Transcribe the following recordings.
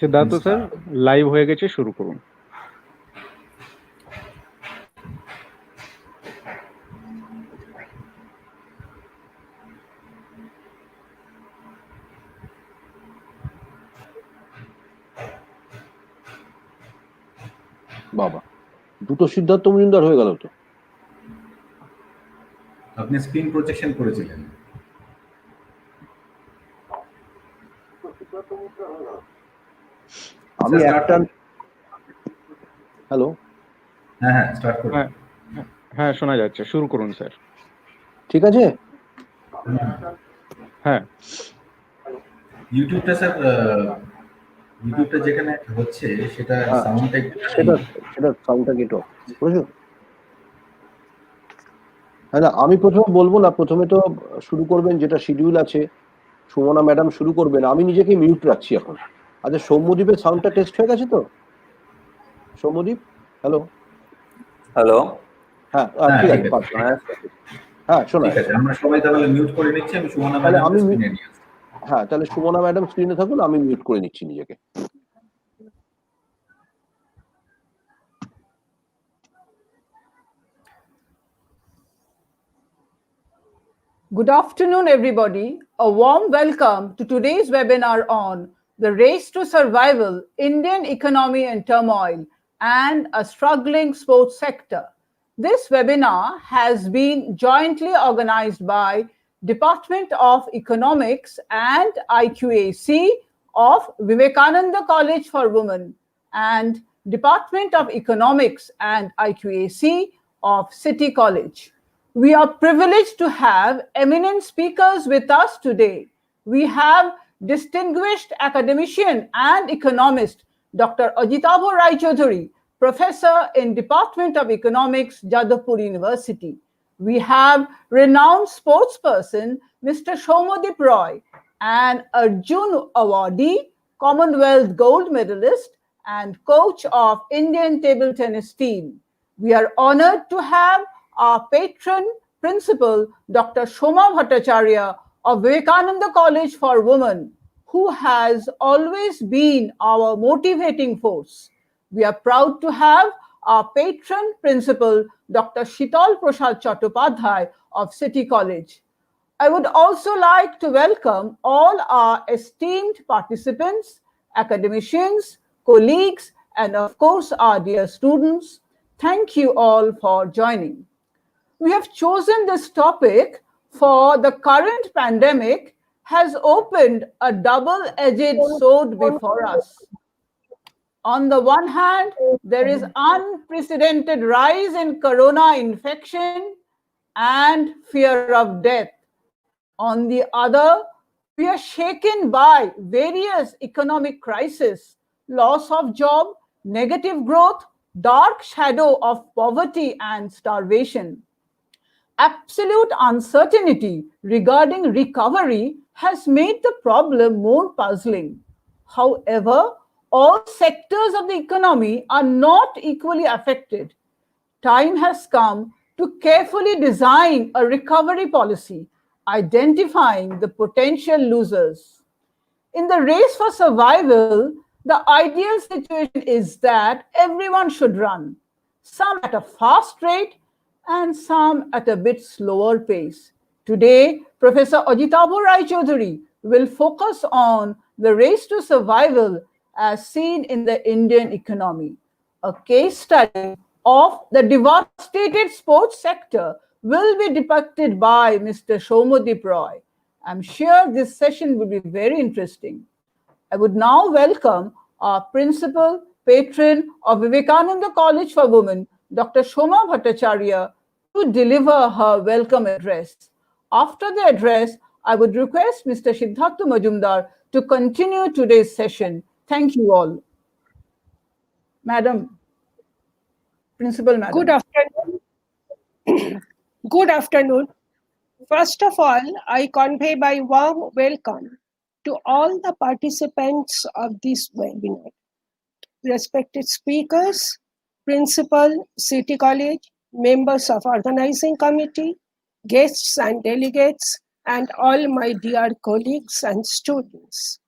Siddharth sir live হয়ে গেছে, শুরু করুন। বাবা, দুটো সিদ্ধার্থ মজুমদার হয়ে গেল তো। আপনি স্ক্রিন প্রজেকশন করেছিলেন। আমি একটা হ্যালো, হ্যাঁ স্টার্ট করুন। হ্যাঁ শোনা যাচ্ছে, শুরু করুন স্যার। ঠিক আছে। হ্যাঁ, ইউটিউবটা স্যার, ইউটিউবটা যেখানে হচ্ছে সেটা সাউন্ডটা সেটা সাউন্ডটা কি টপ বুঝছো? হ্যাঁ না, আমি প্রথমে বলবো না, প্রথমে তো শুরু করবেন যেটা শিডিউল আছে, সুমনা ম্যাডাম শুরু করবেন। আমি নিজেকে মিউট রাখছি এখন। আচ্ছা, সৌম্যদীপের সাউন্ডটা টেস্ট হয়ে গেছে তো? Soumyadip, hello hello. হ্যাঁ ঠিক আছে, হ্যাঁ শোনা যাচ্ছে। আমরা সবাই তাহলে মিউট করে নিচ্ছি। আমি সুমনা তাহলে ম্যাডামকে আমি স্ক্রিনে নিয়ে আসছি। হ্যাঁ, তাহলে সুমনা ম্যাডাম স্ক্রিনে থাকুন, আমি মিউট করে নিচ্ছি নিজেকে। Good afternoon, everybody. A warm welcome to today's webinar on the race to survival, Indian economy and turmoil, and a struggling sports sector. This webinar has been jointly organized by Department of Economics and IQAC of Vivekananda College for Women and Department of Economics and IQAC of City College. We are privileged to have eminent speakers with us today. We have distinguished academician and economist, Dr. Ajitabo Rai Chaudhuri, professor in Department of Economics, Jadavpur University. We have renowned sportsperson, Mr. Shomadip Roy, an Arjun awardee, Commonwealth gold medalist, and coach of Indian table tennis team. We are honored to have our patron principal, Dr. Shoma Bhattacharya of Vivekananda College for Women, who has always been our motivating force. We are proud to have our patron principal, Dr. Shital Prasad Chattopadhyay of City College. I would also like to welcome all our esteemed participants, academicians, colleagues, and of course our dear students. Thank you all for joining. We have chosen this topic for the current pandemic has opened a double-edged sword before us. On the one hand, there is unprecedented rise in corona infection and fear of death. On the other, we are shaken by various economic crises, loss of job, negative growth, dark shadow of poverty and starvation. Absolute uncertainty regarding recovery has made the problem more puzzling. However, all sectors of the economy are not equally affected. Time has come to carefully design a recovery policy, identifying the potential losers. In the race for survival, the ideal situation is that everyone should run, some at a fast rate and some at a bit slower pace. Today, Professor Ajitabo Rai Chaudhuri will focus on the race to survival as seen in the Indian economy. A case study of the devastated sports sector will be depicted by Mr. Shomadip Roy. I'm sure this session will be very interesting. I would now welcome our principal, patron of Vivekananda College for Women, Dr. Shoma Bhattacharya, to deliver her welcome address. After the address, I would request Mr. Siddhartha Majumdar to continue today's session. Thank you all. Madam, Principal Madam. Good afternoon. Good afternoon. First of all, I convey my warm welcome to all the participants of this webinar. respected speakers, principal, City College, members of organizing committee, guests and delegates, and all my dear colleagues and students.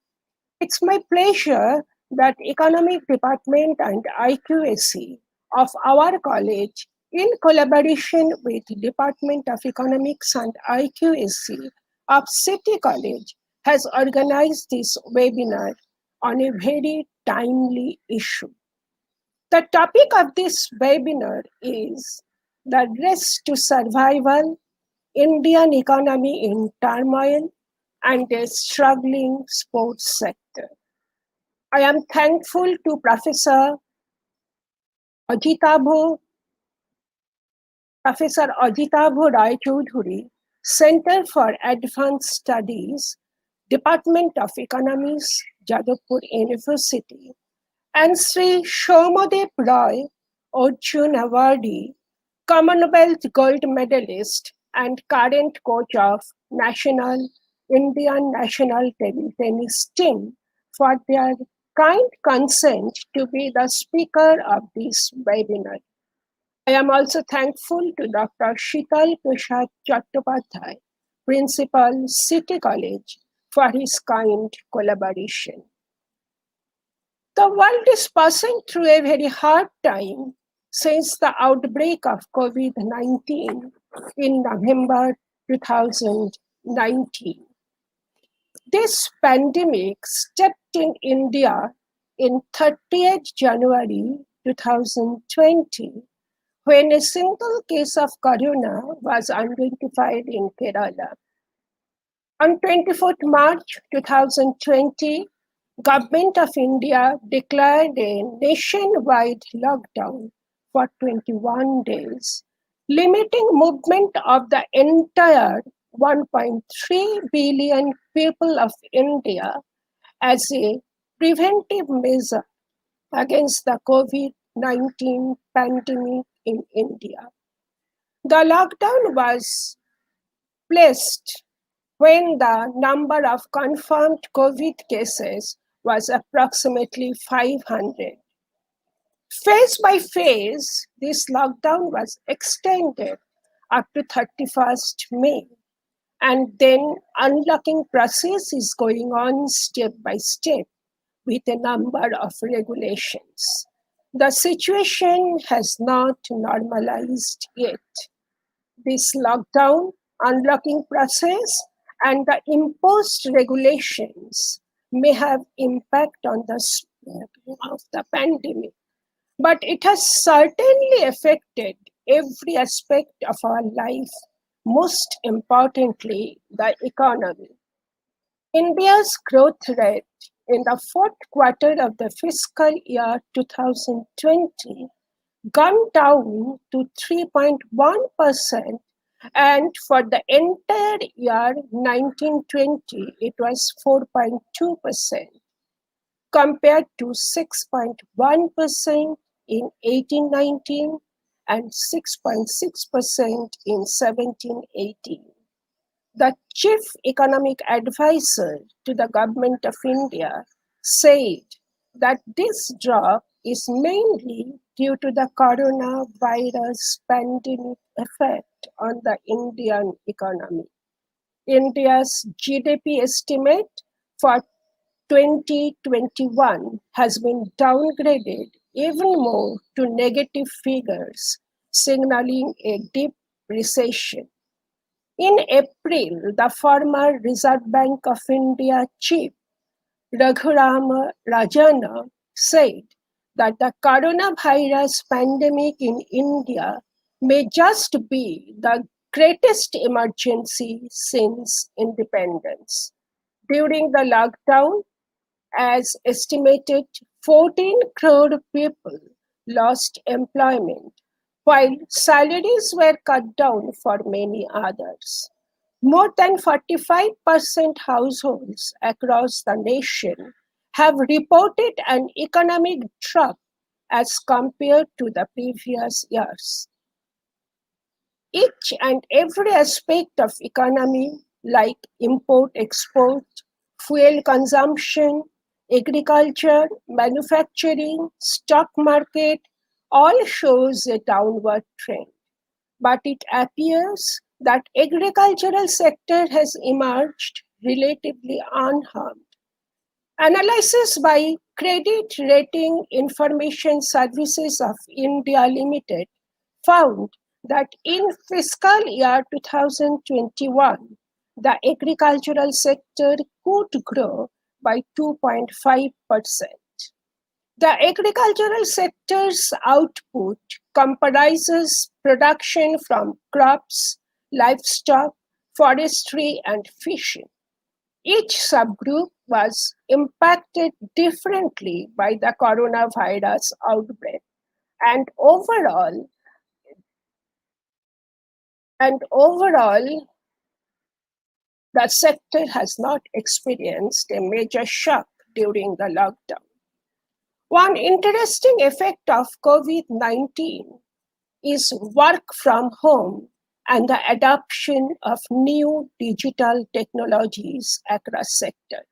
It's my pleasure that Economic Department and IQAC of our college, in collaboration with Department of Economics and IQAC of City College, has organized this webinar on a very timely issue. The topic of this webinar is the race to survival, Indian economy in turmoil, and a struggling sports sector. I am thankful to Ajitabho, Professor Ajitabho Rai Choudhury, Center for Advanced Studies, Department of Economics, Jadavpur University, and Sri Shomadev Roy, Arjun Awardee, Commonwealth Gold Medalist and current coach of Indian National Table Tennis team, for their kind consent to be the speaker of this webinar. I am also thankful to Dr. Shital Prasad Chattopadhyay, Principal, City College, for his kind collaboration. The world is passing through a very hard time since the outbreak of COVID-19 in November 2019. This pandemic stepped in India in 30th January 2020, when a single case of corona was identified in Kerala. On 24th March 2020, Government of India declared a nationwide lockdown for 21 days, limiting movement of the entire 1.3 billion people of India as a preventive measure against the COVID-19 pandemic in India. The lockdown was placed when the number of confirmed COVID cases was approximately 500. Phase by phase, this lockdown was extended up to 31st May, and then unlocking process is going on step by step with a number of regulations. The situation has not normalized yet. This lockdown, unlocking process, and the imposed regulations may have impact on the spread of the pandemic, but it has certainly affected every aspect of our life, most importantly, the economy. India's growth rate in the fourth quarter of the fiscal year 2020 gone down to 3.1%, and for the entire year 1920, it was 4.2%, compared to 6.1% in 1819 and 6.6% in 1718. The chief economic advisor to the government of India said that this drop is mainly due to the coronavirus pandemic effect on the Indian economy. India's GDP estimate for 2021 has been downgraded even more to negative figures, signaling a deep recession. In April, the former Reserve Bank of India chief Raghuram Rajana said that the coronavirus pandemic in India may just be the greatest emergency since independence. During the lockdown, as estimated, 14 crore people lost employment, while salaries were cut down for many others. More than 45% households across the nation have reported an economic drop as compared to the previous years. Each and every aspect of economy, like import-export, fuel consumption, agriculture, manufacturing, stock market all shows a downward trend. But it appears that agricultural sector has emerged relatively unharmed. Analysis by Credit Rating Information Services of India Limited found that in fiscal year 2021, the agricultural sector could grow by 2.5%. The agricultural sector's output comprises production from crops, livestock, forestry, and fishing. Each subgroup was impacted differently by the coronavirus outbreak, and overall, the sector has not experienced a major shock during the lockdown. One interesting effect of COVID-19 is work from home and the adoption of new digital technologies across sectors.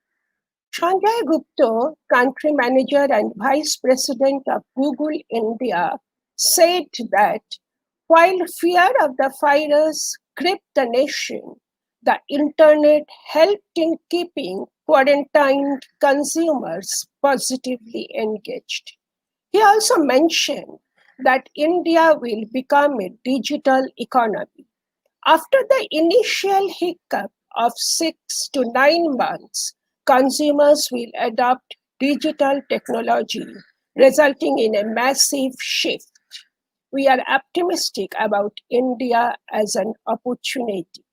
Sanjay Gupta, country manager and vice president of Google India, said that while fear of the virus gripped the nation, the internet helped in keeping quarantined consumers positively engaged. He also mentioned that India will become a digital economy. After the initial hiccup of 6 to 9 months, consumers will adopt digital technology, resulting in a massive shift. We are optimistic about India as an opportunity.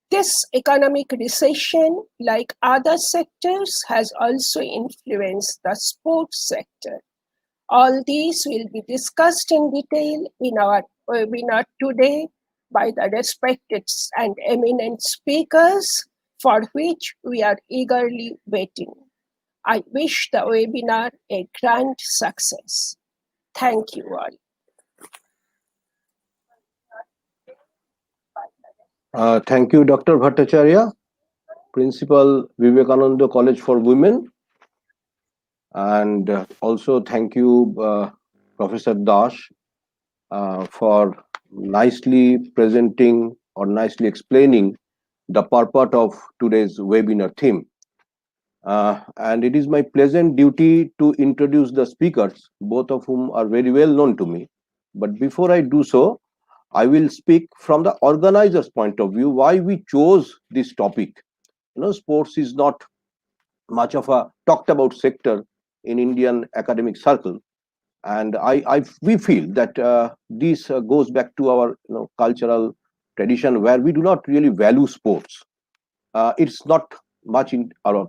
This economic recession, like other sectors, has also influenced the sports sector. All these will be discussed in detail in our webinar today by the respected and eminent speakers, for which we are eagerly waiting. I wish the webinar a grand success. Thank you all. Thank you, Dr. Bhattacharya, Principal, Vivekananda College for Women. And also thank you, Professor Dash, for nicely presenting or nicely explaining the purport of today's webinar theme. And it is my pleasant duty to introduce the speakers, both of whom are very well known to me. But before I do so, I will speak from the organizer's point of view, why we chose this topic. Sports is not much of a talked about sector in Indian academic circle. And we feel that this goes back to our cultural tradition, where we do not really value sports. It's not much in our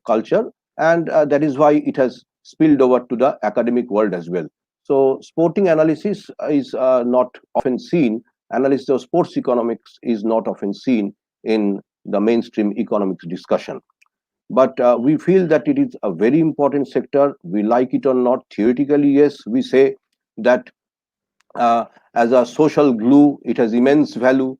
culture, and that is why it has spilled over to the academic world as well. So sporting analysis is not often seen. Analysis of sports economics is not often seen in the mainstream economics discussion. But we feel that it is a very important sector. We like it or not. Theoretically, yes, we say that as a social glue, it has immense value.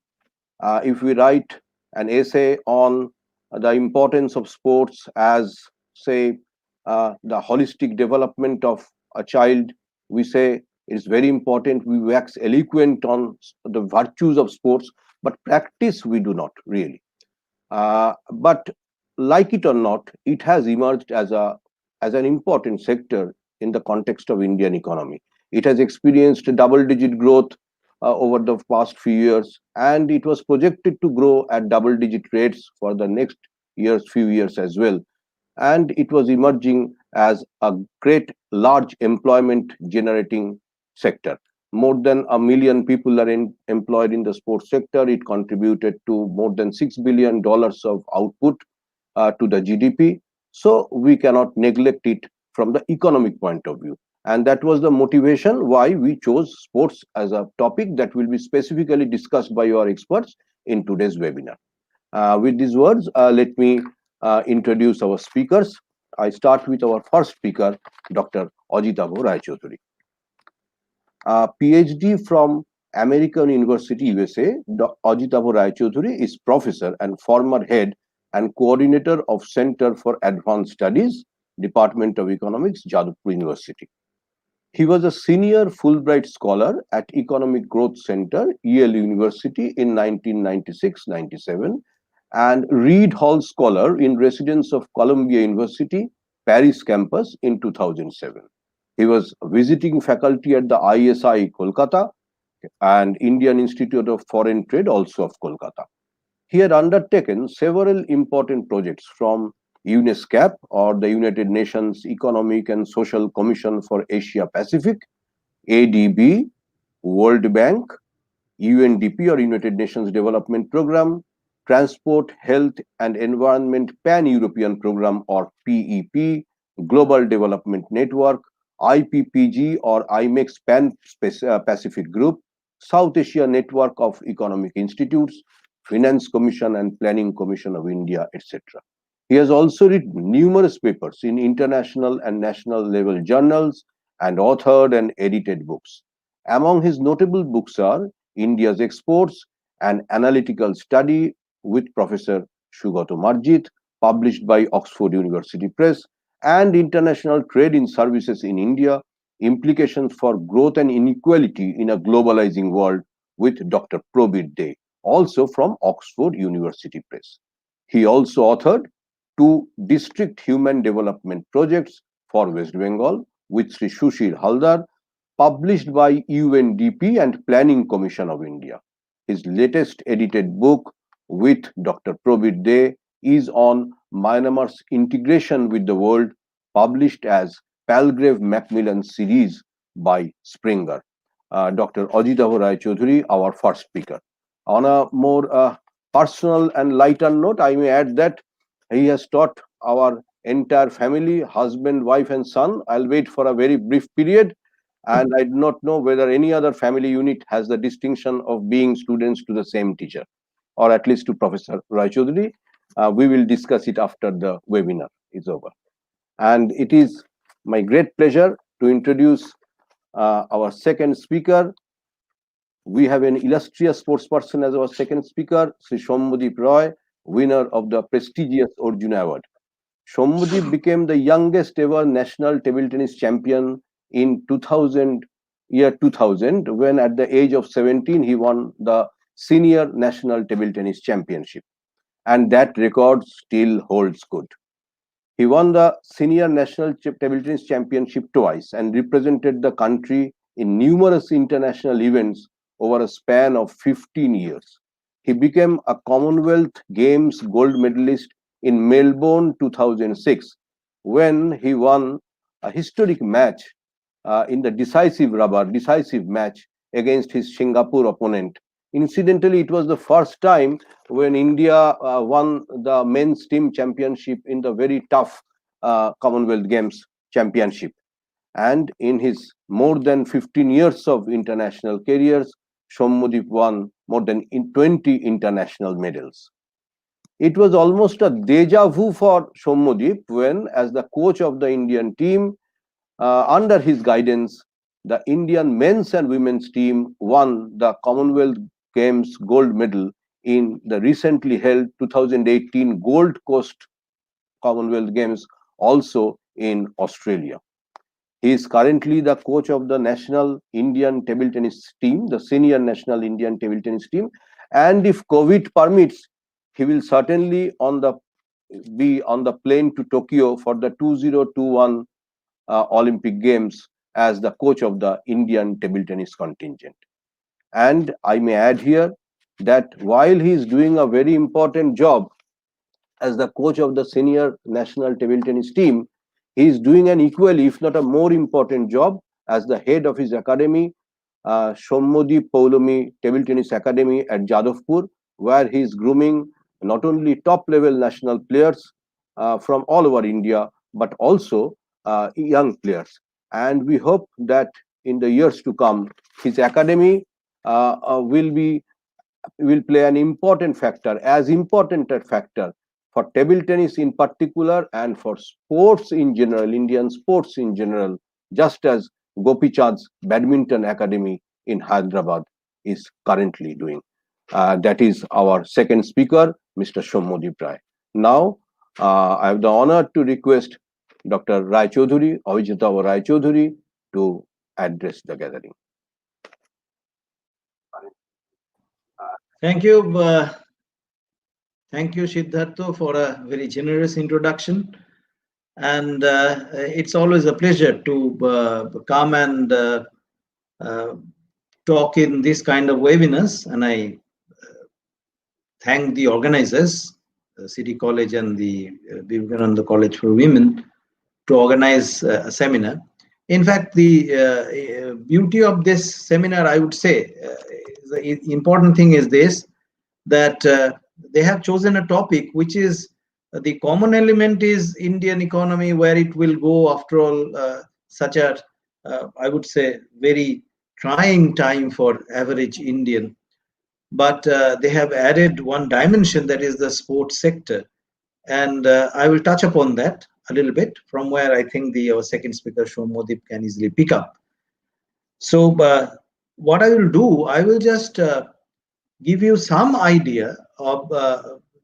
If we write an essay on the importance of sports as, say, the holistic development of a child, we say it's very important. We wax eloquent on the virtues of sports, but practice we do not really. But like it or not, it has emerged as an important sector in the context of Indian economy. It has experienced double-digit growth over the past few years, and it was projected to grow at double-digit rates for the next few years as well. And it was emerging as a great, large employment-generating sector. More than 1 million people are employed in the sports sector. It contributed to more than $6 billion of output to the GDP. So we cannot neglect it from the economic point of view. And that was the motivation why we chose sports as a topic that will be specifically discussed by our experts in today's webinar. With these words, let me introduce our speakers. I start with our first speaker, Dr. Ajitabo Raychaudhuri. PhD from American University, USA, Ajitabo Raychaudhuri is professor and former head and coordinator of Center for Advanced Studies, Department of Economics, Jadavpur University. He was a senior Fulbright scholar at Economic Growth Center, Yale University in 1996-97, and Reed Hall Scholar in residence of Columbia University, Paris campus in 2007. He was visiting faculty at the ISI Kolkata and Indian Institute of Foreign Trade, also of Kolkata. He had undertaken several important projects from UNESCAP, or the United Nations Economic and Social Commission for Asia Pacific, ADB, World Bank, UNDP or United Nations Development Programme, Transport, Health and Environment Pan-European Programme or PEP, Global Development Network, IPPG or IMEX Pan-Pacific Group, South Asia Network of Economic Institutes, Finance Commission and Planning Commission of India, etc. He has also written numerous papers in international and national level journals and authored and edited books. Among his notable books are India's Exports, an analytical study with Professor Sugato Marjit, published by Oxford University Press, and International Trade in Services in India, Implications for Growth and Inequality in a Globalizing World, with Dr. Probir De, also from Oxford University Press. He also authored 2 district human development projects for West Bengal with Sri Shushir Haldar, published by UNDP and Planning Commission of India. His latest edited book with Dr. Probir De is on Myanmar's integration with the world, published as Palgrave Macmillan series by Springer. Dr. Ajitav Rai Chaudhuri, our first speaker. On a more personal and lighter note, I may add that he has taught our entire family, husband, wife, and son. I'll wait for a very brief period, and I do not know whether any other family unit has the distinction of being students to the same teacher, or at least to Professor Rai Chaudhuri. We will discuss it after the webinar is over. And it is my great pleasure to introduce our second speaker. We have an illustrious sportsperson as our second speaker, Sri Soumyadip Roy, winner of the prestigious Arjuna Award. Soumyadip became the youngest ever national table tennis champion in 2000, when at the age of 17 he won the senior national table tennis championship, and that record still holds good. He won the senior national table tennis championship twice and represented the country in numerous international events over a span of 15 years. He became a Commonwealth Games gold medalist in Melbourne 2006 when he won a historic match in the decisive match against his Singapore opponent. Incidentally, it was the first time when India won the men's team championship in the very tough Commonwealth Games championship. And in his more than 15 years of international careers, Soumyadip won more than 20 international medals. It was almost a deja vu for Soumyadip when, as the coach of the Indian team, under his guidance, the Indian men's and women's team won the Commonwealth Games gold medal in the recently held 2018 Gold Coast Commonwealth Games, also in Australia. He is currently the coach of the national Indian table tennis team, the senior national Indian table tennis team, and if COVID permits, he will certainly be on the plane to Tokyo for the 2021 Olympic Games as the coach of the Indian table tennis contingent. And I may add here that while he is doing a very important job as the coach of the senior national table tennis team, he is doing an equally, if not a more important job as the head of his academy, Soumyadip Poulomi Table Tennis Academy at Jadavpur, where he is grooming not only top level national players from all over India, but also young players. And we hope that in the years to come, his academy will play an important factor, as important a factor for table tennis in particular and for sports in general, Indian sports in general, just as Gopi Chand's Badminton Academy in Hyderabad is currently doing. That is our second speaker, Mr. Soumyadip Rai. Now, I have the honor to request Dr. Rai Chaudhuri, Avijita Rai Chaudhuri, to address the gathering. Thank you. Thank you, Siddhartha, for a very generous introduction. And it's always a pleasure to come and talk in this kind of webinars. And I thank the organizers, City College and the Vivekananda College for Women, to organize a seminar. In fact, the beauty of this seminar, I would say, the important thing is this, that they have chosen a topic which is the common element is Indian economy, where it will go after all such a, I would say, very trying time for average Indian. But they have added one dimension, that is the sports sector. And I will touch upon that a little bit from where I think our second speaker, Shomodip, can easily pick up. So what I will do, I will just give you some idea of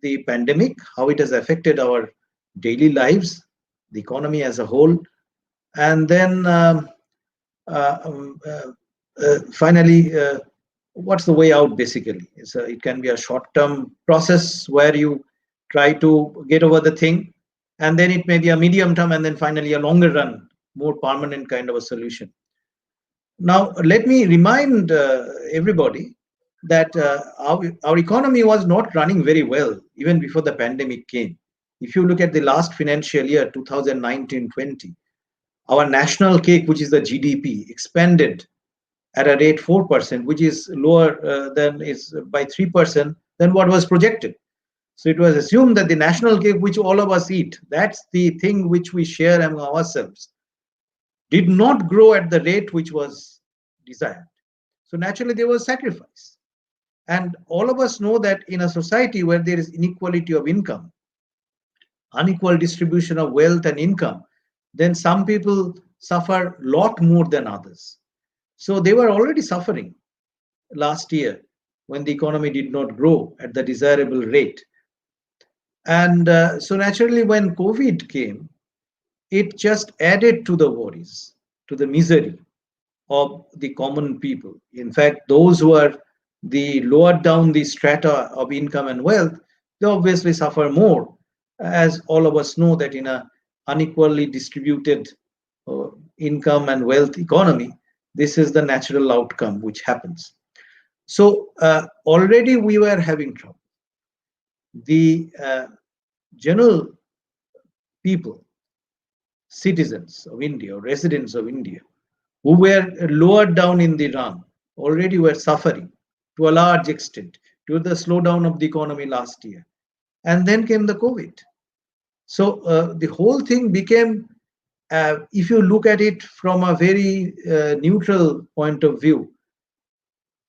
the pandemic, how it has affected our daily lives, the economy as a whole, and then finally, what's the way out basically. It can be a short-term process where you try to get over the thing, and then it may be a medium term, and then finally a longer run, more permanent kind of a solution. Now, let me remind everybody that our economy was not running very well even before the pandemic came. If you look at the last financial year, 2019-20, our national cake, which is the GDP, expanded at a rate 4%, which is lower than is by 3% than what was projected. So it was assumed that the national cake, which all of us eat, that's the thing which we share among ourselves, did not grow at the rate which was desired. So naturally there was sacrifice. And all of us know that in a society where there is inequality of income, unequal distribution of wealth and income, then some people suffer a lot more than others. So they were already suffering last year when the economy did not grow at the desirable rate. And so naturally when COVID came, it just added to the worries, to the misery of the common people. In fact, those who are the lower down the strata of income and wealth, they obviously suffer more, as all of us know that in a unequally distributed income and wealth economy, this is the natural outcome which happens. So already we were having trouble. The general people, citizens of India, or residents of India, who were lower down in the run, already were suffering to a large extent due to the slowdown of the economy last year. And then came the COVID. So the whole thing became, if you look at it from a very neutral point of view,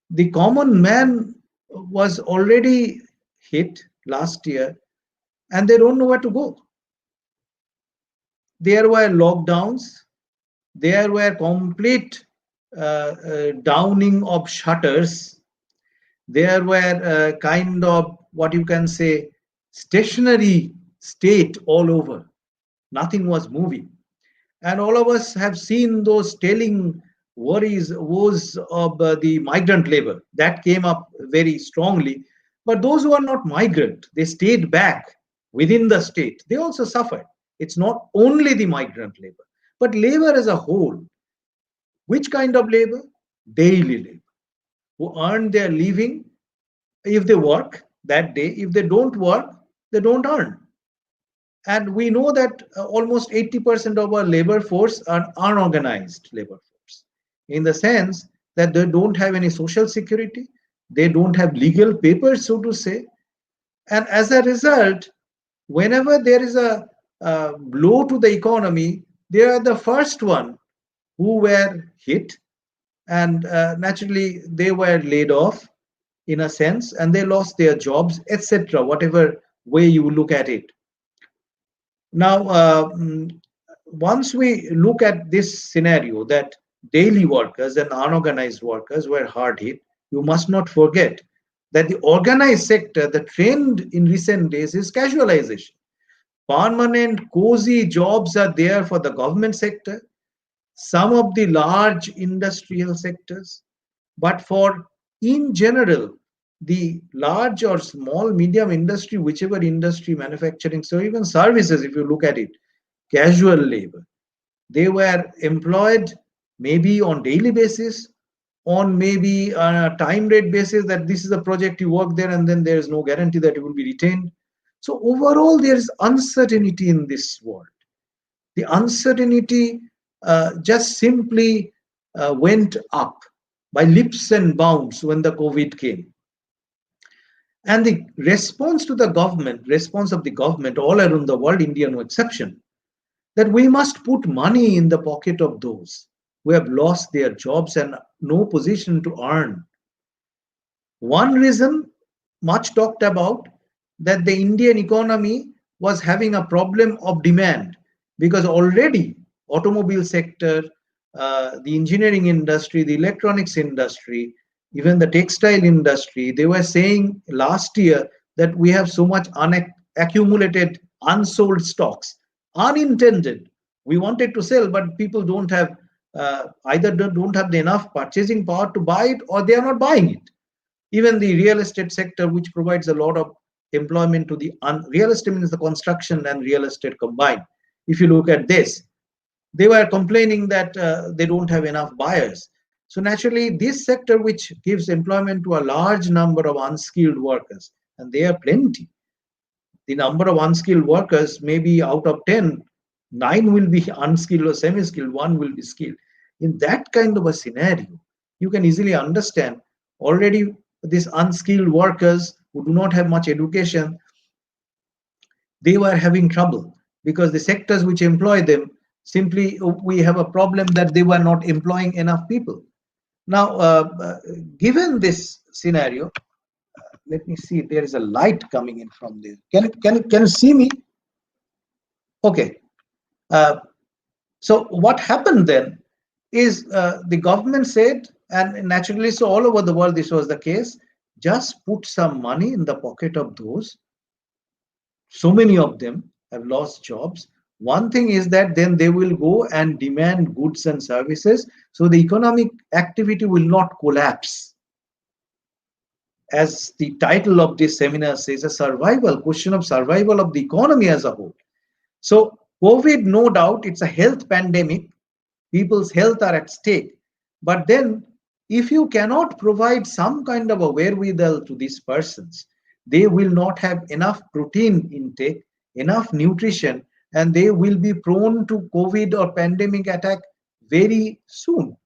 the common man was already hit last year and they don't know where to go. There were lockdowns, there were complete downing of shutters, there were kind of what you can say stationary state all over. Nothing was moving. And all of us have seen those telling woes of the migrant labor. That came up very strongly. But those who are not migrant, they stayed back within the state. They also suffered. It's not only the migrant labor, but labor as a whole. Which kind of labor? Daily labor, who earn their living if they work that day. If they don't work, they don't earn. And we know that almost 80% of our labor force are unorganized labor force, in the sense that they don't have any social security, they don't have legal papers, so to say. And as a result, whenever there is a blow to the economy, they are the first one who were hit. And naturally, they were laid off in a sense, and they lost their jobs, etc., whatever way you look at it. Now, once we look at this scenario that daily workers and unorganized workers were hard hit, you must not forget that the organized sector, the trend in recent days is casualization. permanent, cozy jobs are there for the government sector, some of the large industrial sectors, but for in general, the large or small, medium industry, whichever industry, manufacturing, so even services, if you look at it, casual labor, they were employed maybe on daily basis, on maybe a time rate basis, that this is a project you work there and then there is no guarantee that you will be retained. So overall, there is uncertainty in this world. The uncertainty just simply went up by leaps and bounds when the COVID came. And the response to the government, response of the government all around the world, India no exception, that we must put money in the pocket of those who have lost their jobs and no position to earn. One reason, much talked about, that the Indian economy was having a problem of demand, because already automobile sector, the engineering industry, the electronics industry, even the textile industry, they were saying last year that we have so much accumulated unsold stocks, unintended. We wanted to sell, but people don't have either don't have the enough purchasing power to buy it, or they are not buying it. Even the real estate sector, which provides a lot of employment to the real estate, means the construction and real estate combined. If you look at this, they were complaining that they don't have enough buyers. So naturally, this sector, which gives employment to a large number of unskilled workers, and they are plenty. The number of unskilled workers, maybe out of 10, 9 will be unskilled or semi-skilled, 1 will be skilled. In that kind of a scenario, you can easily understand already these unskilled workers who do not have much education, they were having trouble, because the sectors which employ them, simply we have a problem that they were not employing enough people. Now, given this scenario, let me see, there is a light coming in from there. Can you see me? Okay. So what happened then is the government said, and naturally, so all over the world this was the case, just put some money in the pocket of those. So many of them have lost jobs. One thing is that then they will go and demand goods and services, so the economic activity will not collapse. As the title of this seminar says, a survival, question of survival of the economy as a whole. So COVID, no doubt, it's a health pandemic. People's health are at stake. But then if you cannot provide some kind of a wherewithal to these persons, they will not have enough protein intake, enough nutrition, and they will be prone to COVID or pandemic attack very soon.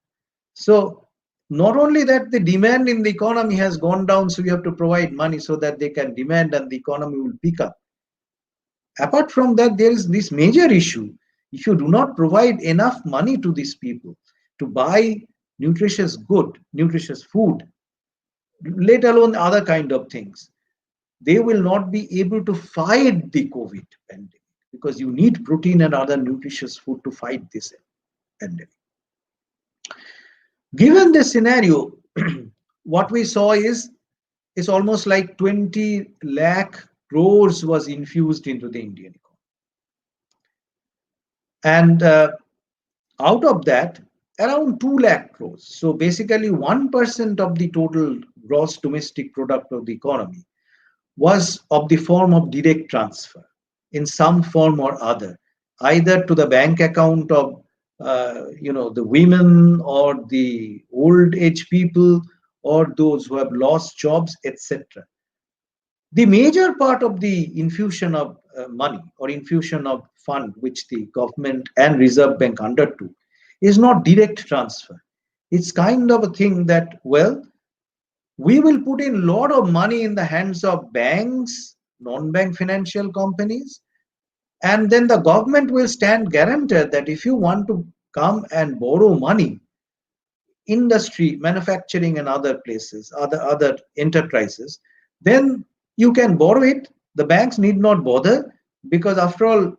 So not only that, the demand in the economy has gone down, so you have to provide money so that they can demand and the economy will pick up. Apart from that, there is this major issue. If you do not provide enough money to these people to buy nutritious food, let alone other kind of things, they will not be able to fight the COVID pandemic, because you need protein and other nutritious food to fight this pandemic. Given this scenario, what we saw is it's almost like 20 lakh crores was infused into the Indian economy. And out of that, around 2 lakh crores, so basically 1% of the total gross domestic product of the economy, was of the form of direct transfer in some form or other, either to the bank account of the women or the old age people or those who have lost jobs, etc. The major part of the infusion of money or infusion of fund which the government and Reserve Bank undertook is not direct transfer. It's kind of a thing that, well, we will put in a lot of money in the hands of banks, non-bank financial companies, and then the government will stand guarantor that if you want to come and borrow money, industry, manufacturing and other places, other enterprises, then you can borrow it. The banks need not bother, because after all,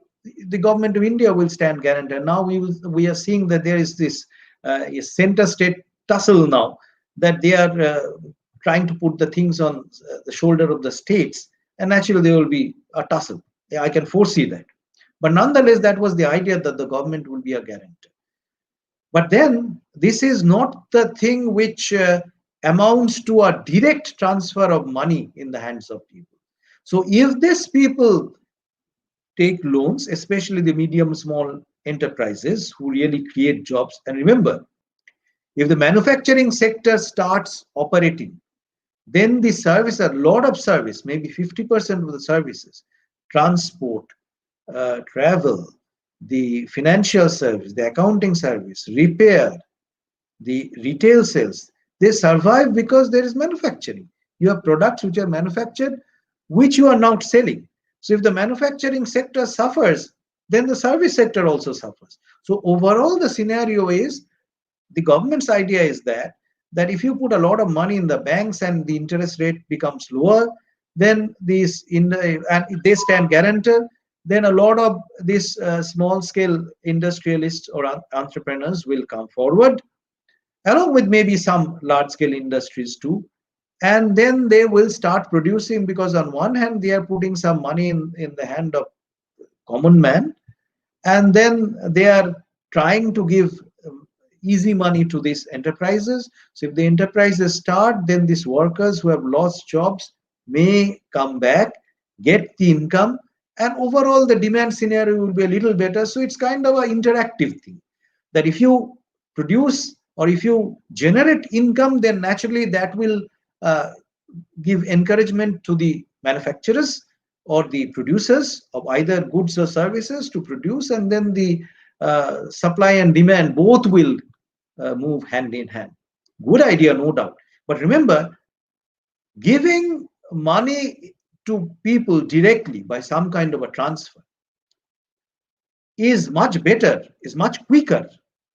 the government of India will stand guarantor. Now we are seeing that there is this center state tussle now, that they are trying to put the things on the shoulder of the states, and naturally there will be a tussle. I can foresee that. But nonetheless, that was the idea, that the government will be a guarantor. But then this is not the thing which amounts to a direct transfer of money in the hands of people. So if these people take loans, especially the medium small enterprises who really create jobs, and remember, if the manufacturing sector starts operating, then the service, a lot of service, maybe 50% of the services, transport, travel, the financial service, the accounting service, repair, the retail sales, they survive because there is manufacturing. You have products which are manufactured, which you are not selling. So if the manufacturing sector suffers, then the service sector also suffers. So overall, the scenario is, the government's idea is that if you put a lot of money in the banks and the interest rate becomes lower, then these and they stand guarantor, then a lot of these small scale industrialists or entrepreneurs will come forward, along with maybe some large scale industries too, and then they will start producing, because on one hand they are putting some money in the hand of common man, and then they are trying to give easy money to these enterprises. So if the enterprises start, then these workers who have lost jobs may come back, get the income, and overall the demand scenario will be a little better. So it's kind of an interactive thing, that if you produce or if you generate income, then naturally that will uh, give encouragement to the manufacturers or the producers of either goods or services to produce, and then the supply and demand both will move hand in hand. Good idea, no doubt. But remember, giving money to people directly by some kind of a transfer is much better, is much quicker,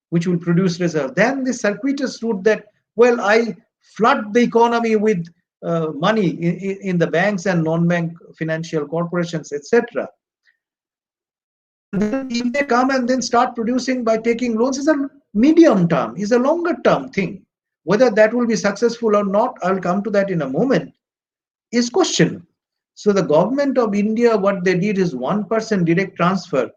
which will produce results than the circuitous route that, well, I flood the economy with money in the banks and non-bank financial corporations, etc. And then if they come and then start producing by taking loans, is a medium term, is a longer term thing. Whether that will be successful or not, I'll come to that in a moment, is questionable. So the government of India, what they did is 1% direct transfer.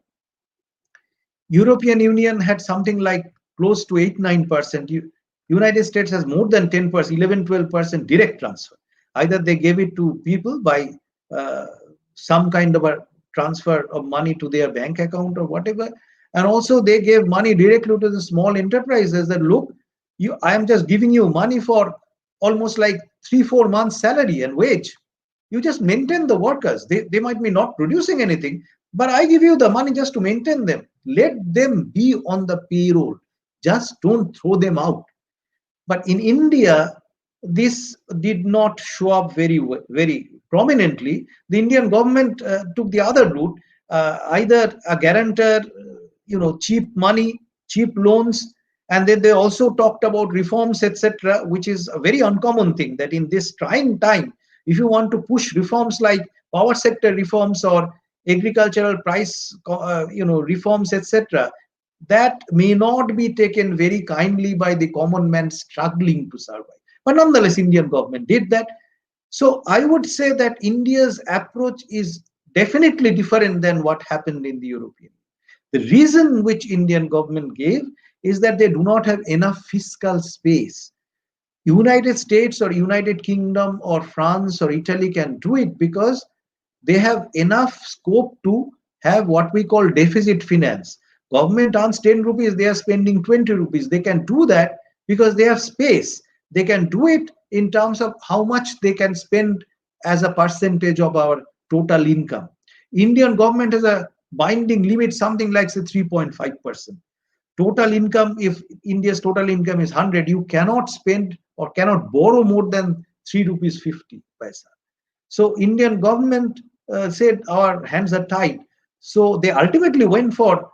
European Union had something like close to 8-9%. United States has more than 10%, 11-12% direct transfer. Either they gave it to people by some kind of a transfer of money to their bank account or whatever, and also they gave money directly to the small enterprises, that look, I am just giving you money for almost like 3-4 months salary and wage. You just maintain the workers. They might be not producing anything, but I give you the money just to maintain them. Let them be on the payroll. Just don't throw them out. But in India, this did not show up very prominently. The Indian government took the other route, either a guarantor, cheap money, cheap loans, and then they also talked about reforms, etc., which is a very uncommon thing, that in this trying time, if you want to push reforms like power sector reforms or agricultural price reforms, etc., that may not be taken very kindly by the common man struggling to survive. But nonetheless, Indian government did that. So I would say that India's approach is definitely different than what happened in the European. The reason which Indian government gave is that they do not have enough fiscal space. United States or United Kingdom or France or Italy can do it because they have enough scope to have what we call deficit finance. Government earns 10 rupees, they are spending 20 rupees. They can do that because they have space. They can do it in terms of how much they can spend as a percentage of our total income. Indian government has a binding limit, something like say 3.5%. Total income, if India's total income is 100, you cannot spend or cannot borrow more than 3 rupees 50 paisa. So Indian government said our hands are tied. So they ultimately went for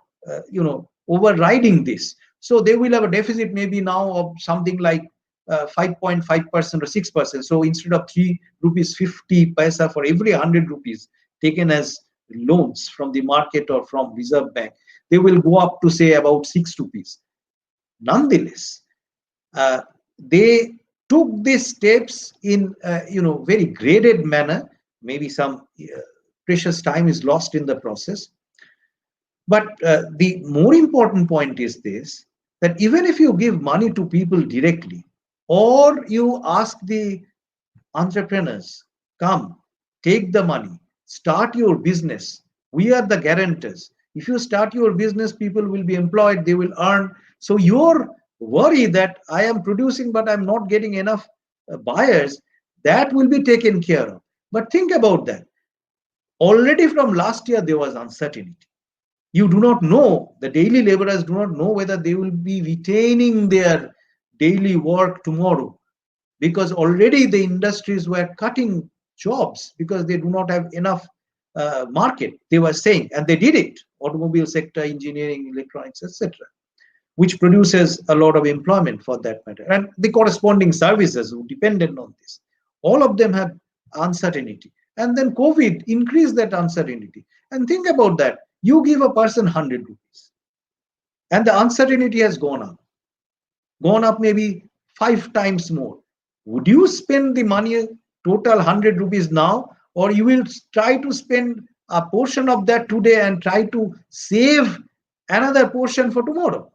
overriding this. So they will have a deficit maybe now of something like 5.5% or 6%. So instead of 3 rupees 50 paisa for every 100 rupees taken as loans from the market or from Reserve Bank, they will go up to say about 6 rupees. Nonetheless, they took these steps in very graded manner. Maybe some precious time is lost in the process. But the more important point is this, that even if you give money to people directly, or you ask the entrepreneurs, come, take the money, start your business. We are the guarantors. If you start your business, people will be employed, they will earn. So your worry that I am producing but I'm not getting enough buyers, that will be taken care of. But think about that. Already from last year, there was uncertainty. You do not know, the daily laborers do not know whether they will be retaining their daily work tomorrow, because already the industries were cutting jobs because they do not have enough market, they were saying, and they did it. Automobile sector, engineering, electronics, etc., which produces a lot of employment for that matter, and the corresponding services who dependent on this, all of them have uncertainty. And then COVID increased that uncertainty. And think about that, you give a person 100 rupees and the uncertainty has gone up maybe 5 times more. Would you spend the money total 100 rupees now, or you will try to spend a portion of that today and try to save another portion for tomorrow?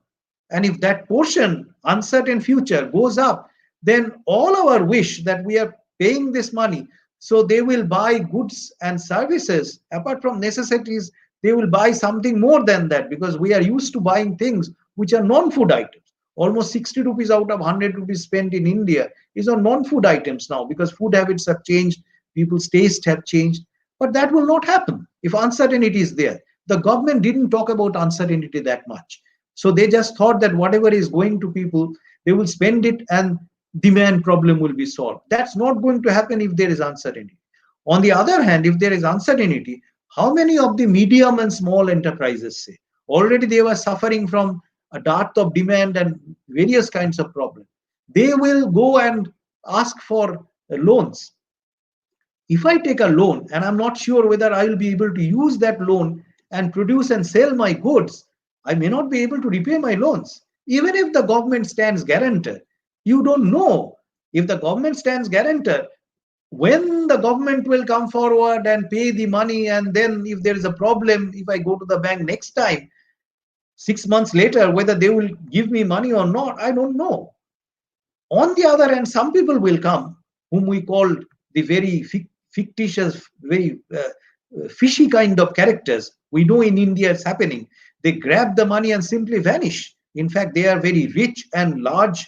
And if that portion, uncertain future, goes up, then all our wish that we are paying this money, so they will buy goods and services apart from necessities, they will buy something more than that, because we are used to buying things which are non-food items. Almost 60 rupees out of 100 rupees spent in India is on non-food items now, because food habits have changed, people's taste have changed. But that will not happen if uncertainty is there. The government didn't talk about uncertainty that much. So they just thought that whatever is going to people, they will spend it and demand problem will be solved. That's not going to happen if there is uncertainty. On the other hand, if there is uncertainty, how many of the medium and small enterprises say? Already they were suffering from a dearth of demand and various kinds of problems. They will go and ask for loans. If I take a loan and I'm not sure whether I will be able to use that loan and produce and sell my goods, I may not be able to repay my loans. Even if the government stands guarantor, you don't know if the government stands guarantor, when the government will come forward and pay the money, and then if there is a problem, if I go to the bank next time, 6 months later, whether they will give me money or not, I don't know. On the other hand, some people will come, whom we call the very fictitious, very fishy kind of characters. We know in India it's happening. They grab the money and simply vanish. In fact, they are very rich and large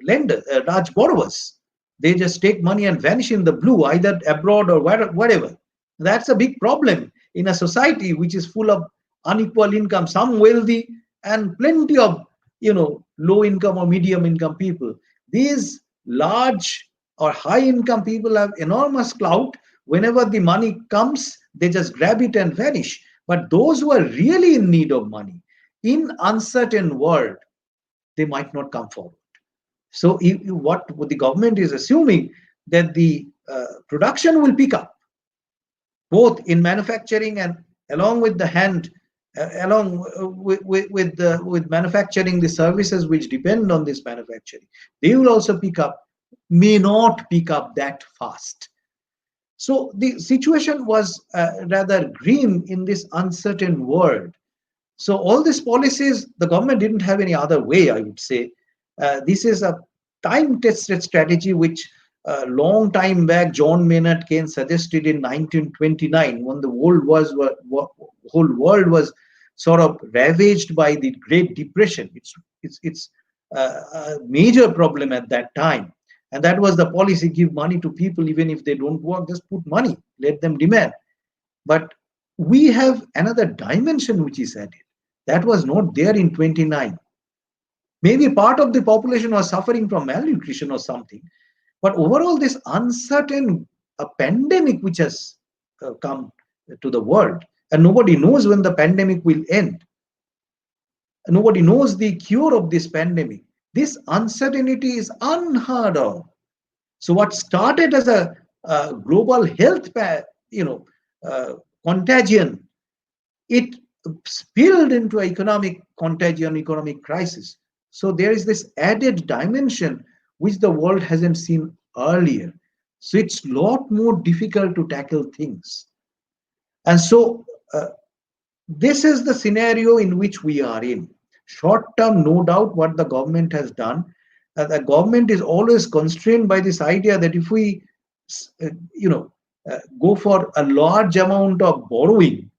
lenders, large borrowers. They just take money and vanish in the blue, either abroad or whatever. That's a big problem in a society which is full of unequal income, some wealthy and plenty of low income or medium income people. These large or high income people have enormous clout. Whenever the money comes, they just grab it and vanish. But those who are really in need of money, in uncertain world, they might not come forward. So what the government is assuming, that the production will pick up, both in manufacturing and along with the hand, along with manufacturing, the services which depend on this manufacturing, they will also pick up, may not pick up that fast. So the situation was rather grim in this uncertain world. So all these policies, the government didn't have any other way, I would say. This is a time-tested strategy which long time back John Maynard Keynes suggested in 1929, when the whole world was sort of ravaged by the Great Depression. It's a major problem at that time. And that was the policy: give money to people even if they don't work, just put money, let them demand. But we have another dimension which is added. That was not there in 29. Maybe part of the population was suffering from malnutrition or something. But overall, this uncertain pandemic which has come to the world, and nobody knows when the pandemic will end. Nobody knows the cure of this pandemic. This uncertainty is unheard of. So what started as a global health contagion, it spilled into an economic contagion, economic crisis. So there is this added dimension which the world hasn't seen earlier. So it's a lot more difficult to tackle things. And so this is the scenario in which we are in. Short term, no doubt, what the government has done. The government is always constrained by this idea that if we, go for a large amount of borrowing,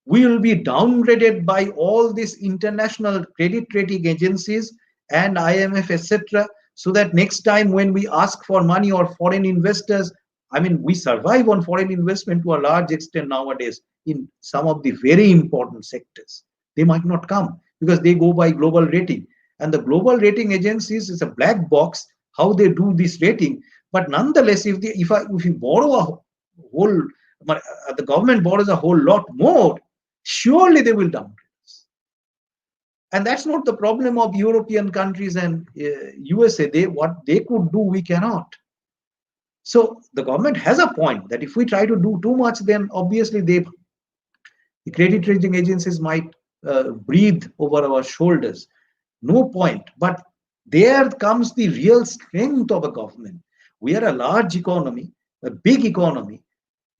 we will be downgraded by all these international credit rating agencies and IMF, etc. So that next time when we ask for money or foreign investors, I mean, we survive on foreign investment to a large extent nowadays in some of the very important sectors. They might not come because they go by global rating. And the global rating agencies is a black box how they do this rating. But nonetheless, if you borrow a whole, the government borrows a whole lot more, surely they will downgrade us. And that's not the problem of European countries and USA. What they could do, we cannot. So the government has a point that if we try to do too much, then obviously the credit rating agencies might breathe over our shoulders. No point. But there comes the real strength of a government. We are a large economy, a big economy.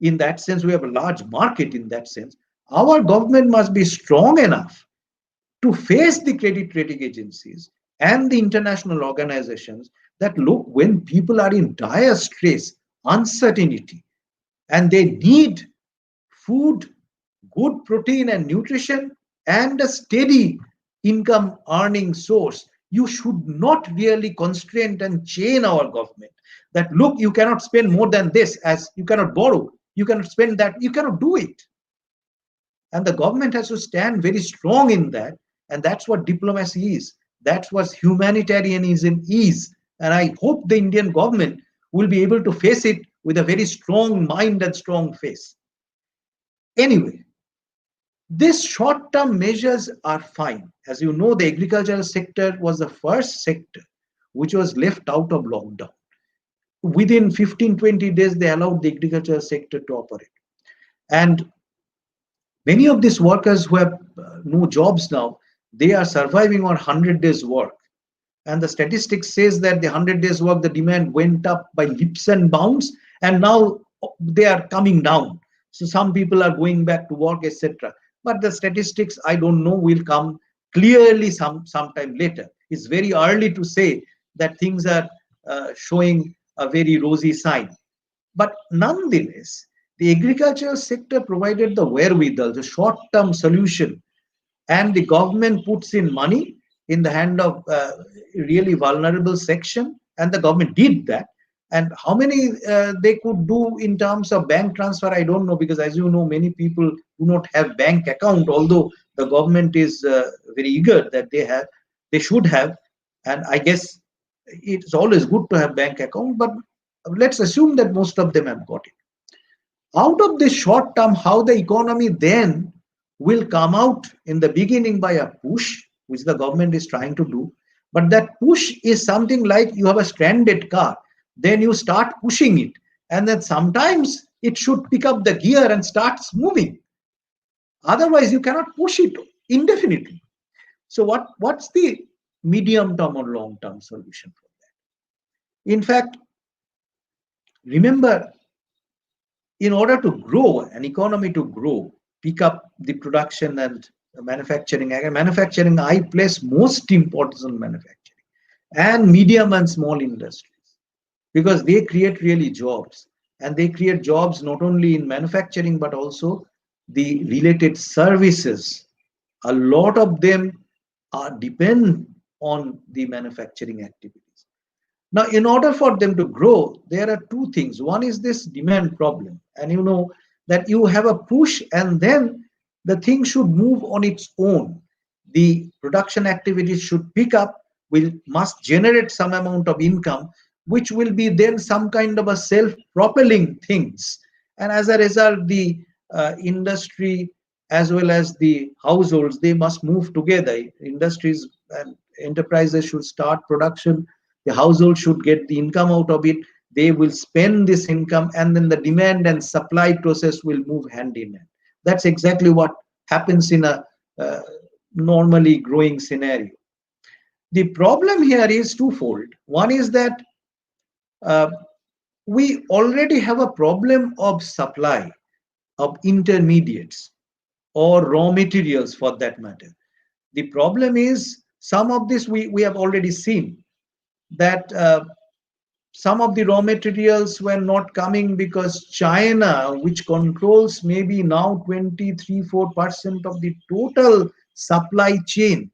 In that sense, we have a large market in that sense. Our government must be strong enough to face the credit rating agencies and the international organizations that look, when people are in dire stress, uncertainty, and they need food, good protein and nutrition, and a steady income earning source, you should not really constrain and chain our government. That look, you cannot spend more than this, as you cannot borrow, you cannot spend that, you cannot do it. And the government has to stand very strong in that. And that's what diplomacy is. That's what humanitarianism is. And I hope the Indian government will be able to face it with a very strong mind and strong face. Anyway, these short-term measures are fine. As you know, the agricultural sector was the first sector which was left out of lockdown. Within 15-20 days, they allowed the agricultural sector to operate. And many of these workers who have no jobs now, they are surviving on 100 days work. And the statistics says that the 100 days work, the demand went up by leaps and bounds, and now they are coming down. So some people are going back to work, etc. But the statistics, I don't know, will come clearly sometime later. It's very early to say that things are showing a very rosy sign. But nonetheless, the agricultural sector provided the wherewithal, the short-term solution, and the government puts in money in the hand of really vulnerable section, and the government did that. And how many they could do in terms of bank transfer, I don't know, because as you know, many people do not have bank account, although the government is very eager that they should have. And I guess it's always good to have bank account, but let's assume that most of them have got it. Out of this short term, how the economy then will come out in the beginning by a push, which the government is trying to do. But that push is something like you have a stranded car, then you start pushing it, and then sometimes it should pick up the gear and starts moving. Otherwise, you cannot push it indefinitely. So what's the medium term or long term solution for that? In fact, remember, in order to grow, an economy to grow, pick up the production and manufacturing, I place most importance on manufacturing and medium and small industries, because they create really jobs, and they create jobs not only in manufacturing but also the related services. A lot of them depend on the manufacturing activities. Now, in order for them to grow, there are two things. One is this demand problem, and you know that you have a push, and then the thing should move on its own. The production activities should pick up, must generate some amount of income, which will be then some kind of a self-propelling things. And as a result, the industry as well as the households, they must move together. Industries and enterprises should start production. The household should get the income out of it. They will spend this income, and then the demand and supply process will move hand in hand. That's exactly what happens in a normally growing scenario. The problem here is twofold. One is that we already have a problem of supply of intermediates or raw materials for that matter. The problem is some of this we have already seen that some of the raw materials were not coming because China, which controls maybe now 23-4% of the total supply chain,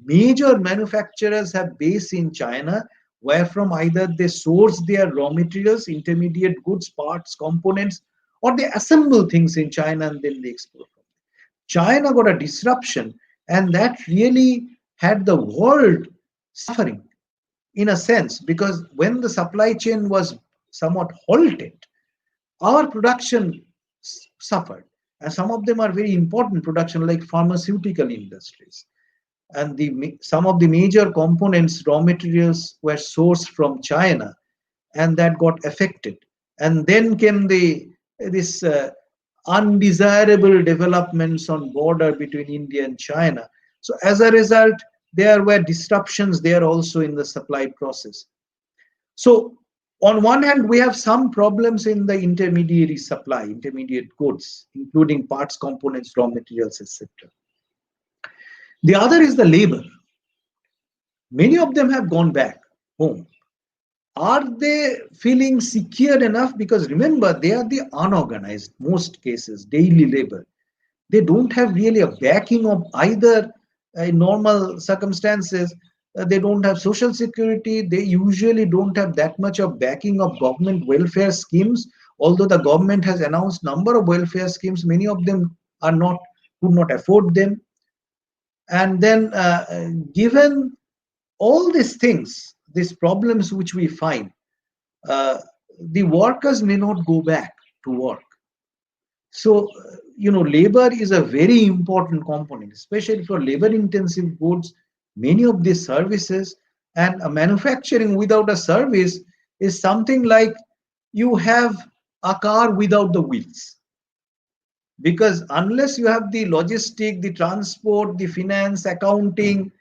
major manufacturers have base in China, where from either they source their raw materials, intermediate goods, parts, components, or they assemble things in China and then they export. China got a disruption, and that really had the world suffering in a sense, because when the supply chain was somewhat halted, our production suffered. And some of them are very important production, like pharmaceutical industries. And some of the major components, raw materials, were sourced from China, and that got affected. And then came this undesirable developments on border between India and China. So as a result, there were disruptions there also in the supply process. So on one hand, we have some problems in the intermediary supply, intermediate goods, including parts, components, raw materials, etc. The other is the labor. Many of them have gone back home. Are they feeling secure enough? Because remember, they are the unorganized, most cases, daily labor. They don't have really a backing of either in normal circumstances. They don't have social security. They usually don't have that much of backing of government welfare schemes. Although the government has announced number of welfare schemes, many of them could not afford them. And then given all these things, these problems which we find, the workers may not go back to work. So, labor is a very important component, especially for labor-intensive goods, many of these services, and manufacturing without a service is something like you have a car without the wheels. Because unless you have the logistic, the transport, the finance, accounting,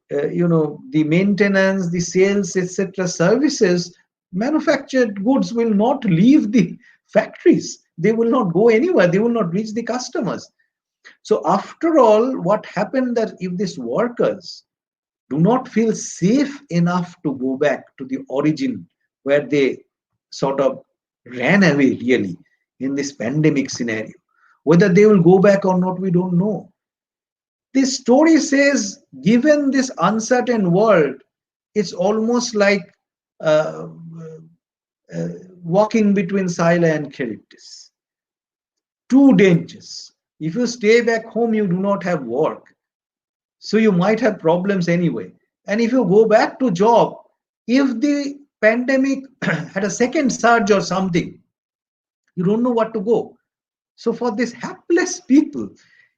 the maintenance, the sales, etc., services, manufactured goods will not leave the factories. They will not go anywhere. They will not reach the customers. So after all, what happened that if these workers do not feel safe enough to go back to the origin where they sort of ran away really in this pandemic scenario, whether they will go back or not, we don't know. This story says, given this uncertain world, it's almost like walking between Scylla and Charybdis. Two dangers. If you stay back home, you do not have work. So you might have problems anyway. And if you go back to job, if the pandemic had a second surge or something, you don't know what to go. So for these hapless people,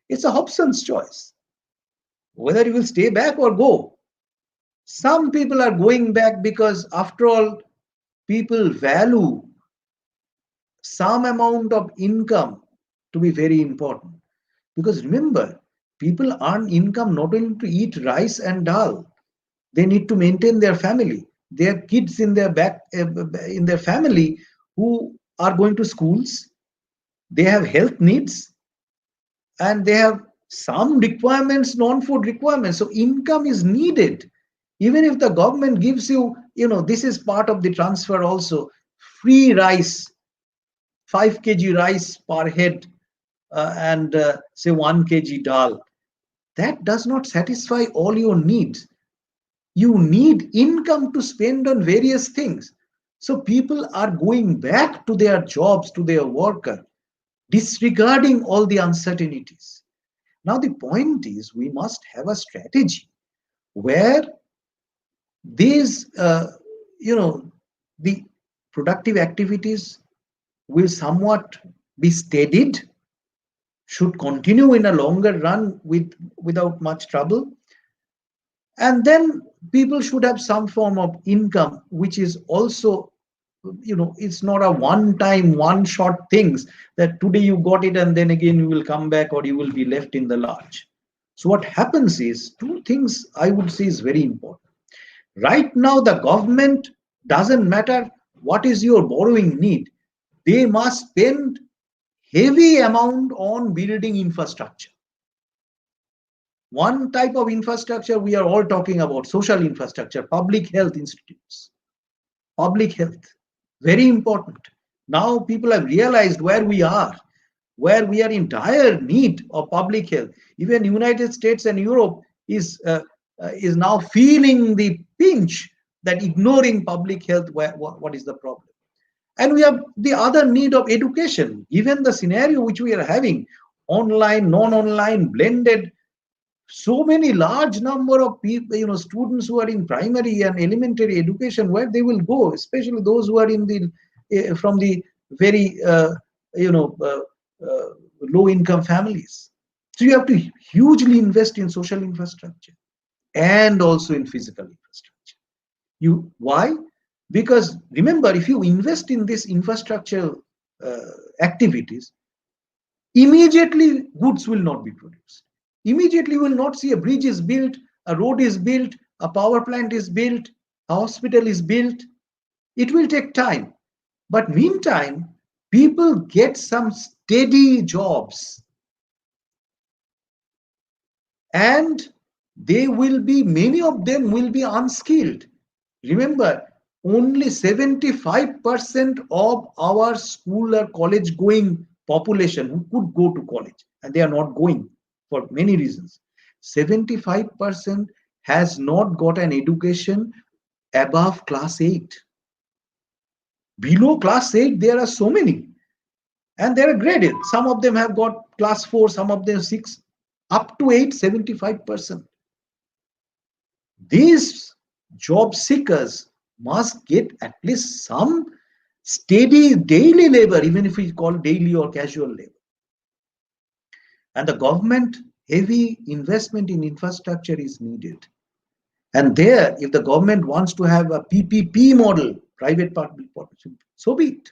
it's a Hobson's choice, whether you will stay back or go. Some people are going back because, after all, people value some amount of income to be very important. Because remember, people earn income not only to eat rice and dal, they need to maintain their family. They have kids in their family who are going to schools. They have health needs, and they have some requirements, non-food requirements. So income is needed. Even if the government gives you, this is part of the transfer also, free rice, 5 kg rice per head, and say 1 kg dal. That does not satisfy all your needs. You need income to spend on various things. So people are going back to their jobs, to their worker, disregarding all the uncertainties. Now the point is, we must have a strategy where these, the productive activities will somewhat be steadied, should continue in a longer run without much trouble. And then people should have some form of income, which is also, it's not a one-time, one-shot things that today you got it and then again you will come back or you will be left in the lurch. So what happens is, two things I would say is very important. Right now, the government, doesn't matter what is your borrowing need, they must spend heavy amount on building infrastructure. One type of infrastructure we are all talking about, social infrastructure, public health institutes. Public health, very important. Now people have realized where we are in dire need of public health. Even United States and Europe is now feeling the pinch that ignoring public health, what is the problem? And we have the other need of education. Given the scenario which we are having, online, non-online, blended, so many large number of people, students who are in primary and elementary education, where they will go, especially those who are in the from the very low income families. So you have to hugely invest in social infrastructure and also in physical infrastructure. Why? Because remember, if you invest in this infrastructure activities, immediately goods will not be produced. Immediately you will not see a bridge is built, a road is built, a power plant is built, a hospital is built. It will take time. But meantime, people get some steady jobs. And many of them will be unskilled. Remember, only 75% of our school or college going population who could go to college, and they are not going for many reasons. 75% has not got an education above class 8. Below class 8, there are so many. And they are graded. Some of them have got class 4, some of them 6, up to 8, 75%. These job seekers must get at least some steady daily labor, even if we call daily or casual labor. And the government heavy investment in infrastructure is needed. And there, if the government wants to have a PPP model, private-public partnership, so be it.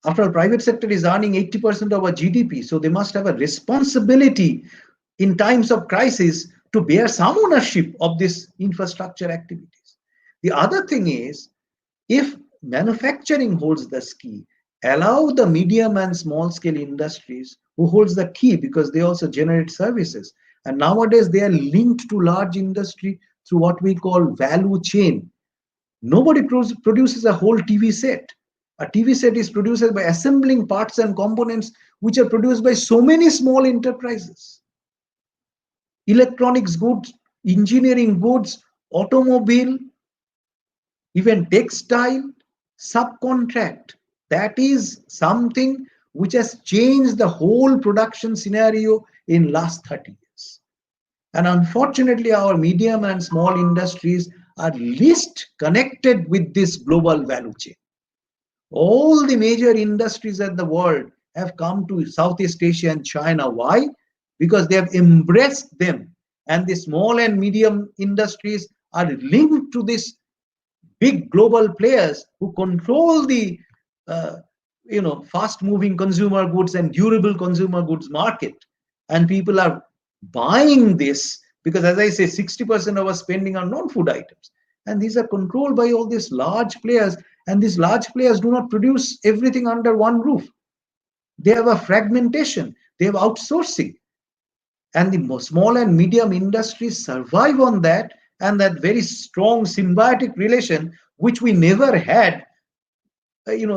After all, private sector is earning 80% of our GDP, so they must have a responsibility in times of crisis to bear some ownership of this infrastructure activities. The other thing is, if manufacturing holds the key, allow the medium and small scale industries who holds the key, because they also generate services. And nowadays they are linked to large industry through what we call value chain. Nobody produces a whole TV set. A TV set is produced by assembling parts and components which are produced by so many small enterprises. Electronics goods, engineering goods, automobile, even textile, subcontract. That is something which has changed the whole production scenario in last 30 years. And unfortunately, our medium and small industries are least connected with this global value chain. All the major industries of the world have come to Southeast Asia and China. Why? Because they have embraced them. And the small and medium industries are linked to this big global players who control the fast moving consumer goods and durable consumer goods market. And people are buying this because, as I say, 60% of our spending are non-food items. And these are controlled by all these large players. And these large players do not produce everything under one roof. They have a fragmentation. They have outsourcing. And the small and medium industries survive on that, and that very strong symbiotic relation, which we never had, in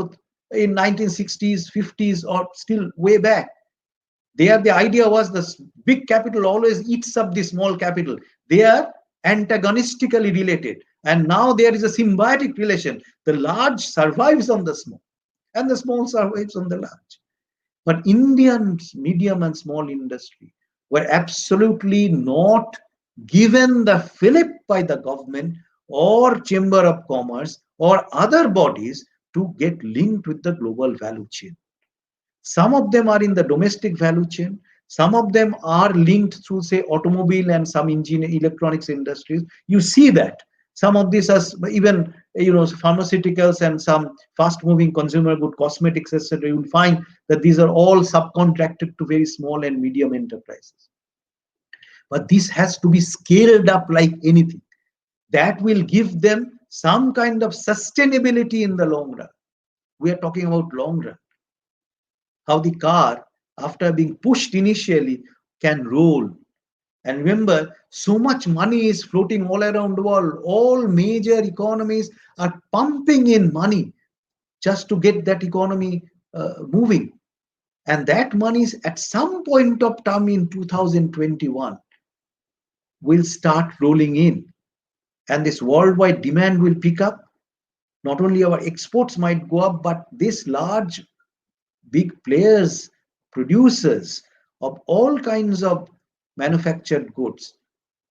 1960s, 50s, or still way back. There, the idea was the big capital always eats up the small capital. They are antagonistically related. And now there is a symbiotic relation. The large survives on the small, and the small survives on the large. But Indian medium and small industry were absolutely not given the fillip by the government or Chamber of Commerce or other bodies to get linked with the global value chain. Some of them are in the domestic value chain. Some of them are linked through, say, automobile and some electronics industries. You see that. Some of these are even, pharmaceuticals and some fast-moving consumer good, cosmetics, etc. You will find that these are all subcontracted to very small and medium enterprises. But this has to be scaled up like anything. That will give them some kind of sustainability in the long run. We are talking about long run. How the car, after being pushed initially, can roll. And remember, so much money is floating all around the world. All major economies are pumping in money just to get that economy moving. And that money is at some point of time in 2021 will start rolling in. And this worldwide demand will pick up. Not only our exports might go up, but this large, big players, producers of all kinds of manufactured goods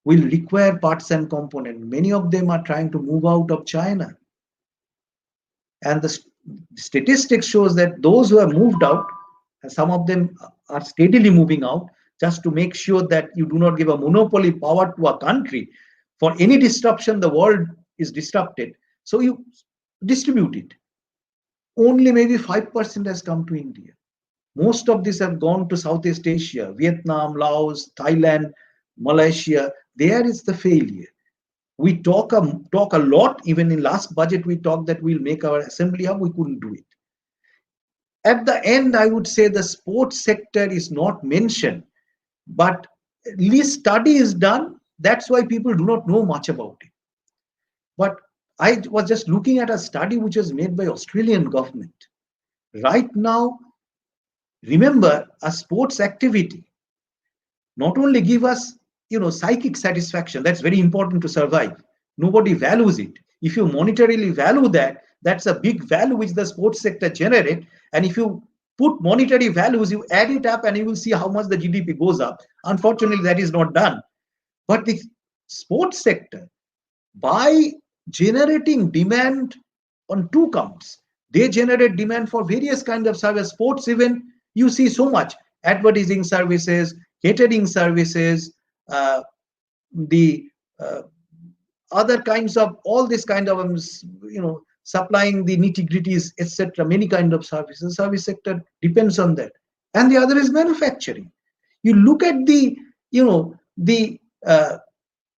will require parts and components. Many of them are trying to move out of China. And the statistics shows that those who have moved out, and some of them are steadily moving out, just to make sure that you do not give a monopoly power to a country. For any disruption, the world is disrupted. So you distribute it. Only maybe 5% has come to India. Most of these have gone to Southeast Asia, Vietnam, Laos, Thailand, Malaysia. There is the failure. We talk a lot. Even in last budget, we talked that we'll make our assembly hub. We couldn't do it. At the end, I would say the sports sector is not mentioned, but at least study is done. That's why people do not know much about it. But I was just looking at a study which was made by Australian government. Right now, remember, a sports activity not only give us, psychic satisfaction. That's very important to survive. Nobody values it. If you monetarily value that, that's a big value which the sports sector generate. And if you put monetary values, you add it up and you will see how much the GDP goes up. Unfortunately, that is not done. But the sports sector, by generating demand on two counts, they generate demand for various kinds of service. Sports event, you see so much advertising services, catering services, the other kinds of all this kind of supplying the nitty-gritties, etc. Many kind of services. Service sector depends on that. And the other is manufacturing. You look at the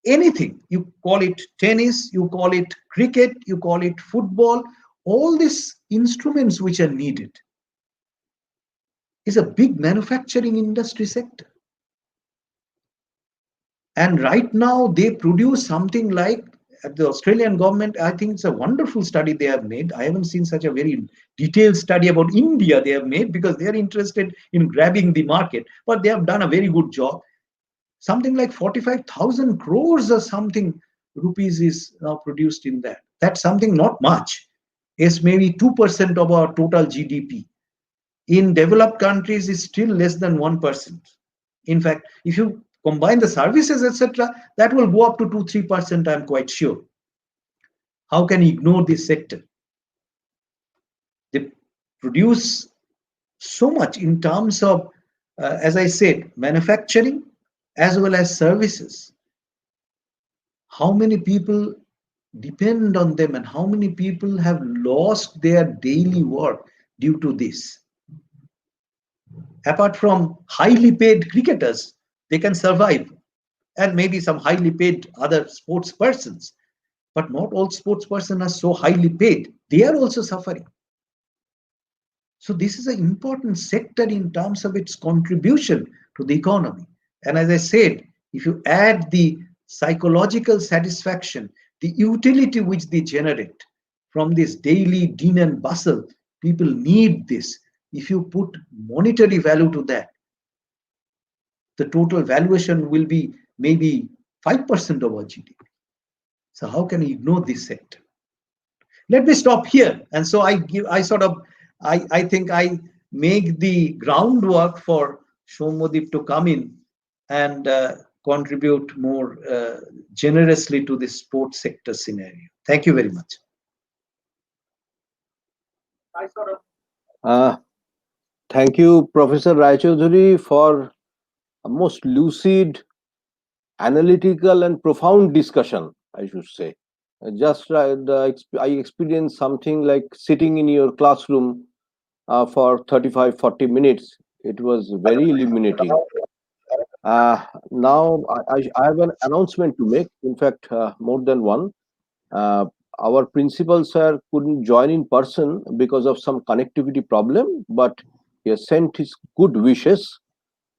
anything, you call it tennis, you call it cricket, you call it football, all these instruments which are needed is a big manufacturing industry sector. And right now they produce something like, at the Australian government, I think it's a wonderful study they have made. I haven't seen such a very detailed study about India they have made, because they are interested in grabbing the market, but they have done a very good job. Something like 45,000 crores or something rupees is now produced in that. That's something not much. It's maybe 2% of our total GDP. In developed countries, it's still less than 1%. In fact, if you combine the services, etc., that will go up to 2-3%, I'm quite sure. How can you ignore this sector? They produce so much in terms of, as I said, manufacturing as well as services. How many people depend on them, and how many people have lost their daily work due to this? Apart from highly paid cricketers, they can survive, and maybe some highly paid other sports persons. But not all sports persons are so highly paid. They are also suffering. So this is an important sector in terms of its contribution to the economy. And as I said, if you add the psychological satisfaction, the utility which they generate from this daily din and bustle, people need this. If you put monetary value to that, the total valuation will be maybe 5% of our GDP. So how can you ignore this sector? Let me stop here. And so I think I make the groundwork for Shomodip to come in and contribute more generously to the sports sector scenario. Thank you very much. Thank you, Professor Raichaudhuri, for a most lucid, analytical, and profound discussion, I should say. I experienced something like sitting in your classroom for 35-40 minutes. It was very illuminating. Now I have an announcement to make. In fact, more than one. our principal sir couldn't join in person because of some connectivity problem, but he has sent his good wishes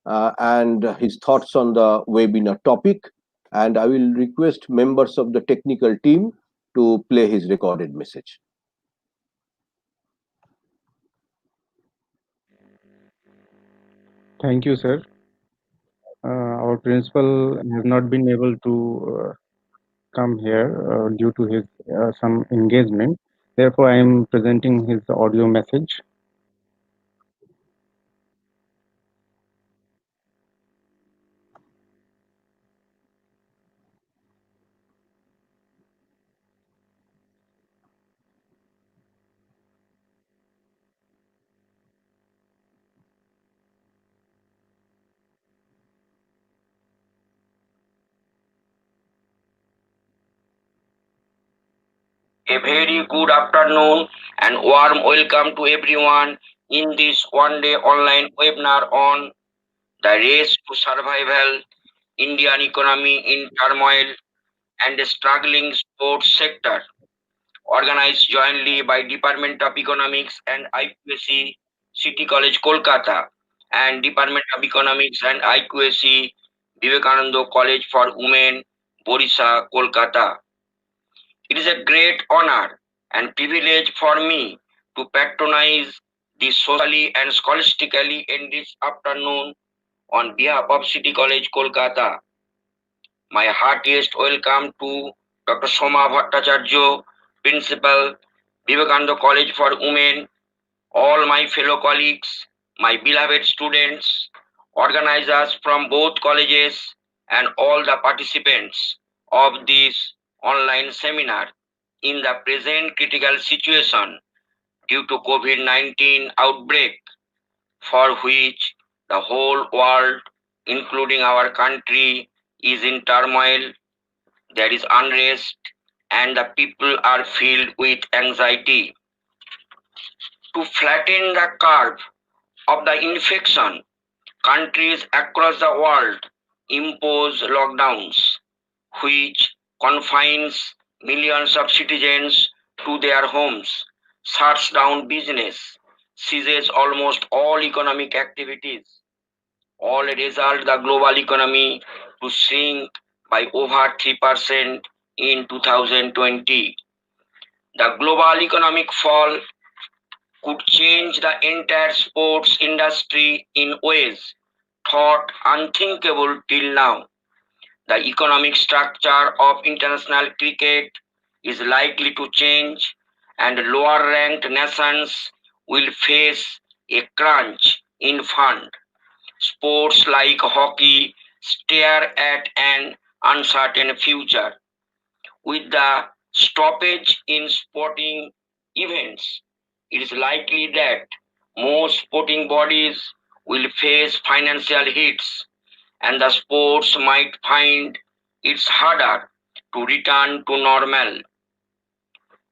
and his thoughts on the webinar topic. And I will request members of the technical team to play his recorded message. Thank you, sir. Our principal has not been able to come here due to his some engagement. Therefore, I am presenting his audio message. A very good afternoon and warm welcome to everyone in this one-day online webinar on the race to survival, Indian economy in turmoil, and the struggling sports sector, organized jointly by Department of Economics and IQAC, City College, Kolkata, and Department of Economics and IQAC, Vivekananda College for Women, Borisa, Kolkata. It is a great honor and privilege for me to patronize this socially and scholastically enriched afternoon on behalf of City College, Kolkata. My heartiest welcome to Dr. Soma Bhattacharya, Principal, Vivekananda College for Women, all my fellow colleagues, my beloved students, organizers from both colleges, and all the participants of this online seminar in the present critical situation due to COVID-19 outbreak, for which the whole world, including our country, is in turmoil. There is unrest and the people are filled with anxiety. To flatten the curve of the infection, countries across the world impose lockdowns, which confines millions of citizens to their homes, shuts down business, seizes almost all economic activities. All result the global economy to shrink by over 3% in 2020. The global economic fall could change the entire sports industry in ways thought unthinkable till now. The economic structure of international cricket is likely to change, and lower ranked nations will face a crunch in fund. Sports like hockey stare at an uncertain future. With the stoppage in sporting events, it is likely that most sporting bodies will face financial hits, and the sports might find it's harder to return to normal.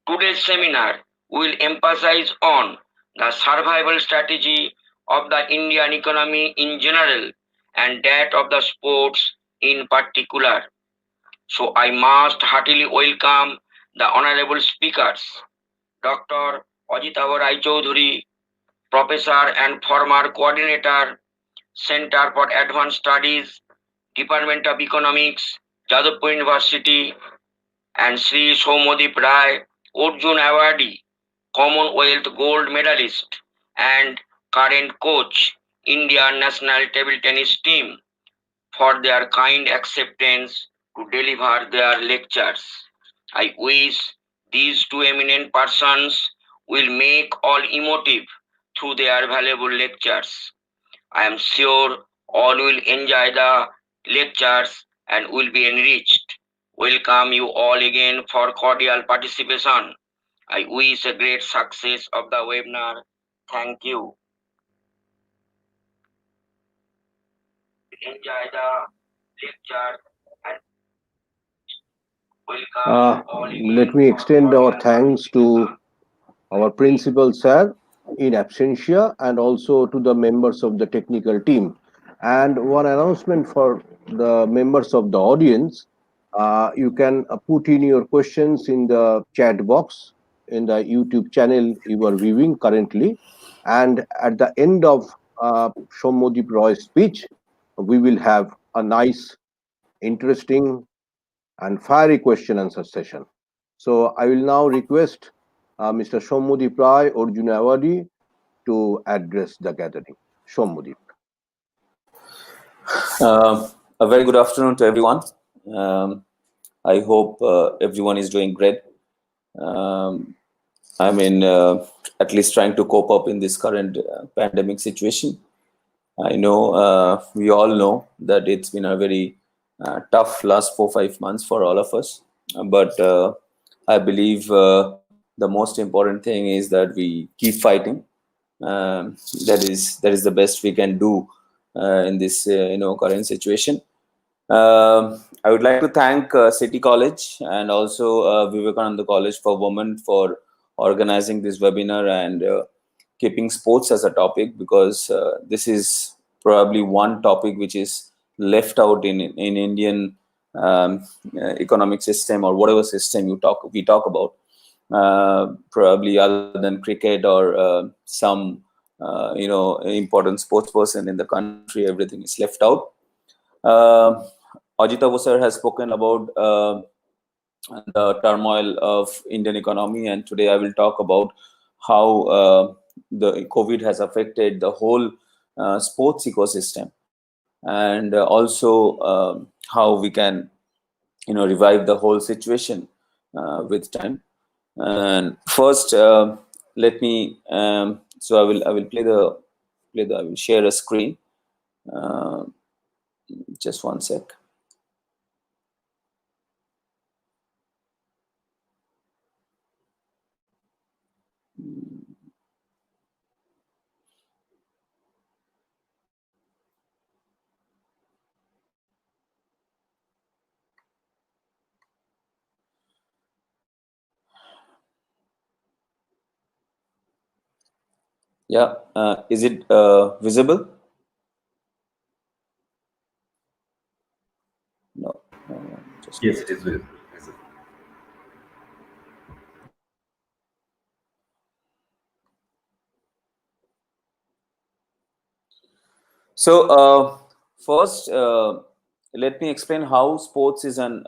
Today's seminar will emphasize on the survival strategy of the Indian economy in general and that of the sports in particular. So I must heartily welcome the honorable speakers, Dr. Ajitava Rai Chaudhuri, Professor and former Coordinator, Center for Advanced Studies, Department of Economics, Jadavpur University, and Sri Somadip Rai, Arjun Awardee, Commonwealth Gold Medalist, and current coach, Indian National Table Tennis Team, for their kind acceptance to deliver their lectures. I wish these two eminent persons will make all emotive through their valuable lectures. I am sure all will enjoy the lectures and will be enriched. Welcome you all again for cordial participation. I wish a great success of the webinar. Thank you. Enjoy the lecture and Let me extend our thanks to our principal sir in absentia and also to the members of the technical team. And one announcement for the members of the audience. You can put in your questions in the chat box in the YouTube channel you are viewing currently. And at the end of Sommodip Roy's speech, we will have a nice, interesting, and fiery question answer session. So I will now request Mr. Sommodip Roy or Junawadi to address the gathering. Sommodip. A very good afternoon to everyone. I hope everyone is doing great. At least trying to cope up in this current pandemic situation. I know we all know that it's been a very tough last 4-5 months for all of us. But I believe the most important thing is that we keep fighting. That is the best we can do in this current situation. I would like to thank City College and also Vivekananda College for Women for organizing this webinar and keeping sports as a topic, because this is probably one topic which is left out in Indian economic system or whatever system we talk about. Probably other than cricket or some important sports person in the country, everything is left out. Ajita Vosar has spoken about the turmoil of Indian economy, and today I will talk about how the COVID has affected the whole sports ecosystem, and also how we can revive the whole situation with time. And first, let me so I will I will share a screen. Just one sec. Yeah, is it visible? No. Yes, it is visible. So first, let me explain how sports is an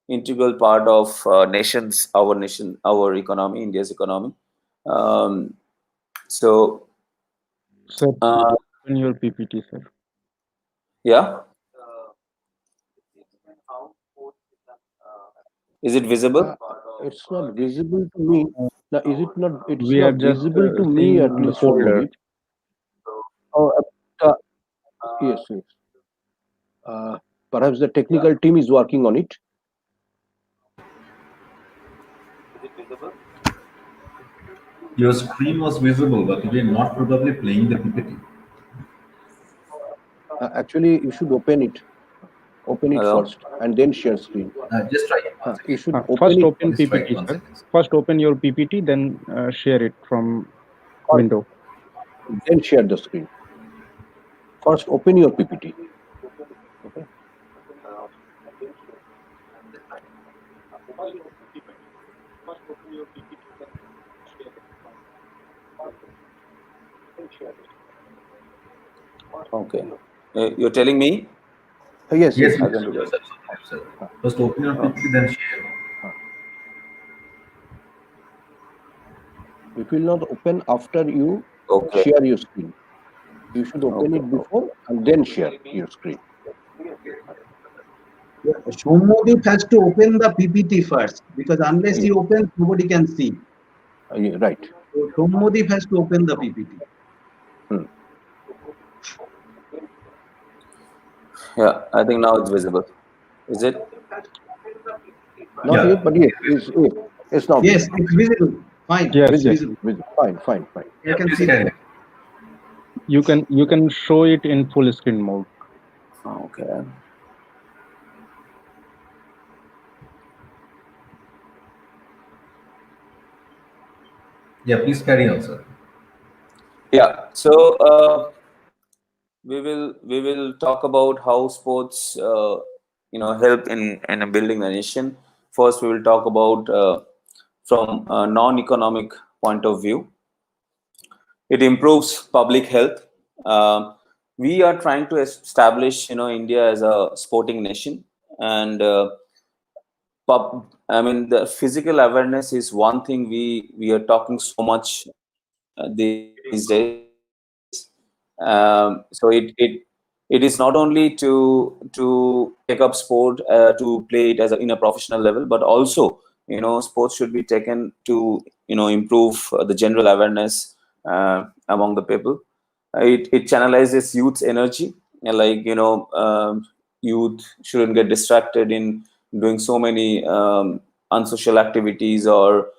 integral part of our economy, India's economy. So, Sir, open your PPT, sir. yeah. Is it visible? It's not visible to me. Now, is it not? It's We are not just visible to me seeing at the least, folder. Sommodip. Oh, yes, yes. Perhaps the technical team is working on it. Is it visible? Your screen was visible, but you were not probably playing the PPT. Actually, you should open it. Open it Hello? first and then share screen. Just try it once You again. should First open it. open Just try it PPT, once sir. again. First open your PPT, then share it from window. Then share the screen. First, open your PPT. Okay. Okay. You're telling me? Yes, Yes, yes, yes, yes. yes, sir. First open your PPT, then share. It will not open after you Okay. share your screen. You should open Okay. it before and then share your screen. Shomodip has to open the PPT first, because unless he opens, nobody can see. Right. So Shomodip has to open the PPT. Yeah, I think now it's visible. Is it? Not yet, but yes, it's not Yes, visible. it's visible. Fine. Yes, It's yes. visible. Fine, fine, fine. I can Please see carry that. on. You can show it in full screen mode. Okay. Yeah, please carry on, sir. Yeah. So we will talk about how sports help in building the nation. First, we will talk about from a non-economic point of view. It improves public health. We are trying to establish, India as a sporting nation, and I mean, the physical awareness is one thing we are talking so much these days. So it is not only to take up sport to play it in a professional level, but also sports should be taken to improve the general awareness among the people. It channelizes youth's energy, like youth shouldn't get distracted in doing so many unsocial activities or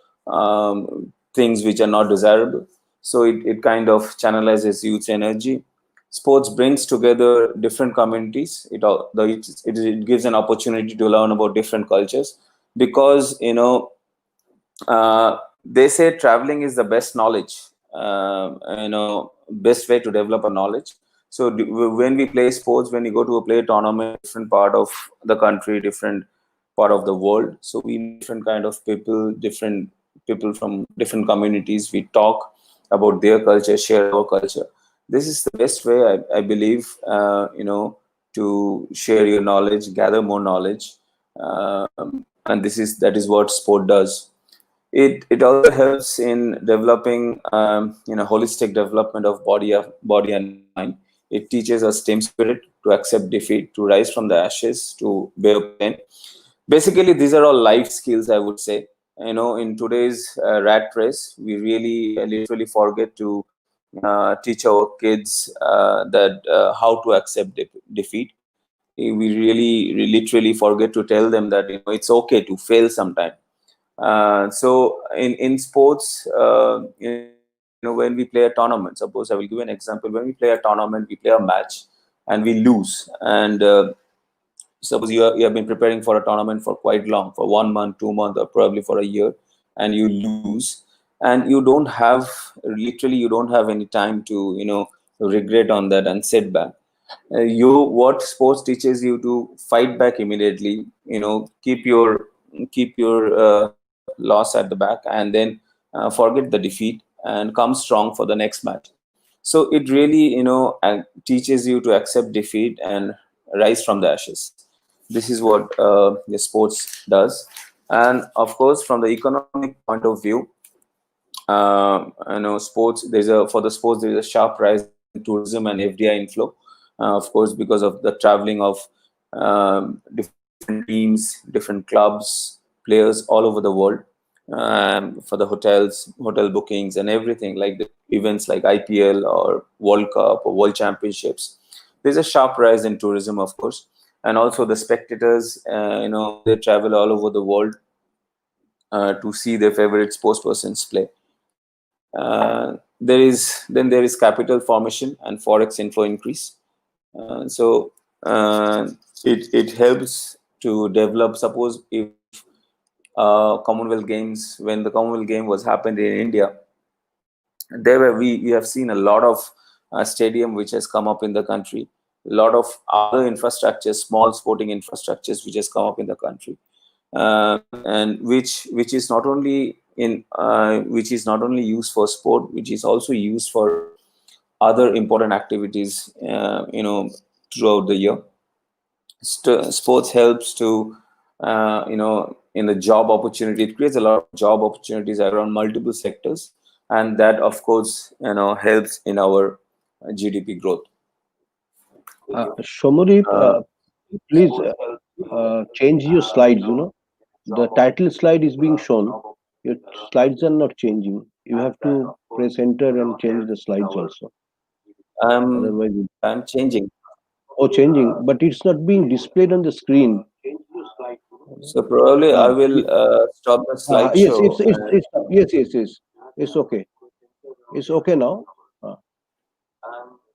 things which are not desirable. So it kind of channelizes youth's energy. Sports brings together different communities. It gives an opportunity to learn about different cultures, because they say traveling is the best knowledge, best way to develop a knowledge. So when we play sports, when we go to a play tournament, different part of the country, different part of the world, so we meet different kind of people, different people from different communities. We talk about their culture, share our culture. This is the best way, I believe, to share your knowledge, gather more knowledge, and that is what sport does. It also helps in developing holistic development of body and mind. It teaches us team spirit, to accept defeat, to rise from the ashes, to bear pain. Basically, these are all life skills, I would say. In today's rat race, we really literally forget to teach our kids that how to accept defeat. We really literally forget to tell them that it's okay to fail sometime. So in sports, when we play a tournament, suppose I will give an example. When we play a tournament, we play a match and we lose. And suppose you have been preparing for a tournament for quite long, for 1 month, 2 months, or probably for a year, and you lose, and you don't have any time to regret on that and sit back. What sports teaches you to fight back immediately, keep your loss at the back, and then forget the defeat and come strong for the next match. So it really teaches you to accept defeat and rise from the ashes. This is what the sports does. And of course, from the economic point of view, sports, for the sports there is a sharp rise in tourism and FDI inflow, of course, because of the traveling of different teams, different clubs, players all over the world, for the hotel bookings and everything, like the events like IPL or World Cup or World Championships. There's a sharp rise in tourism, of course. And also the spectators, they travel all over the world to see their favorite sports persons play. There is capital formation and forex inflow increase. So it helps to develop. Suppose if Commonwealth Games, when the Commonwealth Game was happened in India, we have seen a lot of stadium which has come up in the country, a lot of other infrastructures, small sporting infrastructures which has come up in the country, and which is not only used for sport, which is also used for other important activities, throughout the year. Sports helps to in the job opportunity. It creates a lot of job opportunities around multiple sectors, and that of course helps in our GDP growth. Shomarip, please change your slides. The title slide is being shown. Your slides are not changing. You have to press enter and change the slides also. Otherwise, I'm changing. oh, changing, but it's not being displayed on the screen. So probably I will stop the Yes, slideshow. yes. It's okay. It's okay now.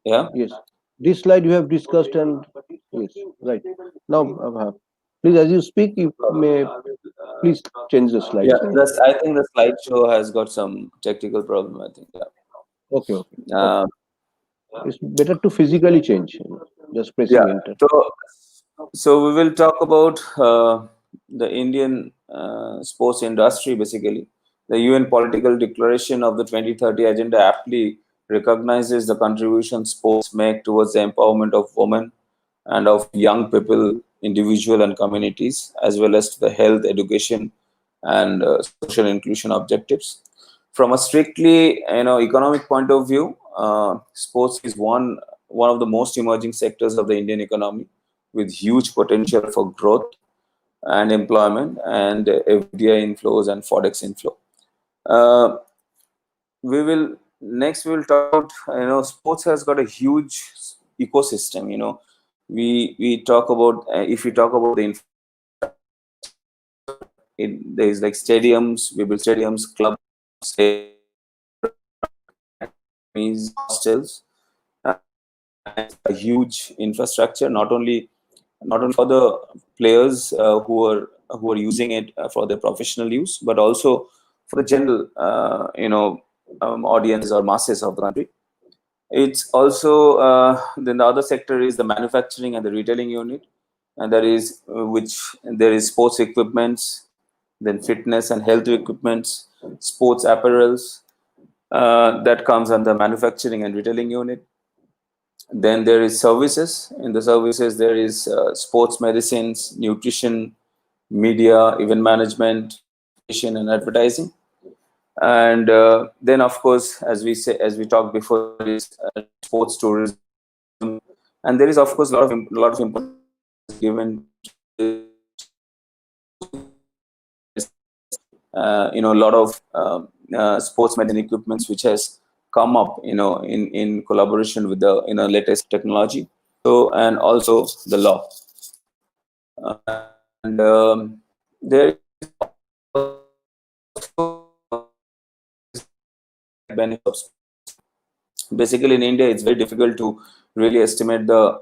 Yeah. Yes, this slide you have discussed, and yes, right now. Please, as you speak, you may please change the slide. Yeah, I think the slideshow has got some technical problem, I think. Yeah. Okay. It's better to physically change. Just pressing Yeah. enter. So So we will talk about the Indian sports industry. Basically, the UN Political Declaration of the 2030 Agenda aptly recognizes the contribution sports make towards the empowerment of women and of young people, individual and communities, as well as to the health, education, and social inclusion objectives. From a strictly economic point of view, sports is one of the most emerging sectors of the Indian economy, with huge potential for growth and employment and FDI inflows and forex inflow. Uh, we will talk about, sports has got a huge ecosystem. We talk about, if we talk about the there is like stadiums, we build stadiums, clubs, academies, hostels, and a huge infrastructure, not only for the players who are using it for their professional use, but also for the general audience or masses of the country. It's also then the other sector is the manufacturing and the retailing unit, and there is there is sports equipments, then fitness and health equipments, sports apparels, that comes under manufacturing and retailing unit. Then there is services. In the services, there is sports medicines, nutrition, media, event management, communication, and advertising. And then, of course, as we talked before, there is sports tourism, and there is, of course, a lot of importance given to a lot of sports medicine equipments which has come up, in collaboration with the latest technology. So, and also the law, and there is also benefits. Basically, in India, it's very difficult to really estimate the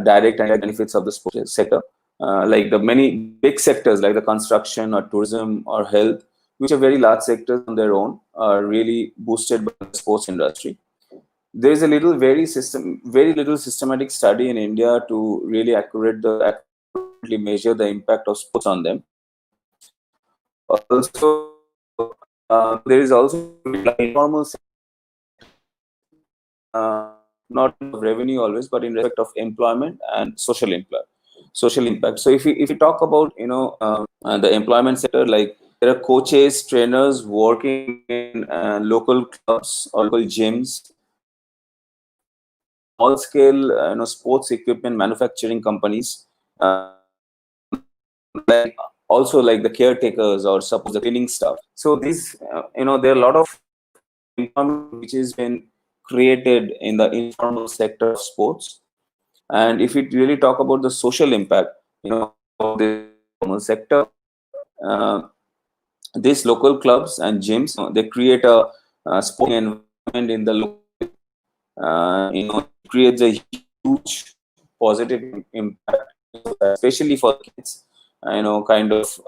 direct and benefits of the sports sector. Like the many big sectors like the construction or tourism or health, which are very large sectors on their own, are really boosted by the sports industry. There is very little systematic study in India to really accurately measure the impact of sports on them. Also, there is also informal, not of revenue always, but in respect of employment and social impact. So if we talk about the employment sector, like there are coaches, trainers working in local clubs or local gyms, small scale sports equipment manufacturing companies, like also like the caretakers or suppose the cleaning staff. So these there are a lot of employment which has been created in the informal sector of sports. And if we really talk about the social impact, of the informal sector, uh, these local clubs and gyms, they create a sporting environment in the local, it creates a huge positive impact, especially for kids, kind of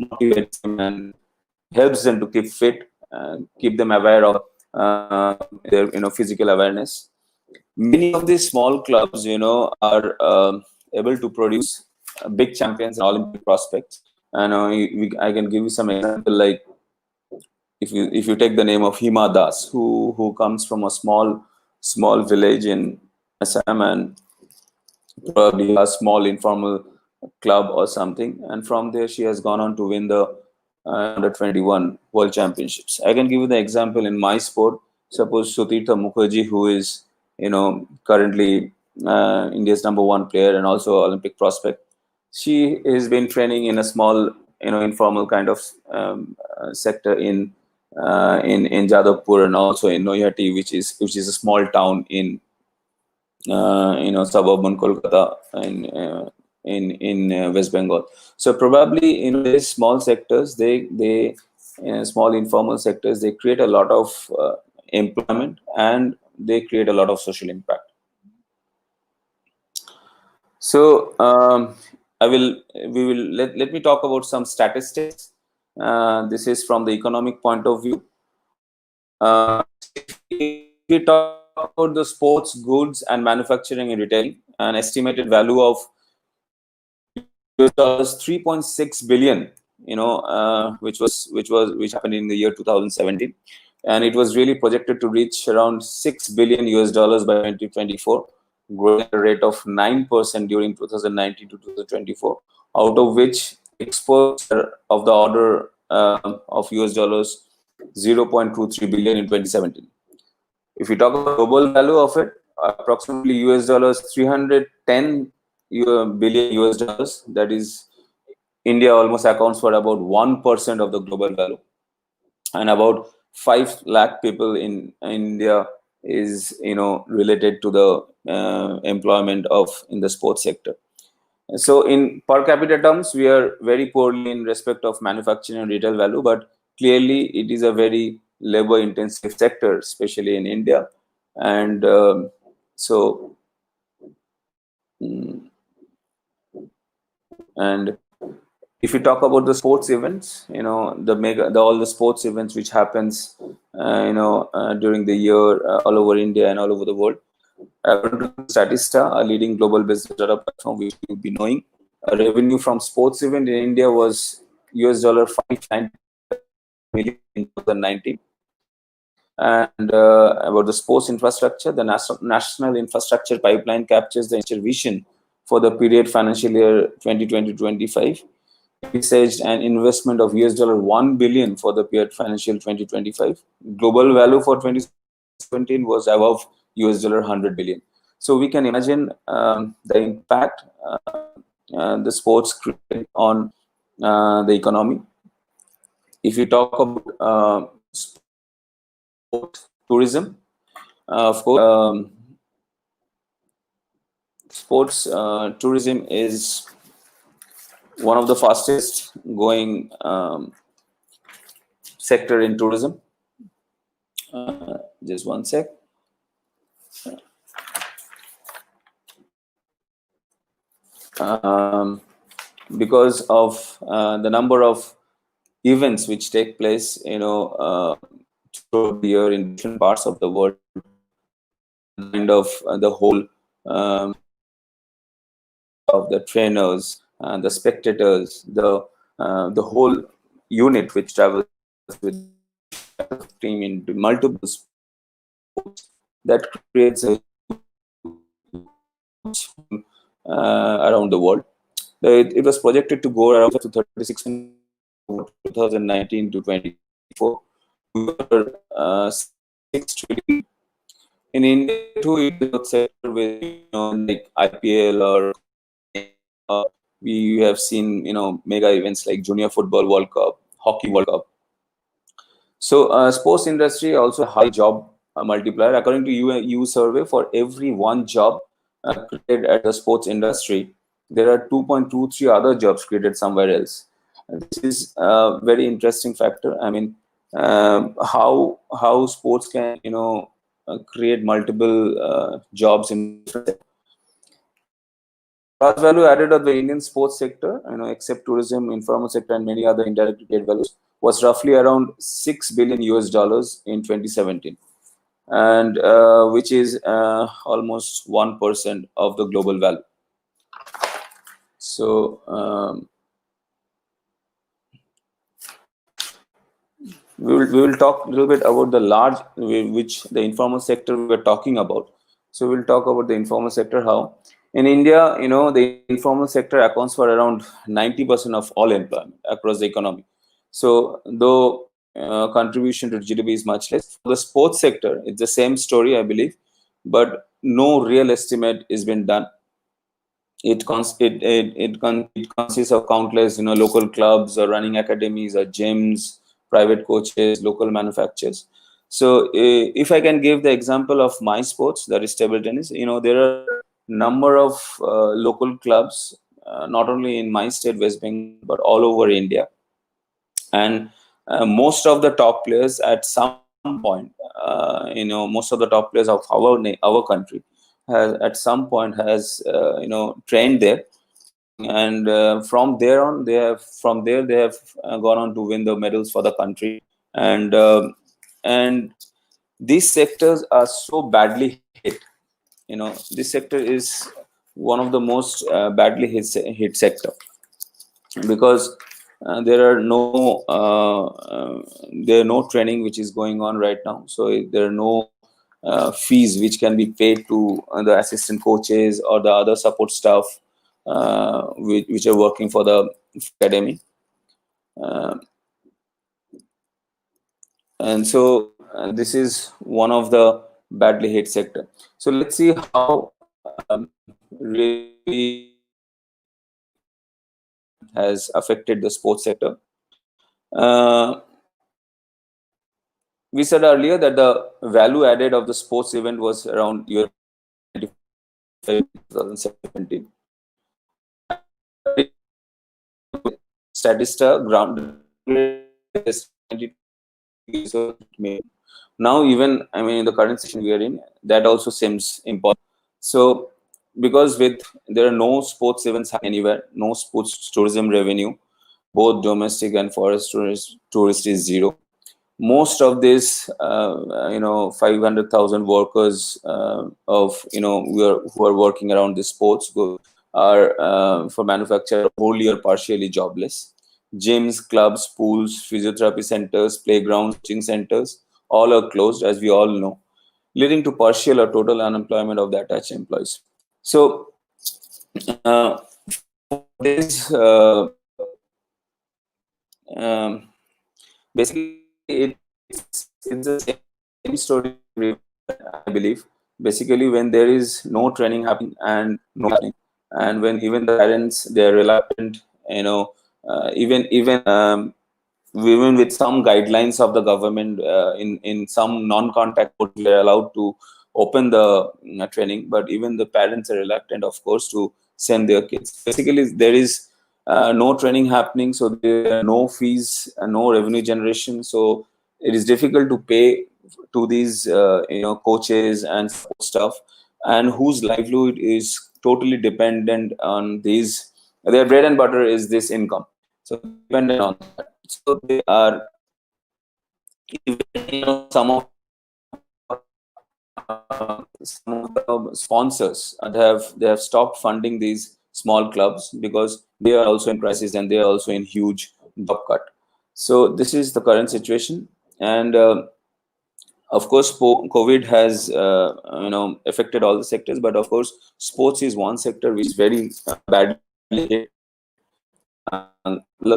motivates them and helps them to keep fit, keep them aware of their physical awareness. Many of these small clubs, are able to produce big champions and Olympic prospects. And I can give you some example, like if you take the name of Hima Das, who comes from a small village in Assam, and probably a small informal club or something, and from there she has gone on to win the under 21 world championships. I can give you the example in my sport. Suppose Sutirtha Mukherjee, who is currently India's #1 player and also Olympic prospect. She has been training in a small informal kind of sector in Jadavpur, and also in Noyhati, which is a small town in suburban Kolkata in West Bengal. So probably these small sectors, they small informal sectors, they create a lot of employment, and they create a lot of social impact. So we will let me talk about some statistics. This is from the economic point of view. If we talk about the sports, goods, and manufacturing and retailing, an estimated value of $3.6 billion, which happened in the year 2017, and it was really projected to reach around $6 billion by 2024, growing at a rate of 9% during 2019 to 2024, out of which exports are of the order of $0.23 billion in 2017. If we talk about global value of it, approximately $310 billion. That is, India almost accounts for about 1% of the global value, and about 5 lakh people in India is related to the employment in the sports sector. So in per capita terms, we are very poorly in respect of manufacturing and retail value, but clearly it is a very labor intensive sector, especially in India. And and if you talk about the sports events, all the sports events which happens during the year all over India and all over the world, according to Statista, a leading global business data platform which you'll be knowing, revenue from sports event in India was $590 million in 2019. And about the sports infrastructure, the national infrastructure pipeline captures the vision for the period financial year 2020-25. Envisaged an investment of $1 billion for the period financial 2025. Global value for 2017 was above $100 billion. So we can imagine the impact the sports create on the economy. If you talk about sports tourism, of course, sports tourism is one of the fastest going sector in tourism. Just one sec. Because of the number of events which take place, throughout the year in different parts of the world, kind of the whole of the trainers, the spectators, the whole unit which travels with the team into multiple sports, that creates a around the world. It was projected to go around to 36 in 2019 to 24. 6 trillion. In India too, it is not sector with like IPL or we have seen mega events like Junior Football World Cup, Hockey World Cup. So sports industry also high job multiplier. According to EU survey, for every one job created at the sports industry, there are 2.23 other jobs created somewhere else. And this is a very interesting factor. I mean, how sports can create multiple jobs in different. Gross value added of the Indian sports sector, except tourism, informal sector, and many other indirect trade values, was roughly around $6 billion in 2017, and which is almost 1% of the global value. So we will talk a little bit about the large, which the informal sector we were talking about. So we'll talk about the informal sector. How in India, the informal sector accounts for around 90% of all employment across the economy. So though contribution to GDP is much less, for the sports sector, it's the same story, I believe, but no real estimate has been done. It consists of countless local clubs or running academies or gyms, private coaches, local manufacturers. So if I can give the example of my sports, that is table tennis, there are number of local clubs, not only in my state, West Bengal, but all over India. And most of the top players at some point, most of the top players of our country has at some point has trained there, and from there they have gone on to win the medals for the country. And these sectors are so badly hit. This sector is one of the most badly hit sector. because there are no training which is going on right now. So there are no fees which can be paid to the assistant coaches or the other support staff which are working for the academy. And so this is one of the badly hit sector. So let's see how really has affected the sports sector. We said earlier that the value added of the sports event was around year 2017. Statista ground now, even in the current situation we are in, that also seems important. So because there are no sports events anywhere, no sports tourism revenue, both domestic and foreign tourist is zero. Most of this 500,000 workers who are working around the sports are for manufacture wholly or partially jobless. Gyms, clubs, pools, physiotherapy centers, playgrounds, coaching centers, all are closed, as we all know, leading to partial or total unemployment of the attached employees. So this basically it's the same story, I believe. Basically, when there is no training happening and no happening, and when even the parents, they're reluctant, even with some guidelines of the government, in some non-contact sports, we are allowed to open the training, but even the parents are reluctant, of course, to send their kids. Basically, there is no training happening, so there are no fees, no revenue generation. So it is difficult to pay to these coaches and support staff, and whose livelihood is totally dependent on these. Their bread and butter is this income, so dependent on that. So they are even some of the sponsors they have stopped funding these small clubs because they are also in crisis and they are also in huge job cut. So this is the current situation, and of course COVID has affected all the sectors, but of course sports is one sector which is very badly hit.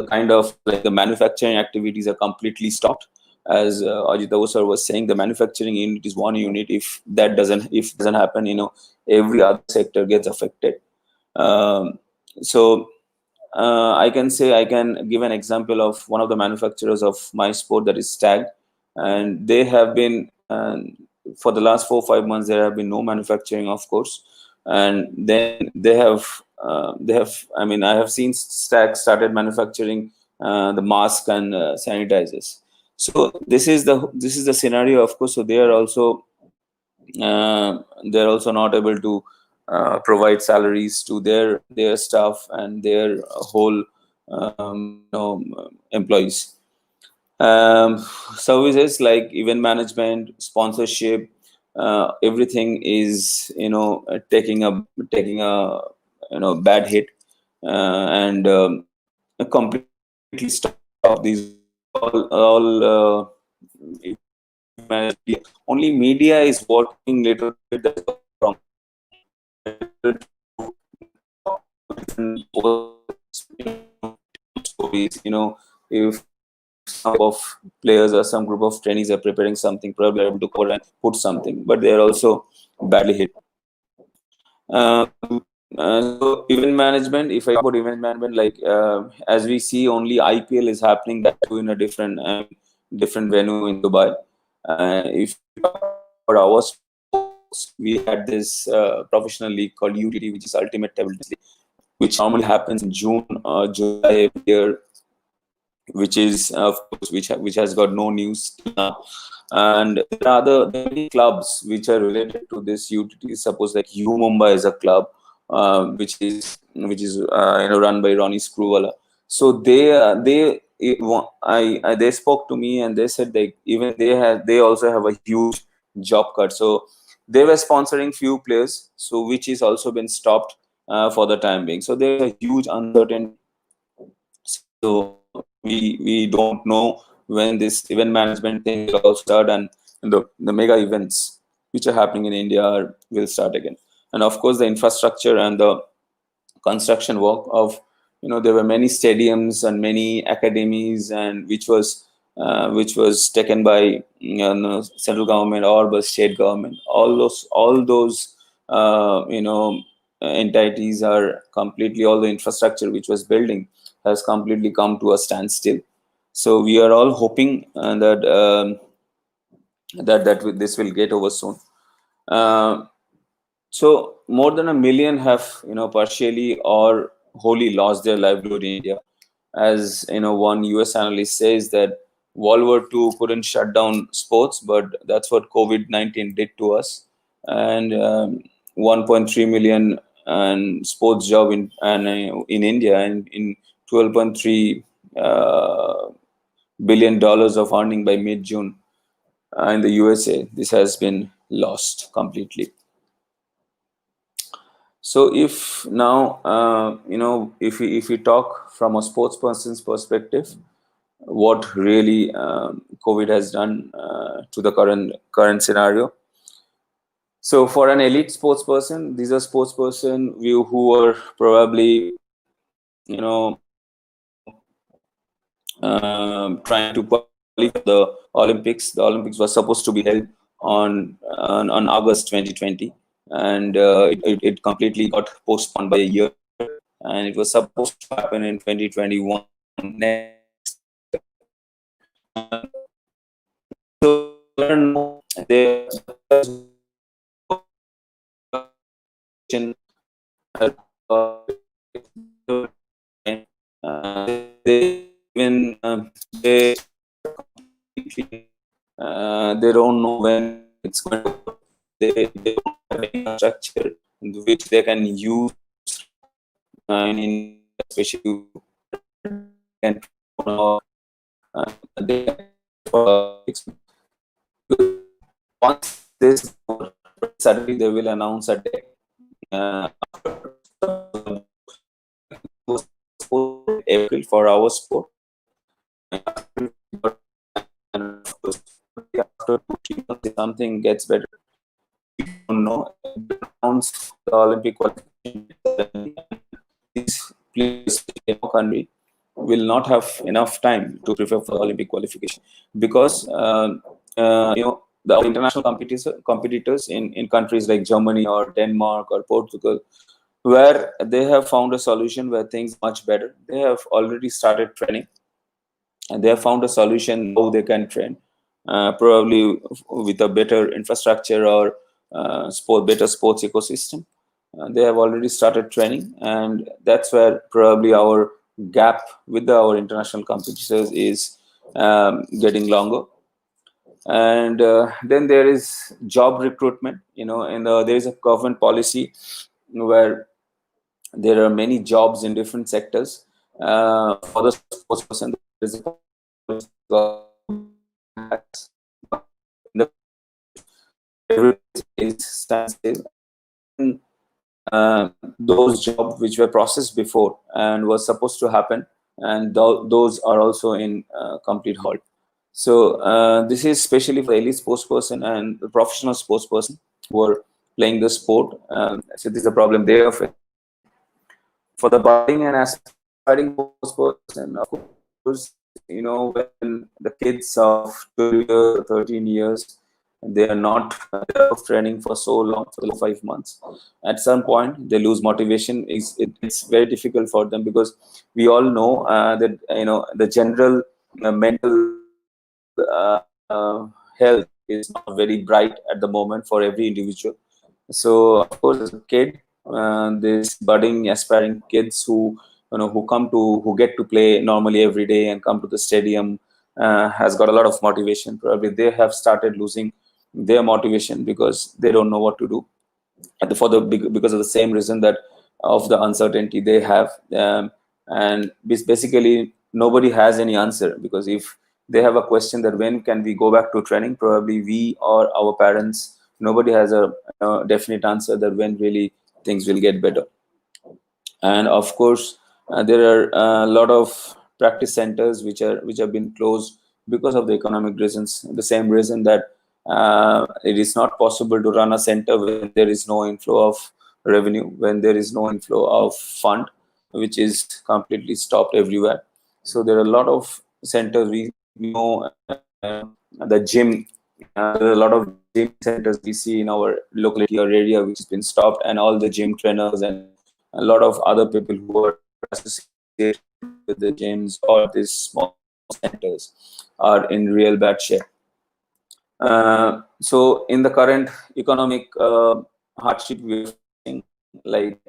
Kind of like the manufacturing activities are completely stopped. As Ajit sir was saying, the manufacturing unit is one unit. If that doesn't happen, every other sector gets affected. So I can give an example of one of the manufacturers of my sport, that is Stag, and they have been for the last 4 or 5 months there have been no manufacturing, of course, and then they have I have seen Stag started manufacturing the mask and sanitizers. So this is the scenario, of course. So they're also not able to provide salaries to their staff and their whole employees. Services like event management, sponsorship, everything is taking a bad hit, and completely stop these all only media is working little bit from stories. If some of players or some group of trainees are preparing something, probably able to cover and put something, but they are also badly hit. So event management, if I talk about event management, like as we see, only IPL is happening, that too in a different venue in Dubai. If we talk about our sports, we had this professional league called UTT, which is Ultimate Table Tennis League, which normally happens in June or July every year, which is of course which has got no news till now. And there are many clubs which are related to this UTT. Suppose like U Mumbai is a club which is run by Ronnie Screwvala. So they spoke to me and they said they also have a huge job cut. So they were sponsoring few players, so which is also been stopped for the time being. So there's a huge uncertainty So we don't know when this event management thing will all start, and the mega events which are happening in India will start again. And of course, the infrastructure and the construction work of, there were many stadiums and many academies, and which was taken by central government or by state government. All those entities are completely, all the infrastructure which was building has completely come to a standstill. So we are all hoping that this will get over soon. So more than 1 million have, partially or wholly lost their livelihood in India. As one US analyst says that World War II couldn't shut down sports, but that's what COVID-19 did to us. And 1.3 million and sports job in India, and in 12.3 billion dollars of earning by mid-June in the USA. This has been lost completely. So if now, if we talk from a sports person's perspective, what really COVID has done to the current scenario. So for an elite sports person, these are sports person who are probably, trying to qualify for the Olympics. The Olympics was supposed to be held on August 2020, and it completely got postponed by a year, and it was supposed to happen in 2021 next year. So there are no there they even they they don't know when it's going to. They don't have any structure which they can use in especially and once this suddenly they will announce a day April for our sport. And after 2-3 months, if something gets better, we don't know. Announce the Olympic qualification. These players in our country will not have enough time to prepare for the Olympic qualification, because the international competitors in countries like Germany or Denmark or Portugal, where they have found a solution where things are much better. They have already started training, and they have found a solution how they can train, probably with a better infrastructure or better sports ecosystem. They have already started training, and that's where probably our gap with our international competitors is getting longer. And then there is job recruitment, and there is a government policy where there are many jobs in different sectors for the sports person. Those jobs which were processed before and was supposed to happen, and those are also in complete halt. So this is especially for elite sports person and the professional sports person who are playing the sport. So this is a problem they are facing. For the budding and aspiring sports person, of course, when the kids of 12 years, 13 years, they are not training for so long, for 5 months. At some point, they lose motivation. It's very difficult for them, because we all know that the general mental health is not very bright at the moment for every individual. So of course, as a kid, this budding aspiring kids who get to play normally every day and come to the stadium has got a lot of motivation. Probably they have started losing their motivation because they don't know what to do, and because of the same reason, that of the uncertainty they have. And basically nobody has any answer, because if they have a question that when can we go back to training, probably we or our parents, nobody has a definite answer that when really things will get better. And of course, there are a lot of practice centers which have been closed because of the economic reasons. The same reason that it is not possible to run a center when there is no inflow of revenue, when there is no inflow of fund, which is completely stopped everywhere. So there are a lot of centers we know. The gym, there are a lot of gym centers we see in our locality or area which has been stopped, and all the gym trainers and a lot of other people who are associated with the gyms or these small centers are in real bad shape. So in the current economic hardship we're facing, like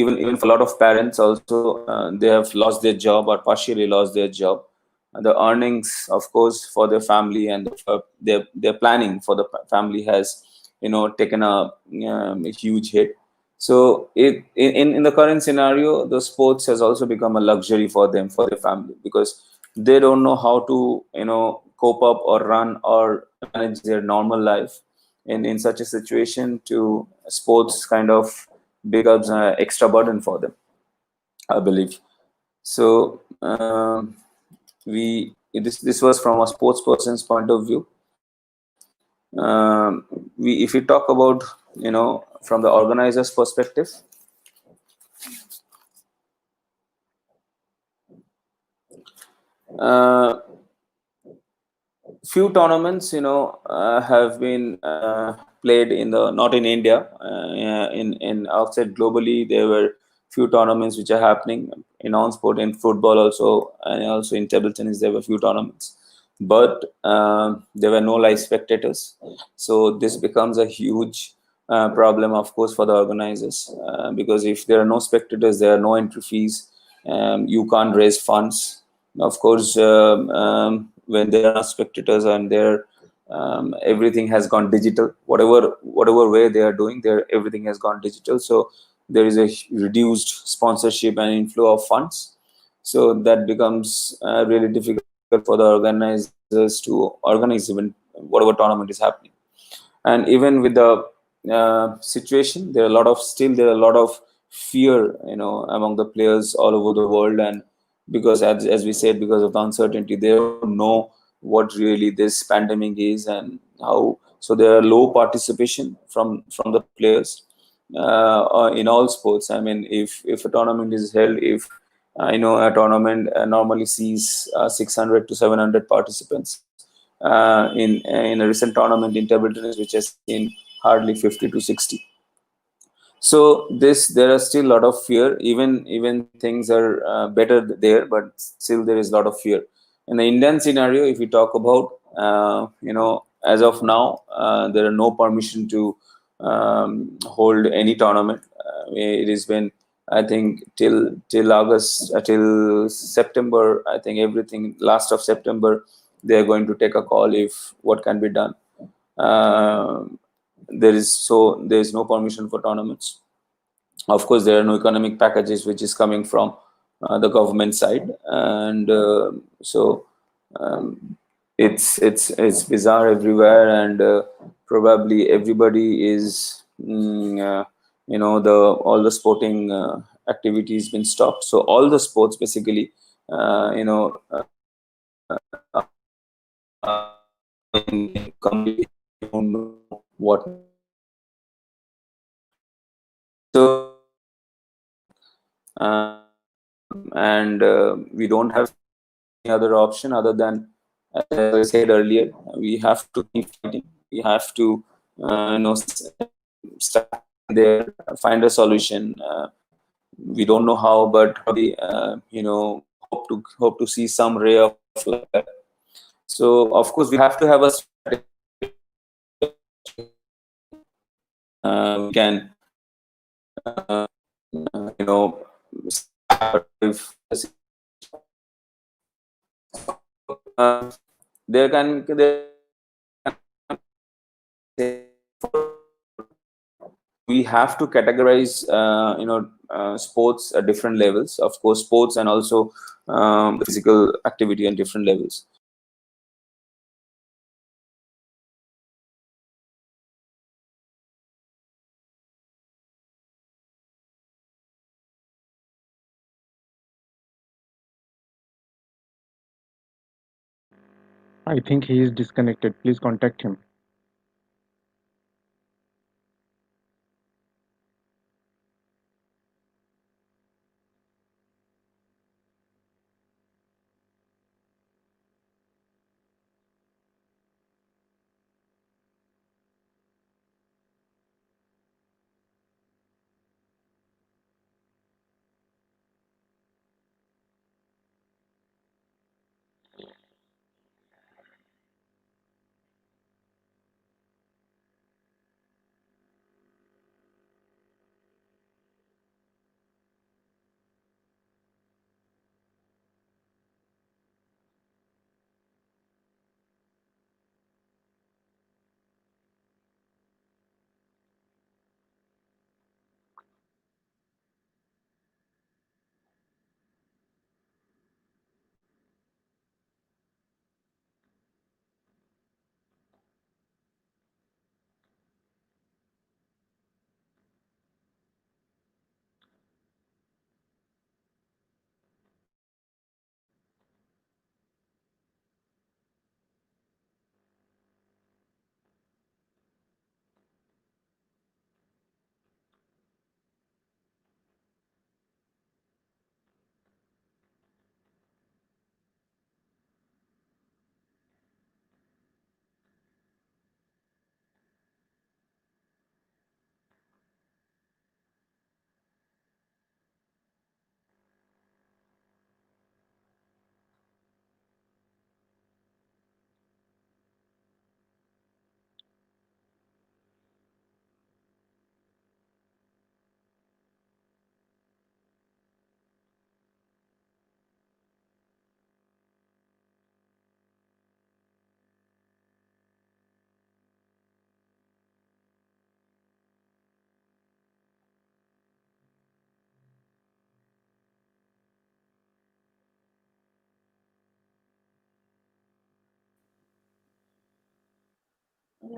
even for a lot of parents also, they have lost their job or partially lost their job. The earnings, of course, for their family and their planning for the family has, taken a huge hit. So in the current scenario, the sports has also become a luxury for them, for their family, because they don't know how to cope up or run or manage their normal life in such a situation. To sports kind of becomes an extra burden for them, I believe. So this was from a sports person's point of view. If we talk about from the organizers perspective, few tournaments have been played in the not in India, in outside globally. There were few tournaments which are happening in non-sport, in football also, and also in table tennis there were few tournaments, but there were no live spectators. So this becomes a huge problem, of course, for the organizers, because if there are no spectators, there are no entry fees, you can't raise funds. Of course, when there are spectators and there, everything has gone digital. Whatever way they are doing, there everything has gone digital. So there is a reduced sponsorship and inflow of funds. So that becomes really difficult for the organizers to organize even whatever tournament is happening. And even with the situation, there are a lot of fear among the players all over the world. And because as we said, because of the uncertainty, they don't know what really this pandemic is and how. So there are low participation from the players in all sports. I mean, if a tournament is held, if a tournament normally sees 600 to 700 participants, in a recent tournament in table tennis, which has seen hardly 50 to 60. So there are still a lot of fear. Even things are better there, but still there is a lot of fear. In the Indian scenario, if we talk about, as of now, there are no permission to hold any tournament. It has been, I think, till August, till September. I think everything last of September, they are going to take a call if what can be done. There is no permission for tournaments. Of course, there are no economic packages which is coming from the government side, and so it's bizarre everywhere, and probably everybody is the all the sporting activities been stopped. So all the sports basically in completely don't know what. So and we don't have any other option other than, as I said earlier, we have to keep fighting. We have to start there, find a solution. We don't know how, but probably hope to see some ray of light. So of course we have to have a strategy. We can if there can we have to categorize sports at different levels. Of course, sports and also physical activity at different levels. I think he is disconnected. Please contact him.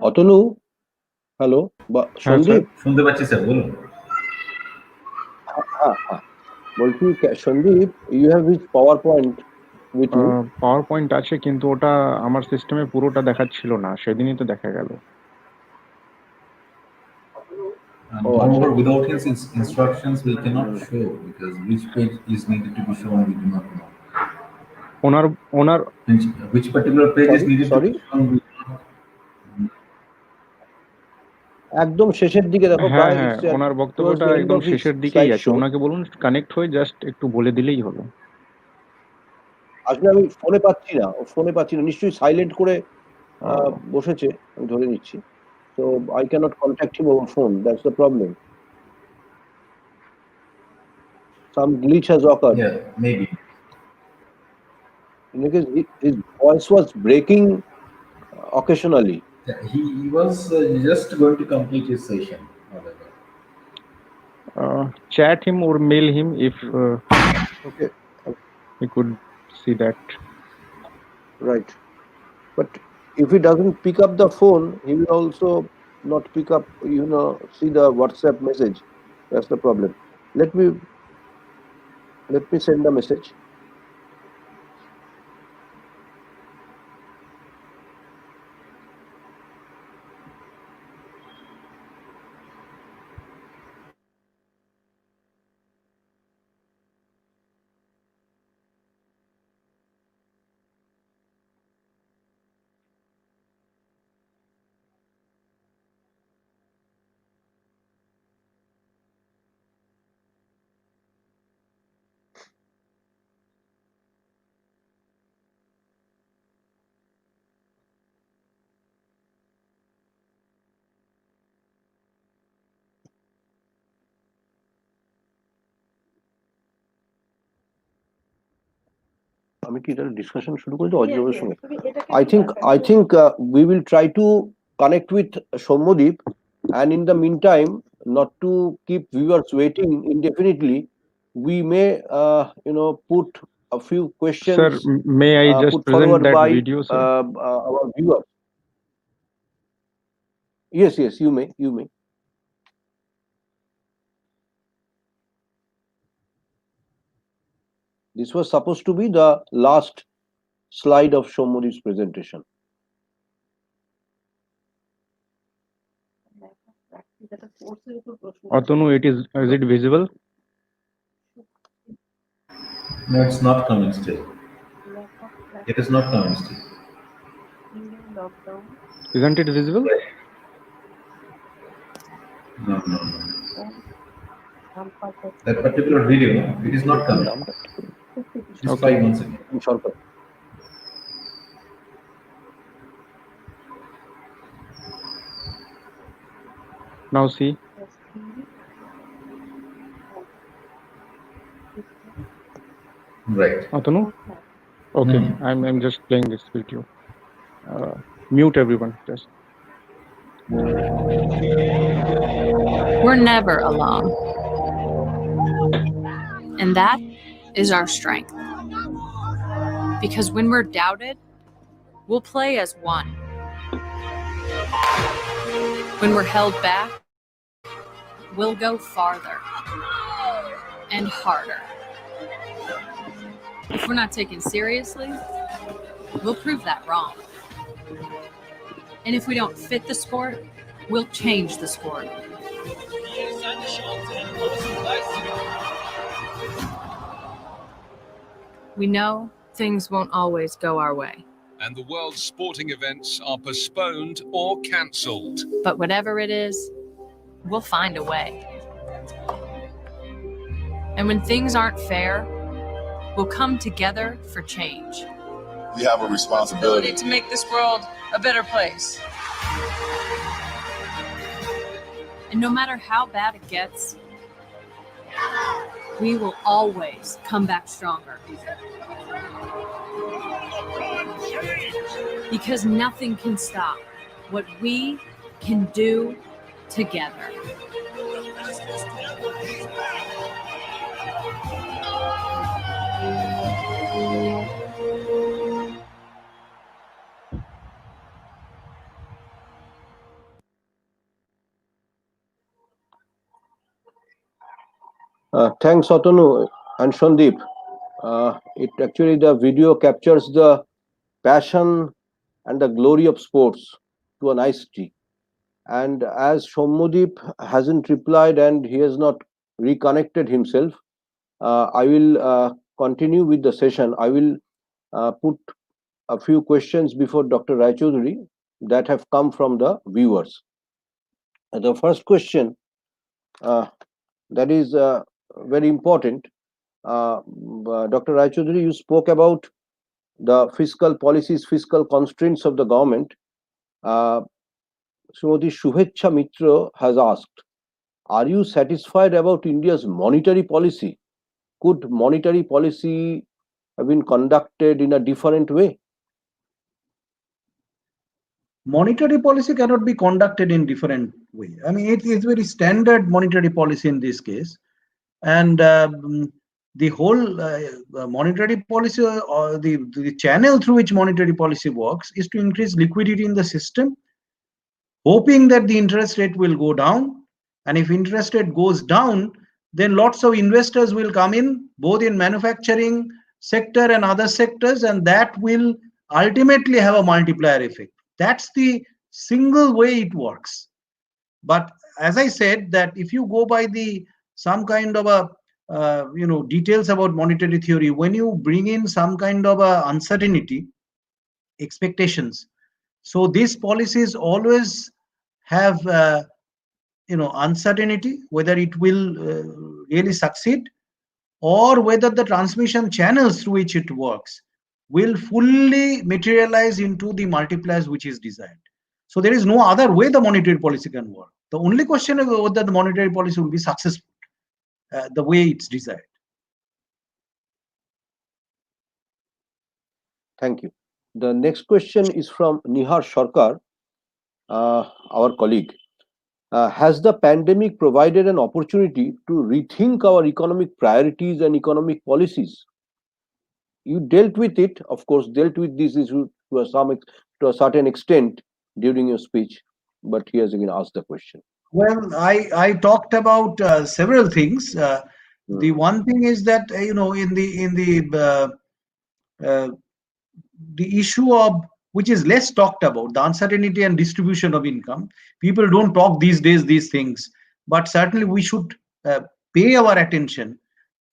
Atanu, hello, বা হ্যাঁ sir. Sandeep? শুনতে পাচ্ছি sir, বলুন। হ্যাঁ, হ্যাঁ, বলছি Sandeep, you have his PowerPoint with you? PowerPoint আছে, কিন্তু ওটা আমার সিস্টেমে পুরোটা দেখাচ্ছিল না, সেদিনই তো দেখা গেল। And ও আচ্ছা moreover, আচ্ছা। without his instructions, we cannot show because which page is needed to be shown, we do not know. Owner owner Which particular page is sorry needed to sorry, be shown, we do not. একদম শেষের দিকে দেখো, হ্যাঁ প্রায় হ্যাঁ, it's owner towards বক্তব্যটা the end একদম of his শেষের দিকেই স্লাইড আছে। শো। ওনাকে বলুন কানেক্ট হয়ে জাস্ট একটু বলে দিলেই হলো। আসলে আমি ফোনে পাচ্ছি না, ও ফোনে পাচ্ছি না, নিশ্চয়ই সাইলেন্ট করে ও, বসেছে, আমি ধরে নিচ্ছি। So I cannot contact him over phone. That's the problem. Some glitch has occurred. Yeah, maybe. In any case, his voice was breaking occasionally. Yeah, he was just going to complete his session. However. chat him or mail him if Okay, he could see that. right. But if he doesn't pick up the phone, he will also not pick up, see the WhatsApp message. That's the problem. Let me send a message. আমি কি এটা discussion শুরু করি তো অজয়ের সঙ্গে? I think we will try to connect with Soumyadip, and in the meantime, not to keep viewers waiting indefinitely, we may put a few questions Sir, may I just put present forward that by video, sir? our viewers. Yes, you may. This was supposed to be the last slide of Soumodip's presentation. Atanu, is it visible? No, it's not coming still. It is not coming still. Isn't it visible? No. That particular video, it is not coming. Just try once again. Now see. Right. Atanu? Okay, I'm just playing this video. Mute everyone, just. We're never alone. And that is our strength. Because when we're doubted, we'll play as one. When we're held back, we'll go farther and harder. If we're not taken seriously, we'll prove that wrong. And if we don't fit the sport, we'll change the sport. We know things won't always go our way. And the world's sporting events are postponed or cancelled. But whatever it is, we'll find a way. And when things aren't fair, we'll come together for change. We have a responsibility to make this world a better place. And no matter how bad it gets, we will always come back stronger. Because nothing can stop what we can do together. Thanks, Atanu and Sandeep. It actually, the video captures the passion and the glory of sports to a nicety. And as Soumodip hasn't replied and he has not reconnected himself, I will continue with the session. I will put a few questions before Dr. Raichaudhuri that have come from the viewers. The first question that is very important. Dr. Raichaudhuri, you spoke about the fiscal policies, fiscal constraints of the government. Srimati Shubhecha Mitra has asked, are you satisfied about India's monetary policy? Could monetary policy have been conducted in a different way? Monetary policy cannot be conducted in different way. I mean, it is very standard monetary policy in this case. And the whole monetary policy or the channel through which monetary policy works is to increase liquidity in the system, hoping that the interest rate will go down. And if interest rate goes down, then lots of investors will come in, both in manufacturing sector and other sectors, and that will ultimately have a multiplier effect. That's the single way it works. But as I said, that if you go by some kind of a details about monetary theory, when you bring in some kind of a uncertainty, expectations, so these policies always have uncertainty whether it will really succeed, or whether the transmission channels through which it works will fully materialize into the multipliers which is desired. So there is no other way the monetary policy can work. The only question is whether the monetary policy will be successful the way it's desired. Thank you. The next question is from Nihar Sarkar, our colleague. Has the pandemic provided an opportunity to rethink our economic priorities and economic policies? You dealt with it, of course, dealt with this issue to a certain extent during your speech, but he has again asked the question. Well, I talked about several things. The one thing is that in the the issue of, which is less talked about, the uncertainty and distribution of income. People don't talk these days these things, but certainly we should pay our attention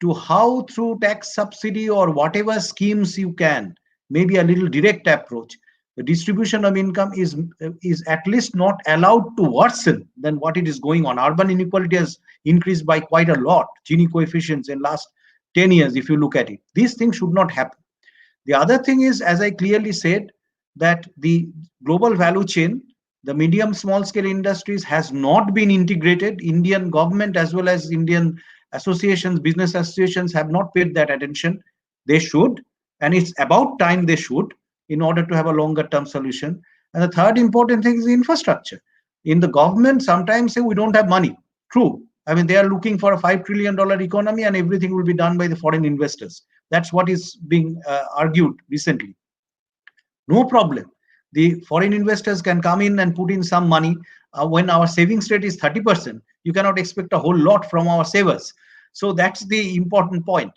to how, through tax subsidy or whatever schemes you can, maybe a little direct approach, the distribution of income is at least not allowed to worsen than what it is going on. Urban inequality has increased by quite a lot, Gini coefficients in last 10 years, if you look at it. These things should not happen. The other thing is, as I clearly said, that the global value chain, the medium small scale industries has not been integrated. Indian government as well as Indian associations, business associations have not paid that attention. They should, and it's about time they should, in order to have a longer term solution. And the third important thing is the infrastructure. In the government, sometimes say we don't have money. True. I mean, they are looking for a $5 trillion economy and everything will be done by the foreign investors. That's what is being argued recently. No problem. The foreign investors can come in and put in some money. When our savings rate is 30%, you cannot expect a whole lot from our savers. So that's the important point.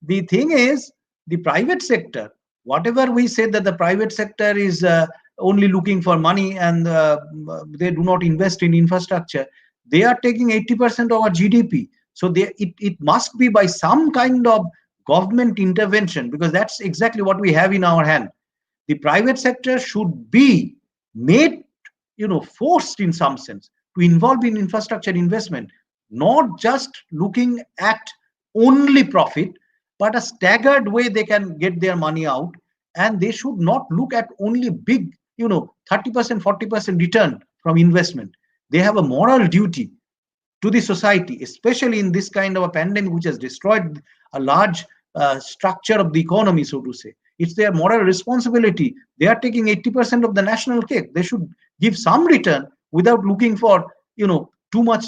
The thing is, the private sector, whatever we say that the private sector is only looking for money and they do not invest in infrastructure, they are taking 80% of our GDP. So it must be by some kind of government intervention, because that's exactly what we have in our hand. The private sector should be made, forced in some sense to involve in infrastructure investment, not just looking at only profit, but a staggered way they can get their money out. And they should not look at only big, 30%, 40% return from investment. They have a moral duty to the society, especially in this kind of a pandemic which has destroyed a large structure of the economy, so to say. It's their moral responsibility. They are taking 80% of the national cake. They should give some return without looking for, too much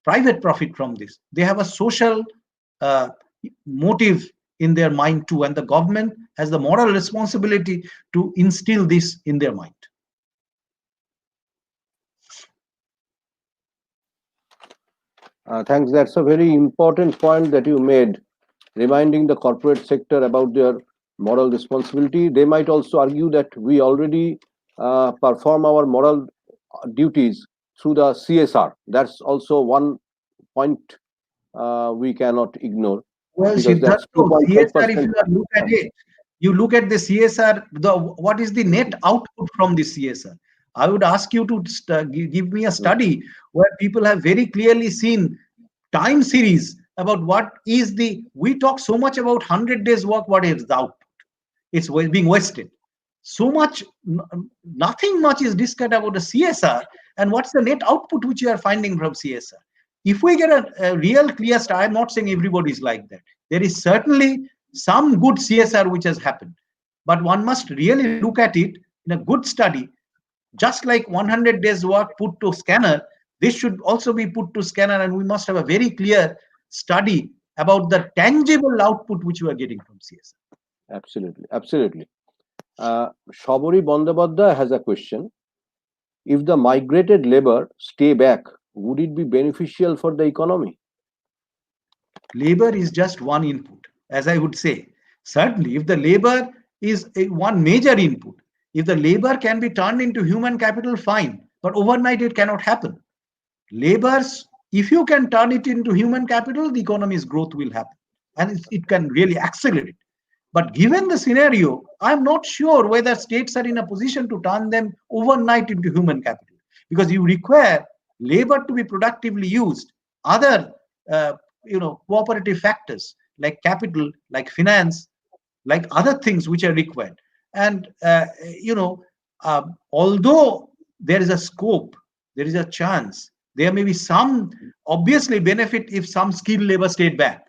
private profit from this. They have a social motive in their mind too, and the government has the moral responsibility to instill this in their mind. Thanks. That's a very important point that you made, reminding the corporate sector about their moral responsibility. They might also argue that we already perform our moral duties through the CSR. That's also one point we cannot ignore. Well, Because that's Siddhartha, CSR, if 2.5%. you look at it, you look at the CSR, what is the net output from the CSR? I would ask you to give me a study where people have very clearly seen time series about what is we talk so much about 100 days work, what is the output? It's being wasted. So much, nothing much is discussed about the CSR and what's the net output which you are finding from CSR. If we get a real clear start, I'm not saying everybody is like that. There is certainly some good CSR which has happened, but one must really look at it in a good study. Just like 100 days work put to scanner, this should also be put to scanner, and we must have a very clear study about the tangible output which we are getting from CSR. Absolutely. Shabari Bandabadda has a question. If the migrated labor stay back, would it be beneficial for the economy? Labor is just one input, as I would say. Certainly, if the labor is one major input, if the labor can be turned into human capital, fine. But overnight, it cannot happen. Labor's, if you can turn it into human capital, the economy's growth will happen. And it can really accelerate. But given the scenario, I'm not sure whether states are in a position to turn them overnight into human capital, because you require labor to be productively used. Other, cooperative factors like capital, like finance, like other things which are required. And, although there is a scope, there is a chance, there may be some obviously benefit if some skilled labor stayed back,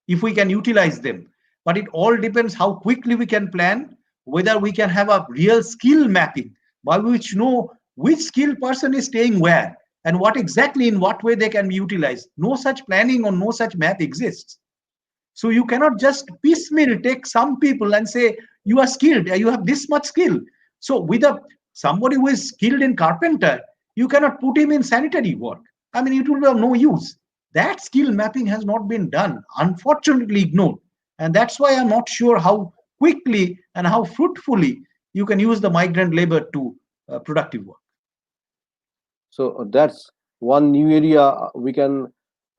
if we can utilize them. But it all depends how quickly we can plan, whether we can have a real skill mapping by which know which skilled person is staying where and what exactly in what way they can be utilized. No such planning or no such map exists. So you cannot just piecemeal take some people and say, you are skilled, you have this much skill. So with somebody who is skilled in carpenter, you cannot put him in sanitary work. I mean, it will be of no use. That skill mapping has not been done, unfortunately ignored. And that's why I'm not sure how quickly and how fruitfully you can use the migrant labor to productive work. So that's one new area we can,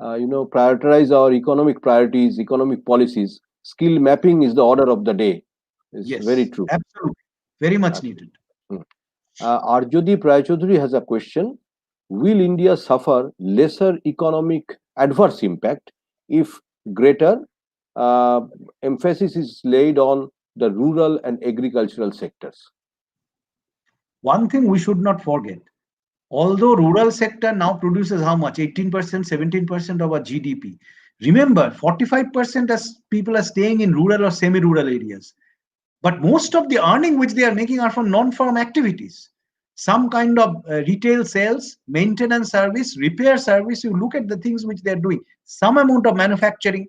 prioritize our economic priorities, economic policies. Skill mapping is the order of the day. It's very Yes, true. absolutely. Very much Absolutely. needed. Arjodip Raychaudhuri has a question. Will India suffer lesser economic adverse impact if greater uh, emphasis is laid on the rural and agricultural sectors? One thing we should not forget, although rural sector now produces how much? 18%, 17% of our GDP. Remember, 45% as people are staying in rural or semi-rural areas. But most of the earning which they are making are from non-farm activities. Some kind of retail sales, maintenance service, repair service. You look at the things which they are doing. Some amount of manufacturing.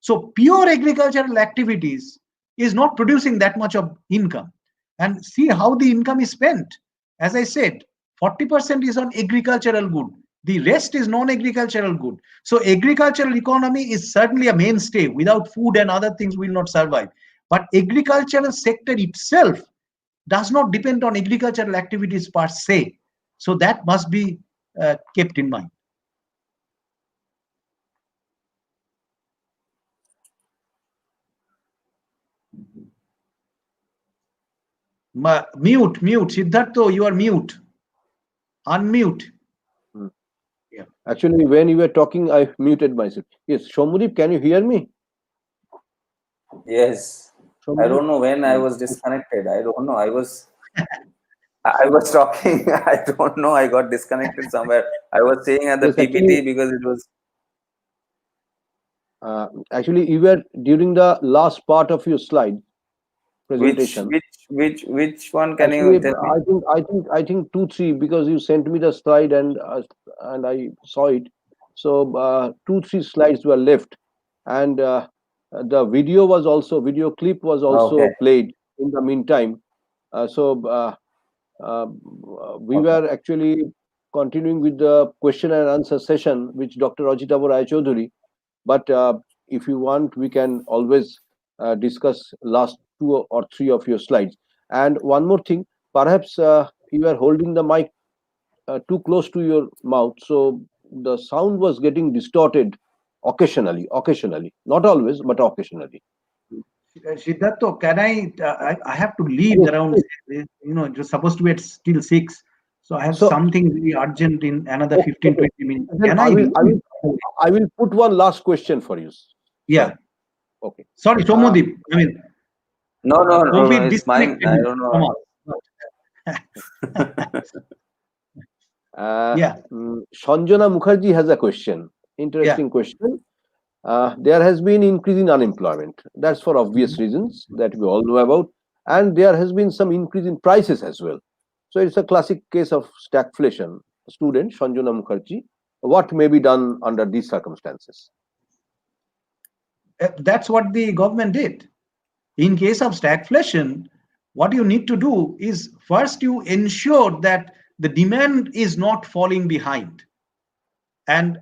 So pure agricultural activities is not producing that much of income. And see how the income is spent. As I said, 40% is on agricultural good. The rest is non-agricultural good. So agricultural economy is certainly a mainstay. Without food and other things will not survive. But agricultural sector itself does not depend on agricultural activities per se. So that must be kept in mind. Mute, Siddhartha, you are mute. Unmute. Yeah. Actually, when you were talking, I muted myself. Yes, Shomudip, can you hear me? Yes. I don't know when I was disconnected. I don't know. I was talking. I don't know. I got disconnected somewhere. I was saying at the Yes, PPT actually, because it was. actually, you were during the last part of your slide presentation. Which one can Actually, you tell me? I think two, three, because you sent me the slide and I saw it. So two, three slides were left, and the video clip was also Okay. played in the meantime. Uh, we Okay. were actually continuing with the question and answer session, which Dr. Rajitabo Rai Chaudhuri. But if you want, we can always discuss last two or three of your slides. And one more thing, perhaps you are holding the mic too close to your mouth, so the sound was getting distorted occasionally, not always, but occasionally. Siddhartha, can I have to leave Yes, around, yes. it was supposed to be at till 6. So I have So, something very urgent in another okay, 15, okay. 20 minutes. Then Can I leave? I will put one last question for you, Yeah. sir. Okay. Sorry, Somodip. I mean, No, COVID it's mine. disconnected I me don't from know. us. Yeah. Sanjana Mukherjee has a question. Interesting question. There has been increase in unemployment. That's for obvious reasons that we all know about. And there has been some increase in prices as well. So it's a classic case of stagflation. Student Sanjana Mukherjee, what may be done under these circumstances? That's what the government did. In case of stagflation, what you need to do is first you ensure that the demand is not falling behind. And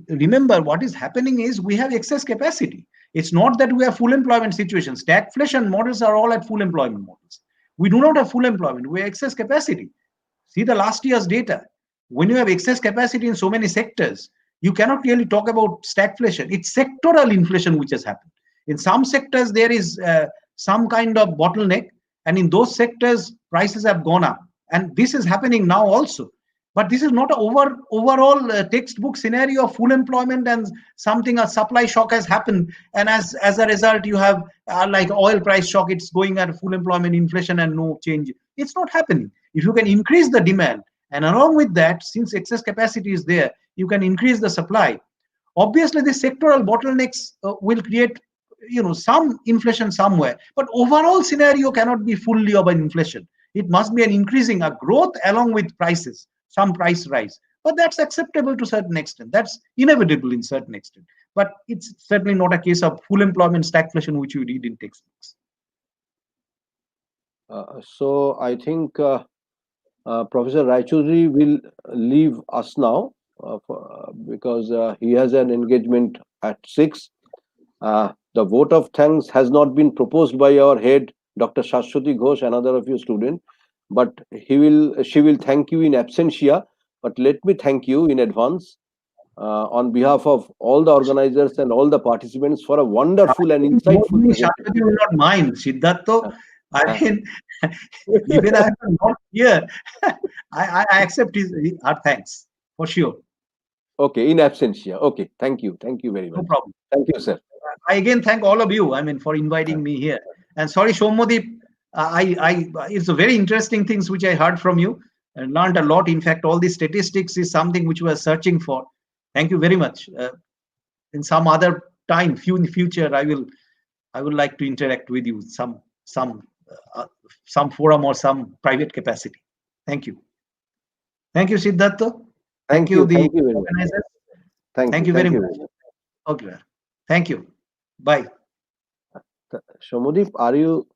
remember, what is happening is we have excess capacity. It's not that we have full employment situation. Stagflation models are all at full employment models. We do not have full employment. We have excess capacity. See the last year's data. When you have excess capacity in so many sectors, you cannot really talk about stagflation. It's sectoral inflation which has happened. In some sectors, there is some kind of bottleneck, and in those sectors, prices have gone up. And this is happening now also. But this is not an overall textbook scenario of full employment and a supply shock has happened. And as a result, you have like oil price shock, it's going at full employment, inflation, and no change. It's not happening. If you can increase the demand, and along with that, since excess capacity is there, you can increase the supply. Obviously, the sectoral bottlenecks will create some inflation somewhere, but overall scenario cannot be fully of an inflation. It must be an increasing a growth along with prices, some price rise, but that's acceptable to a certain extent. That's inevitable in certain extent, but it's certainly not a case of full employment stagflation which you read in textbooks. So I think Professor Raichudri will leave us now because he has an engagement at 6. The vote of thanks has not been proposed by our head, Dr. Shashwati Ghosh, another of your student, but she will thank you in absentia. But let me thank you in advance on behalf of all the organizers and all the participants for a wonderful and insightful presentation. Shashwati will not mind. Siddhartha, I mean, even I am not here, I accept her thanks for sure. Okay, in absentia. Okay, thank you. Thank you very much. No problem. Thank you, sir. I again thank all of you, I mean, for inviting me here. And sorry, Shomodip, it's a very interesting things which I heard from you and learned a lot. In fact, all the statistics is something which we are searching for. Thank you very much. In some other time, in future, I would like to interact with you some forum or some private capacity. Thank you. Thank you, Siddhartha. Thank you, the Thank you very much. organizers. Thank you very Thank much. You. Okay. Thank you. Bye. Shomodip, are you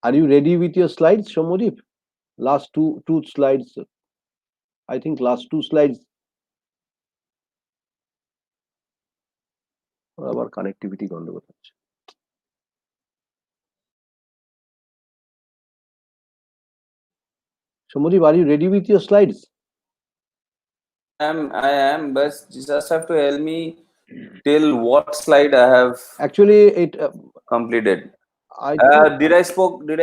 ready with your slides, Shomodip? Last two slides. I think last two slides. আবার connectivity গন্ডগোল হচ্ছে। Shomodip, are you ready with your slides? I am, but you just have to tell me till what slide I have actually it completed. Did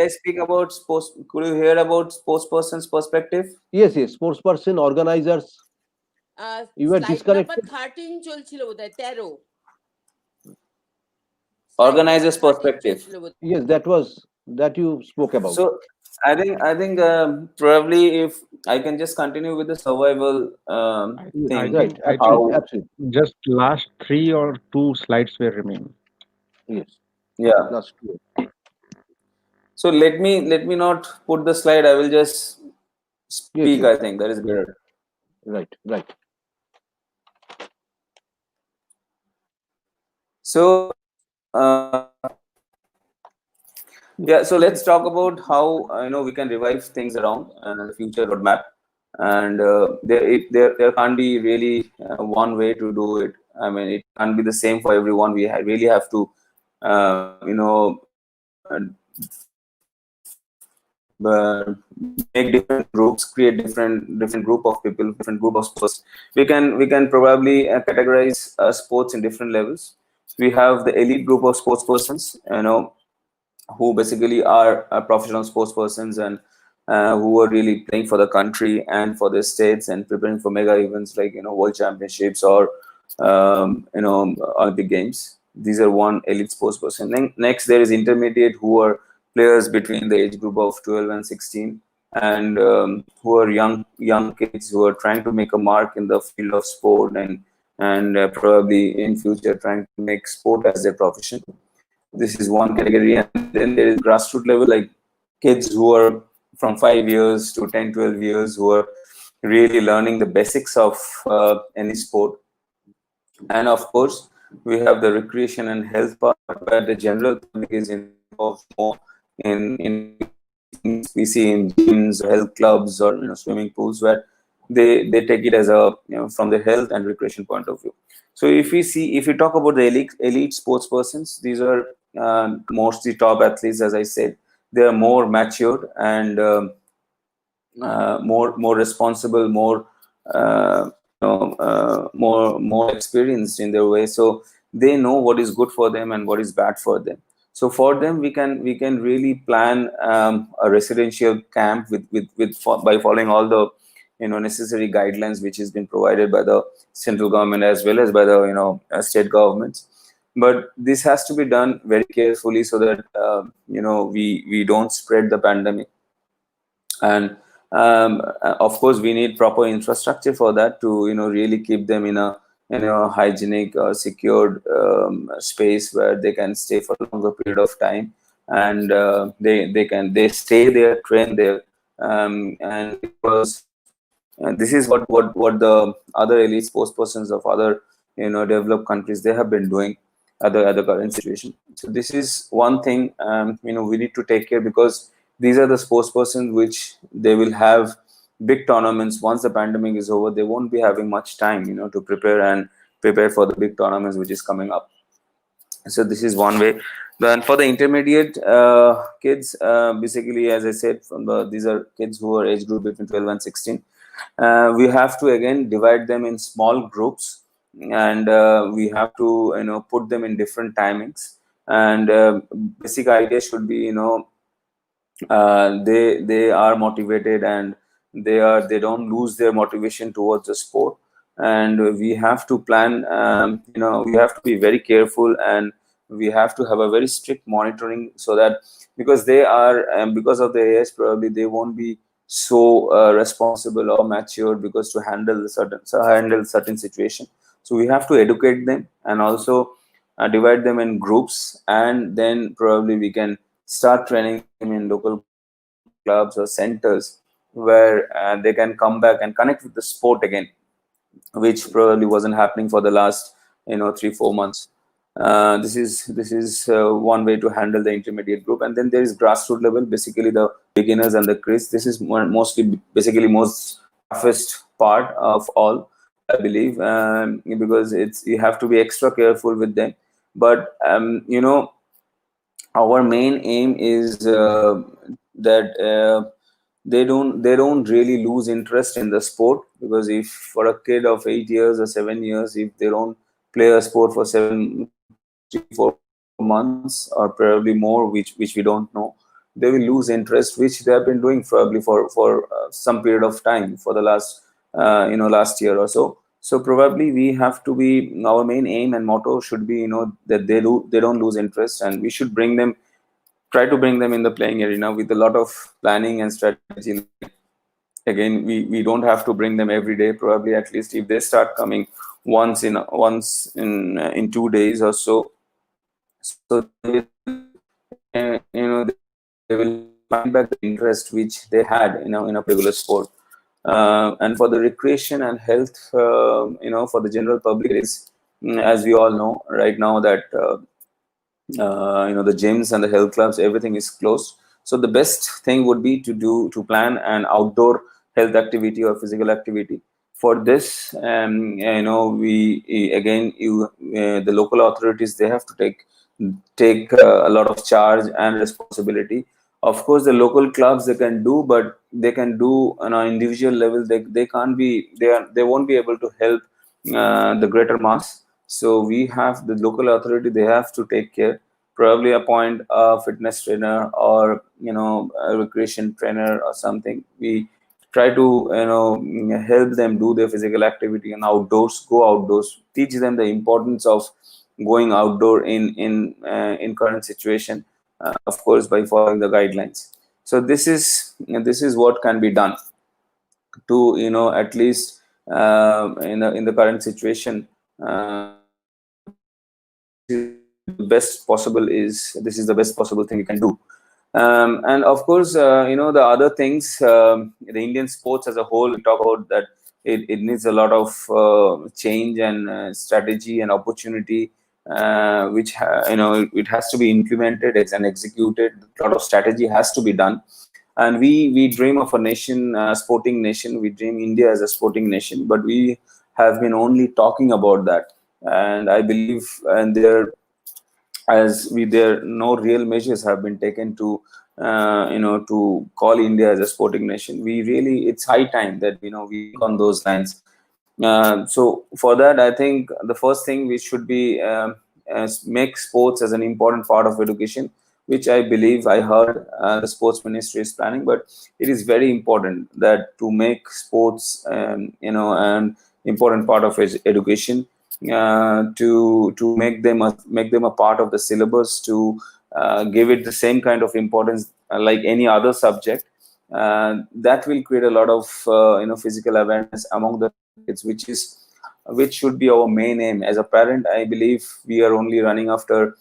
I speak about sports? Could you hear about sports person's perspective? Yes, sports person, organizers. You were disconnected. 13 চলছিল বোধহয় 13 organizers perspective. Yes, that you spoke about. So I think probably if I can just continue with the survival thing. Right. Absolutely. Just last 3 or 2 slides were remaining. Yes. Yeah. Last 2. So let me not put the slide. I will just speak. Yes. I think that is better. Right. So yeah, so let's talk about how we can revive things around the future roadmap. And there can't be really one way to do it. I mean, it can't be the same for everyone. We really have to make different groups, create different group of people, different group of sports. We can probably categorize sports in different levels. We have the elite group of sports persons, who basically are professional sports persons and who are really playing for the country and for the states and preparing for mega events like world championships or Olympic games. These are one elite sports person. Next there is intermediate, who are players between the age group of 12 and 16 and who are young kids who are trying to make a mark in the field of sport and probably in future trying to make sport as their profession. This is one category. And then there is grassroots level, like kids who are from 5 years to 10, 12 years, who are really learning the basics of any sport. And of course, we have the recreation and health part, where the general public is involved more in we see in gyms, health clubs, or swimming pools, where they take it as a from the health and recreation point of view. So if we talk about the elite sports persons, these are mostly top athletes. As I said, they are more matured and more responsible, more more experienced in their way. So they know what is good for them and what is bad for them. So for them, we can really plan a residential camp by following all the necessary guidelines which has been provided by the central government as well as by the state governments. But this has to be done very carefully so that we don't spread the pandemic. And of course, we need proper infrastructure for that to really keep them in a hygienic or secured space where they can stay for a longer period of time, and they stay there, train there, and because this is what the other elite sports persons of other developed countries, they have been doing at the current situation. So this is one thing we need to take care, because these are the sports persons which they will have big tournaments. Once the pandemic is over, they won't be having much time to prepare for the big tournaments which is coming up. So this is one way. Then for the intermediate kids, basically, as I said, these are kids who are age group between 12 and 16. We have to again divide them in small groups, and we have to put them in different timings. And basic idea should be, they are motivated, and they don't lose their motivation towards the sport. And we have to plan, we have to be very careful, and we have to have a very strict monitoring, so that because they are, because of their age, probably they won't be so responsible or mature, because to handle certain situation. So we have to educate them, and also divide them in groups, and then probably we can start training them in local clubs or centers, where they can come back and connect with the sport again, which probably wasn't happening for the last 3-4 months. This is one way to handle the intermediate group. And then there is grassroots level, basically the beginners and the kids. This is mostly basically most toughest part of all, I believe, because you have to be extra careful with them. But our main aim is that they don't really lose interest in the sport, because if for a kid of 8 years or 7 years, if they don't play a sport for 3-4 months or probably more, which we don't know, they will lose interest, which they have been doing probably for some period of time for the last year or so. So probably we have to be, our main aim and motto should be, that they don't lose interest, and we should try to bring them in the playing arena with a lot of planning and strategy. Like, again, we don't have to bring them every day. Probably at least if they start coming once in 2 days or so, so they will they will find back the interest which they had in a particular sport. And for the recreation and health, for the general public, is, as we all know right now, that the gyms and the health clubs, everything is closed. So the best thing would be to plan an outdoor health activity or physical activity. For this, we again, the local authorities, they have to take a lot of charge and responsibility. Of course, the local clubs, they can do, but they can do on an individual level. They can't be, they won't be able to help the greater mass. So we have the local authority, they have to take care, probably appoint a fitness trainer, or a recreation trainer or something. We try to help them do their physical activity and outdoors, go outdoors, teach them the importance of going outdoor in current situation, of course by following the guidelines. So this is what can be done to at least in the current situation. This is the best possible thing we can do. And of course, the other things, the Indian sports as a whole, we talk about that it needs a lot of change and strategy and opportunity, which it has to be implemented and executed. A lot of strategy has to be done. And we dream of a nation, sporting nation. We dream India as a sporting nation, but we have been only talking about that. And I believe, and there no real measures have been taken to call India as a sporting nation. It's high time that we think on those lines. So for that, I think the first thing we should be make sports as an important part of education, which I believe I heard the sports ministry is planning. But it is very important that to make sports an important part of education, to make them a part of the syllabus, to give it the same kind of importance like any other subject. That will create a lot of physical awareness among the kids, which should be our main aim. As a parent, I believe we are only running after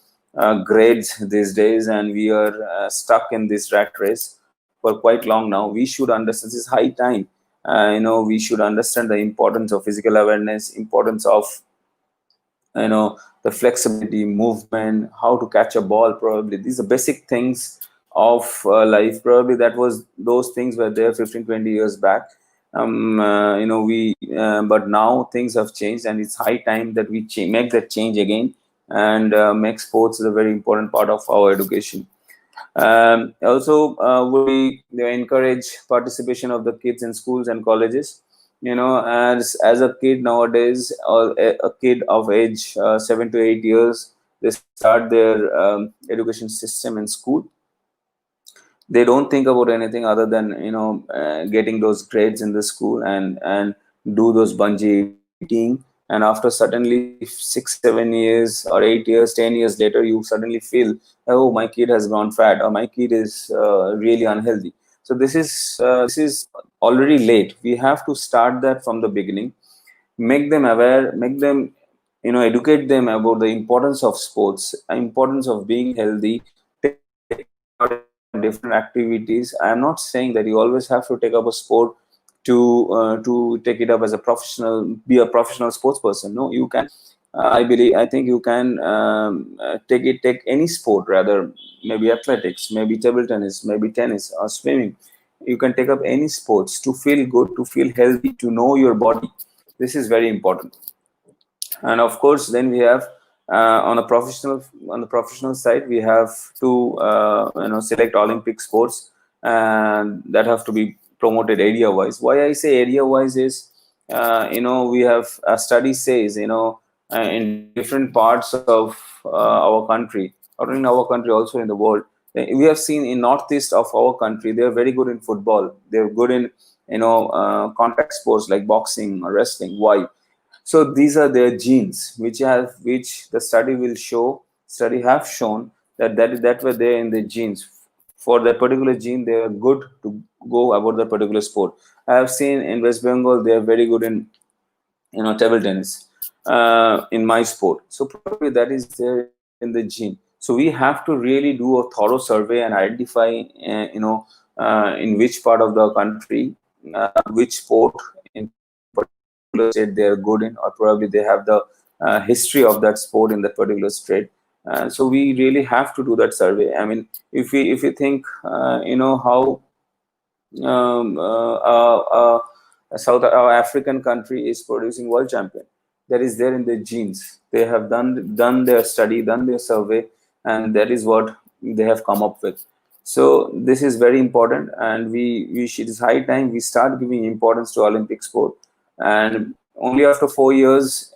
grades these days, and we are stuck in this rat race for quite long now. We should understand, this is high time. We should understand the importance of physical awareness, importance of the flexibility, movement, how to catch a ball. Probably these are basic things of life. Probably those things were there 15-20 years back. We but now things have changed, and it's high time that we make that change again. and make sports a very important part of our education. Also, we encourage participation of the kids in schools and colleges. As a kid nowadays, or a kid of age 7 to 8 years, they start their education system in school. They don't think about anything other than getting those grades in the school and do those bungee eating. And after suddenly 6 7 years or 8 years 10 years later, you suddenly feel, oh, my kid has gone fat, or my kid is really unhealthy. So this is already late. We have to start that from the beginning, make them aware, make them, educate them about the importance of sports, importance of being healthy, take different activities. I am not saying that you always have to take up a sport to take it up as a professional, be a professional sports person. No, you can. I think you can take any sport, rather, maybe athletics, maybe table tennis, maybe tennis or swimming. You can take up any sports to feel good, to feel healthy, to know your body. This is very important. And of course, then we have on the professional side, we have to select Olympic sports, and that have to be promoted area wise. Why I say area wise is, we have a study says, in different parts of our country, or in our country, also in the world, we have seen in northeast of our country, they are very good in football, they're good in contact sports like boxing or wrestling. Why? So these are their genes, which the study have shown that were there in the genes. For that particular gene, they are good to go about that particular sport. I have seen in West Bengal, they are very good in table tennis, in my sport. So probably that is there in the gene. So we have to really do a thorough survey and identify, in which part of the country, which sport in particular state they are good in, or probably they have the history of that sport in that particular state. So we really have to do that survey. I mean, if we think, how a South African country is producing world champion, that is there in their genes. They have done their study, done their survey, and that is what they have come up with. So this is very important, and it is high time we start giving importance to Olympic sport. And only after 4 years,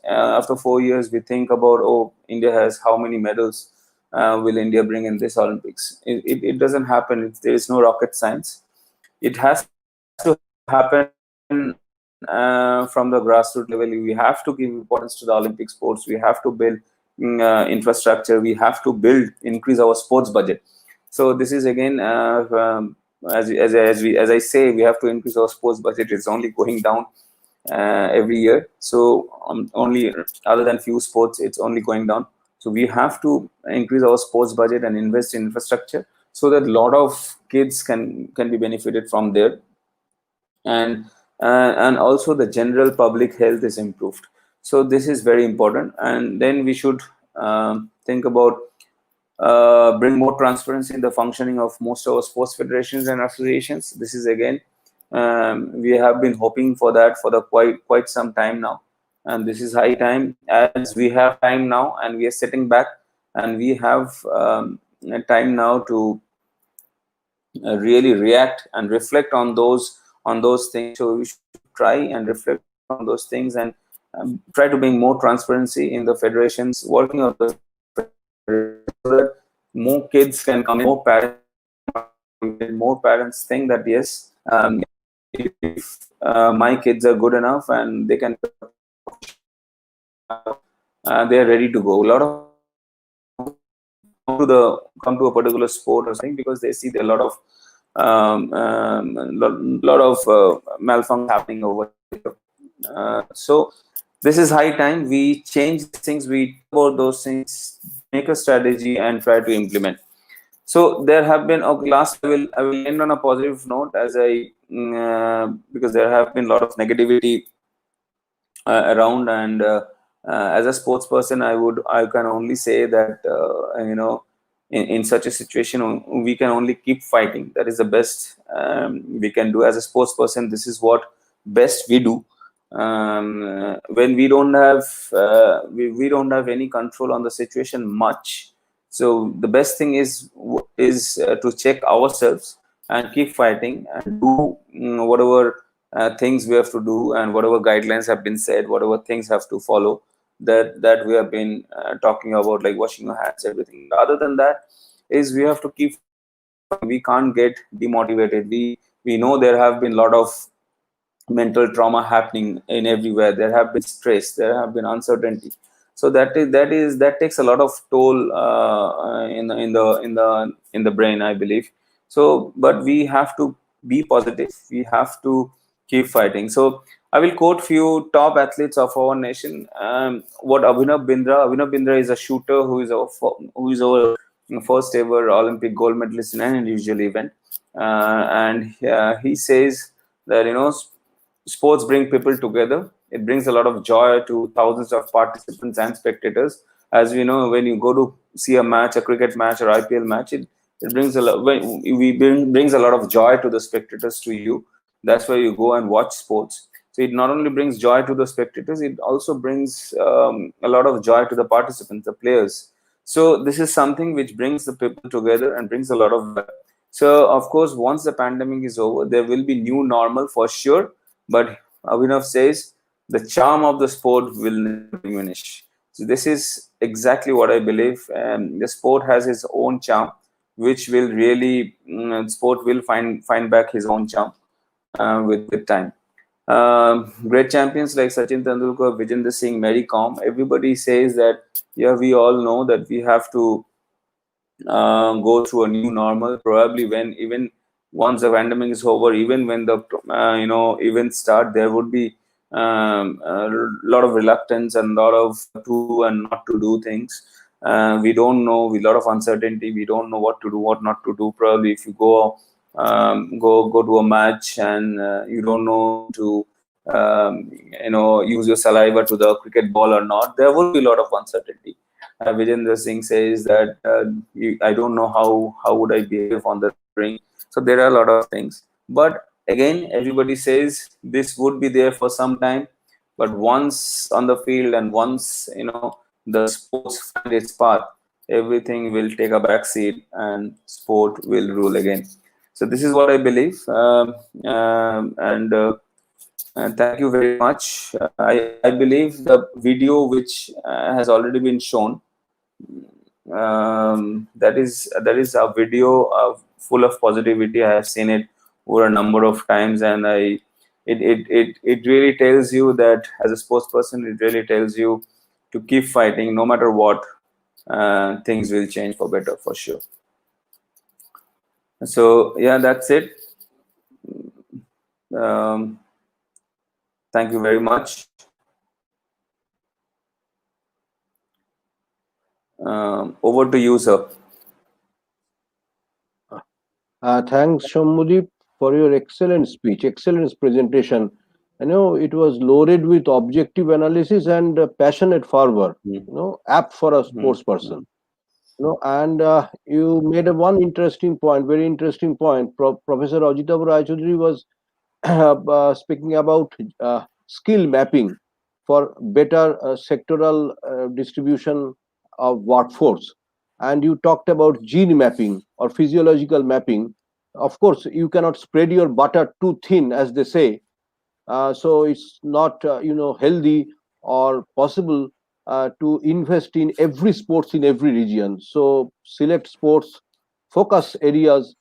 we think about, oh, India has how many medals will India bring in this Olympics? It doesn't happen. There is no rocket science. It has to happen from the grassroots level. We have to give importance to the Olympic sports. We have to build infrastructure. We have to increase our sports budget. So this is again, as I say, we have to increase our sports budget. It's only going down every year. So only, other than few sports, it's only going down. So we have to increase our sports budget and invest in infrastructure, so that a lot of kids can be benefited from there. And also the general public health is improved. So this is very important. And then we should think about bring more transparency in the functioning of most of our sports federations and associations. This is again, we have been hoping for that for the quite some time now, and this is high time, as we have time now and we are sitting back, and we have time now to really react and reflect on those things. So we should try and reflect on those things, and try to bring more transparency in the federations, working on the federations, so that more kids can come in, more parents think that yes, if my kids are good enough and they can, they are ready to go. A lot of come to a particular sport or something because they see there are a lot of malfunctions happening over here. So this is high time we change these things. We talk about those things, make a strategy, and try to implement. So there have been, okay, last I will end on a positive note, as I because there have been a lot of negativity around, and as a sports person, I can only say that in such a situation we can only keep fighting. That is the best we can do as a sports person. This is what best we do. when we don't have any control on the situation much. So the best thing is to check ourselves and keep fighting and do whatever things we have to do, and whatever guidelines have been said, whatever things have to follow, that we have been talking about, like washing your hands, everything. Other than that, is we have to keep fighting. We can't get demotivated. We know there have been a lot of mental trauma happening in everywhere. There have been stress, there have been uncertainty. So that takes a lot of toll in the brain, I believe. So but we have to be positive, we have to keep fighting. So I will quote few top athletes of our nation. What Abhinav Bindra is a shooter who is our first ever Olympic gold medalist in an individual event. And he says that, sports bring people together. It brings a lot of joy to thousands of participants and spectators. As we know, when you go to see a match, a cricket match or IPL match, it brings a lot. Brings a lot of joy to the spectators, to you. That's why you go and watch sports. So it not only brings joy to the spectators, it also brings a lot of joy to the participants, the players. So this is something which brings the people together and brings a lot of joy. So of course, once the pandemic is over, there will be new normal for sure. But Abhinav says the charm of the sport will never diminish. So this is exactly what I believe. The sport has its own charm, which will really sport will find back his own charm with time. Great champions like Sachin Tendulkar, Vijender Singh, Mary Kom, everybody says that, yeah, we all know that we have to go through a new normal. Probably when, even once the pandemic is over, even when the events start, there would be a lot of reluctance and a lot of to do and not to do things. We don't know, with a lot of uncertainty, we don't know what to do, what not to do. Probably if you go to a match and you don't know to use your saliva to the cricket ball or not, there would be a lot of uncertainty. Vijender Singh says that I don't know how would I behave on the ring. So there are a lot of things. But again, everybody says this would be there for some time. But once on the field and once the sports find its path, everything will take a back seat and sport will rule again. So this is what I believe. And thank you very much. I believe the video which has already been shown, that is a video full of positivity. I have seen it over a number of times, and it really tells you that, as a sports person, it really tells you to keep fighting no matter what. Things will change for better, for sure. So yeah, that's it. Thank you very much. Over to you, sir. Thanks, Shambhudeep, for your excellent speech, excellent presentation. I know it was loaded with objective analysis and passionate fervor. Apt for a sports person. And you made one interesting point, very interesting point. Professor Ajita Raychaudhuri was speaking about skill mapping for better sectoral distribution of workforce. And you talked about gene mapping or physiological mapping. Of course, you cannot spread your butter too thin, as they say. So it's not healthy or possible to invest in every sports in every region. So select sports, focus areas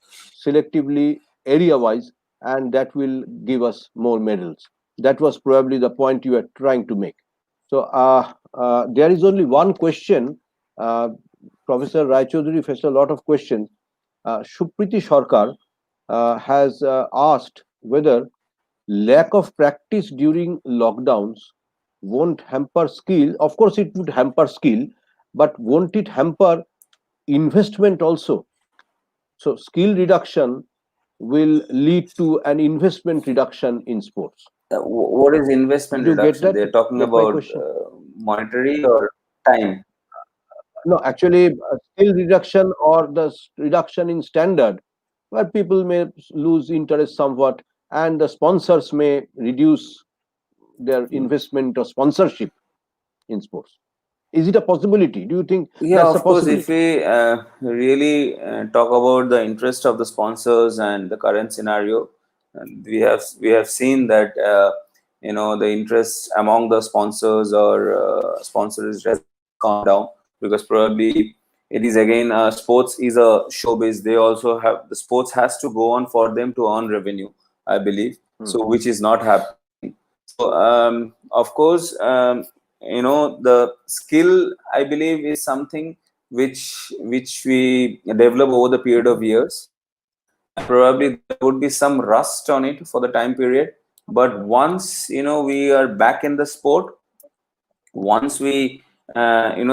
selectively, area wise, and that will give us more medals. That was probably the point you were trying to make. So there is only one question. Professor Raychaudhuri faced a lot of questions. Supriti Sarkar has asked whether lack of practice during lockdowns won't hamper skill. Of course, it would hamper skill, but won't it hamper investment also? So, skill reduction will lead to an investment reduction in sports. What is investment Did you get reduction? that? They're talking Get my about question? monetary or time. No, actually, skill reduction or the reduction in standard, where people may lose interest somewhat, and the sponsors may reduce their investment or sponsorship in sports? Is it a possibility? Do you think Yeah, that's a of course, if possibility? we really talk about the interest of the sponsors and the current scenario, and we have seen that the interest among the sponsors or sponsors has gone down, because probably it is again sports is a showbiz. They also have, the sports has to go on for them to earn revenue, I believe. So which is not happening. So of course, the skill, I believe, is something which we develop over the period of years, and probably there would be some rust on it for the time period. But once we are back in the sport, once we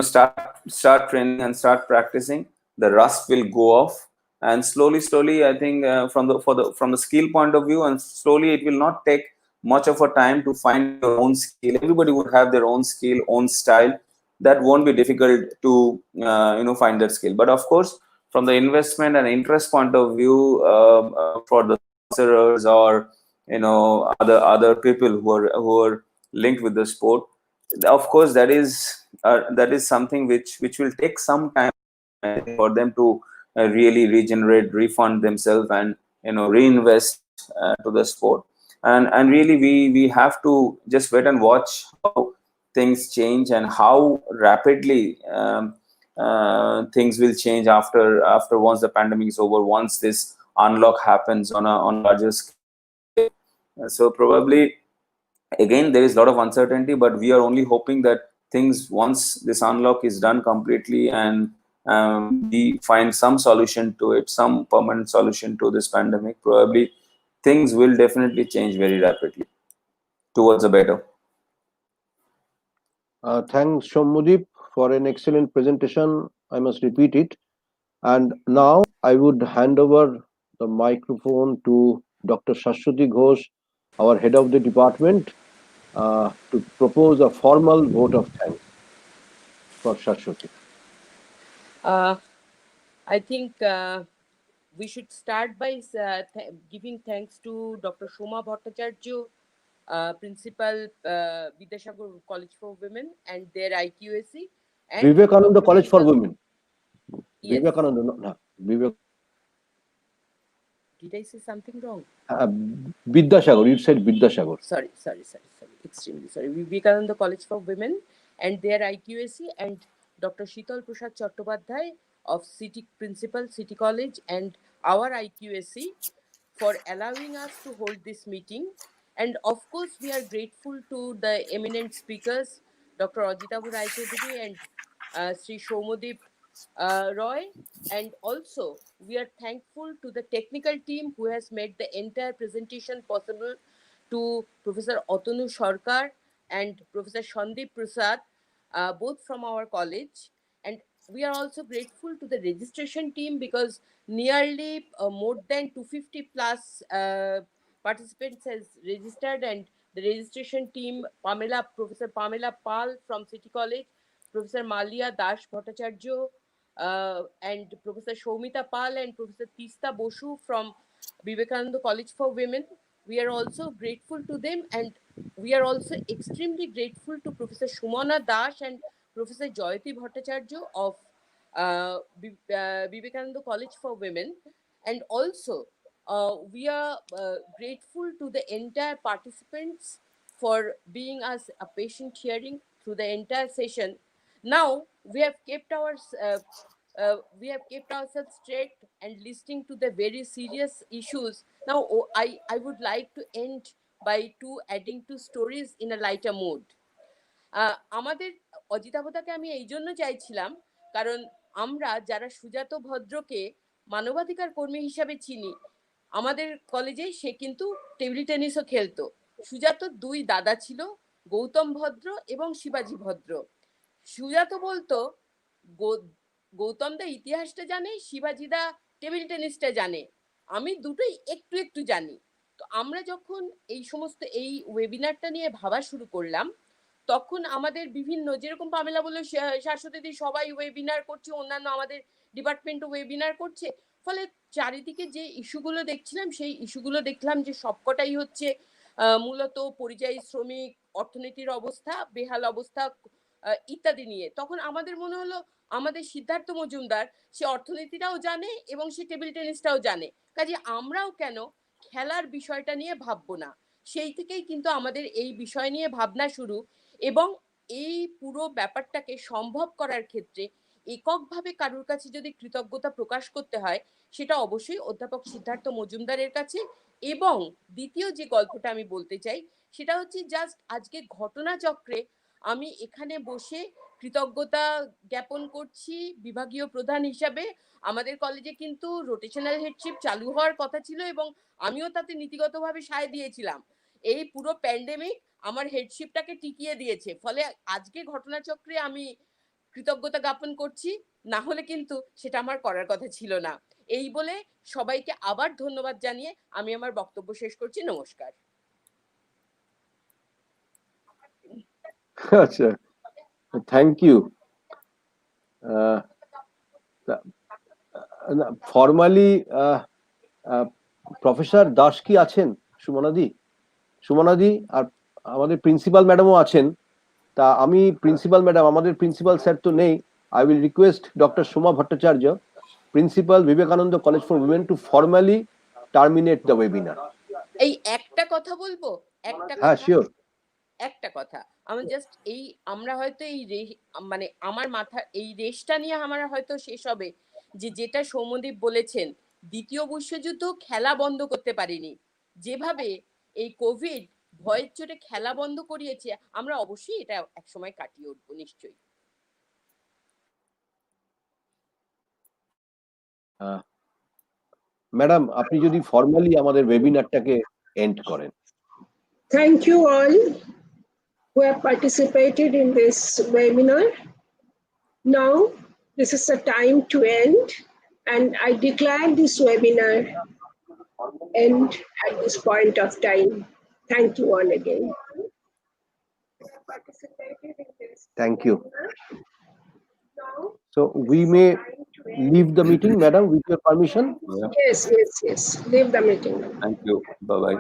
start training and start practicing, the rust will go off, and slowly I think from the skill point of view, and slowly it will not take much of a time to find your own skill. Everybody would have their own skill, own style. That won't be difficult to find that skill. But of course, from the investment and interest point of view, for the sponsors or other people who are linked with the sport, of course that is something which will take some time, I think, for them to really regenerate, refund themselves, and reinvest to the sport. And really we have to just wait and watch how things change and how rapidly things will change after once the pandemic is over, once this unlock happens on a larger scale. So probably again there is a lot of uncertainty, but we are only hoping that things, once this unlock is done completely, and we find some solution to it, some permanent solution to this pandemic, probably things will definitely change very rapidly towards the better. Thanks, Shomudip, for an excellent presentation. I must repeat it. And now I would hand over the microphone to Dr. Shashwati Ghosh, our head of the department, to propose a formal vote of thanks for Shashwati. I think we should start by giving thanks to Dr. Shoma Bhattacharya, Principal, Vidyasagar College for Women, and their IQAC. And Vivekananda Dr. College for Sheetal. Women. Yes. Vivekananda, no, Did I say something wrong? Vidyasagar, you said Vidyasagar. Sorry. Extremely sorry. Vivekananda College for Women and their IQAC, and Dr. Sheetal Prasad Chattopadhyay of Principal City College and our IQAC for allowing us to hold this meeting. And of course, we are grateful to the eminent speakers, Dr. Ajitabu Raichaudhuri and Sri Shomodip Roy. And also, we are thankful to the technical team who has made the entire presentation possible, to Professor Atanu Sarkar and Professor Shandip Prasad, both from our college. And we are also grateful to the registration team, because nearly more than 250 plus participants has registered, and the registration team, Professor Pamela Pal from City College, Professor Malia Dash Bhattacharya, and Professor Shomita Pal and Professor Tista Bosu from Vivekananda College for Women. We are also grateful to them, and we are also extremely grateful to Professor Shumana Dash and Professor Jayati Bhattacharya of Vivekananda College for Women. And also, we are grateful to the entire participants for being us a patient hearing through the entire session. Now we have kept ourselves straight and listening to the very serious issues. Now, I would like to end by adding two stories in a lighter mood. আমাদের অজিতাভতাকে আমি এই জন্য চাইছিলাম, কারণ আমরা যারা সুজাত ভদ্রকে মানবাধিকার কর্মী হিসাবে চিনি, আমাদের কলেজে সে কিন্তু টেবিল টেনিসও খেলতো। সুজাত দুই দাদা ছিল, গৌতম ভদ্র এবং শিবাজী ভদ্র। সুজাত বলতো গৌতমদা ইতিহাসটা জানে, শিবাজীদা টেবিল টেনিসটা জানে, আমি দুটোই একটু একটু জানি। তো আমরা যখন এই সমস্ত ওয়েবিনারটা নিয়ে ভাবা শুরু করলাম, তখন আমাদের বিভিন্ন, যেরকম পামেলা বললো শাশ্বতী সবাই ওয়েবিনার করছে, অন্যান্য আমাদের ডিপার্টমেন্টও ওয়েবিনার করছে, ফলে চারিদিকে যে ইস্যুগুলো দেখছিলাম, সেই ইস্যুগুলো দেখলাম যে সবকটাই হচ্ছে মূলত পরিযায়ী শ্রমিক, অর্থনীতির অবস্থা, বেহাল অবস্থা ইত্যাদি নিয়ে। তখন আমাদের মনে হলো আমাদের সিদ্ধার্থ মজুমদার সে অর্থনীতিটাও জানে এবং সে টেবিল টেনিসটাও জানে, কাজে আমরাও কেন খেলার বিষয়টা নিয়ে ভাববো না। সেই থেকেই কিন্তু আমাদের এই বিষয় নিয়ে ভাবনা শুরু, এবং এই পুরো ব্যাপারটাকে সম্ভব করার ক্ষেত্রে এককভাবে কারোর কাছে যদি কৃতজ্ঞতা প্রকাশ করতে হয়, সেটা অবশ্যই অধ্যাপক সিদ্ধার্থ মজুমদারের কাছে। এবং দ্বিতীয় যে গল্পটা আমি বলতে চাই সেটা হচ্ছে জাস্ট আজকে ঘটনাচক্রে আমি এখানে বসে কৃতজ্ঞতা জ্ঞাপন করছি বিভাগীয় প্রধান হিসাবে। আমাদের কলেজে কিন্তু রোটেশনাল হেডশিপ চালু হওয়ার কথা ছিল এবং আমিও তাতে নীতিগতভাবে সায় দিয়েছিলাম। এই পুরো প্যান্ডেমিক আমার হেডশিপটাকে টিকিয়ে দিয়েছে, ফলে আজকে ঘটনাচক্রে আমি কৃতজ্ঞতা জ্ঞাপন করছি, না হলে কিন্তু সেটা আমার করার কথা ছিল না। এই বলে সবাইকে আবার ধন্যবাদ জানিয়ে আমি আমার বক্তব্য শেষ করছি। নমস্কার। আচ্ছা, thank you. Formally professor Das কি আছেন? সুমনাদি আর আমাদের প্রিন্সিপাল ম্যাডামও আছেন। তা আমি প্রিন্সিপাল ম্যাডাম, আমাদের প্রিন্সিপাল স্যার তো নেই, I will request doctor Soma Bhattacharya, principal Vivekananda college for women, to formally terminate the webinar. এই একটা কথা বলবো, একটা হ্যাঁ, কথা, শিওর। একটা কথা আমার জাস্ট এই, আমরা হয়তো এই মানে আমার মাথা এই রেশটা নিয়ে আমার হয়তো শেষ হবে যে যেটা সৌম্যদীপ বলেছেন, দ্বিতীয় বিশ্বযুদ্ধ খেলা বন্ধ করতে পারিনি, যেভাবে এই কোভিড ভয়ের চোটে খেলা বন্ধ করিয়েছে, আমরা অবশ্যই এটা একসময় কাটিয়ে উঠবো নিশ্চয়ই। ম্যাডাম, আপনি যদি ফর্মালি আমাদের ওয়েবিনারটাকে এন্ড করেন। Thank you all who have participated in this webinar. Now, this is the time to end, and I declare this webinar end at this point of time. Thank you all again. Thank you. So we may leave the meeting, madam, with your permission. Yeah. Yes. Leave the meeting. Thank you. Bye bye.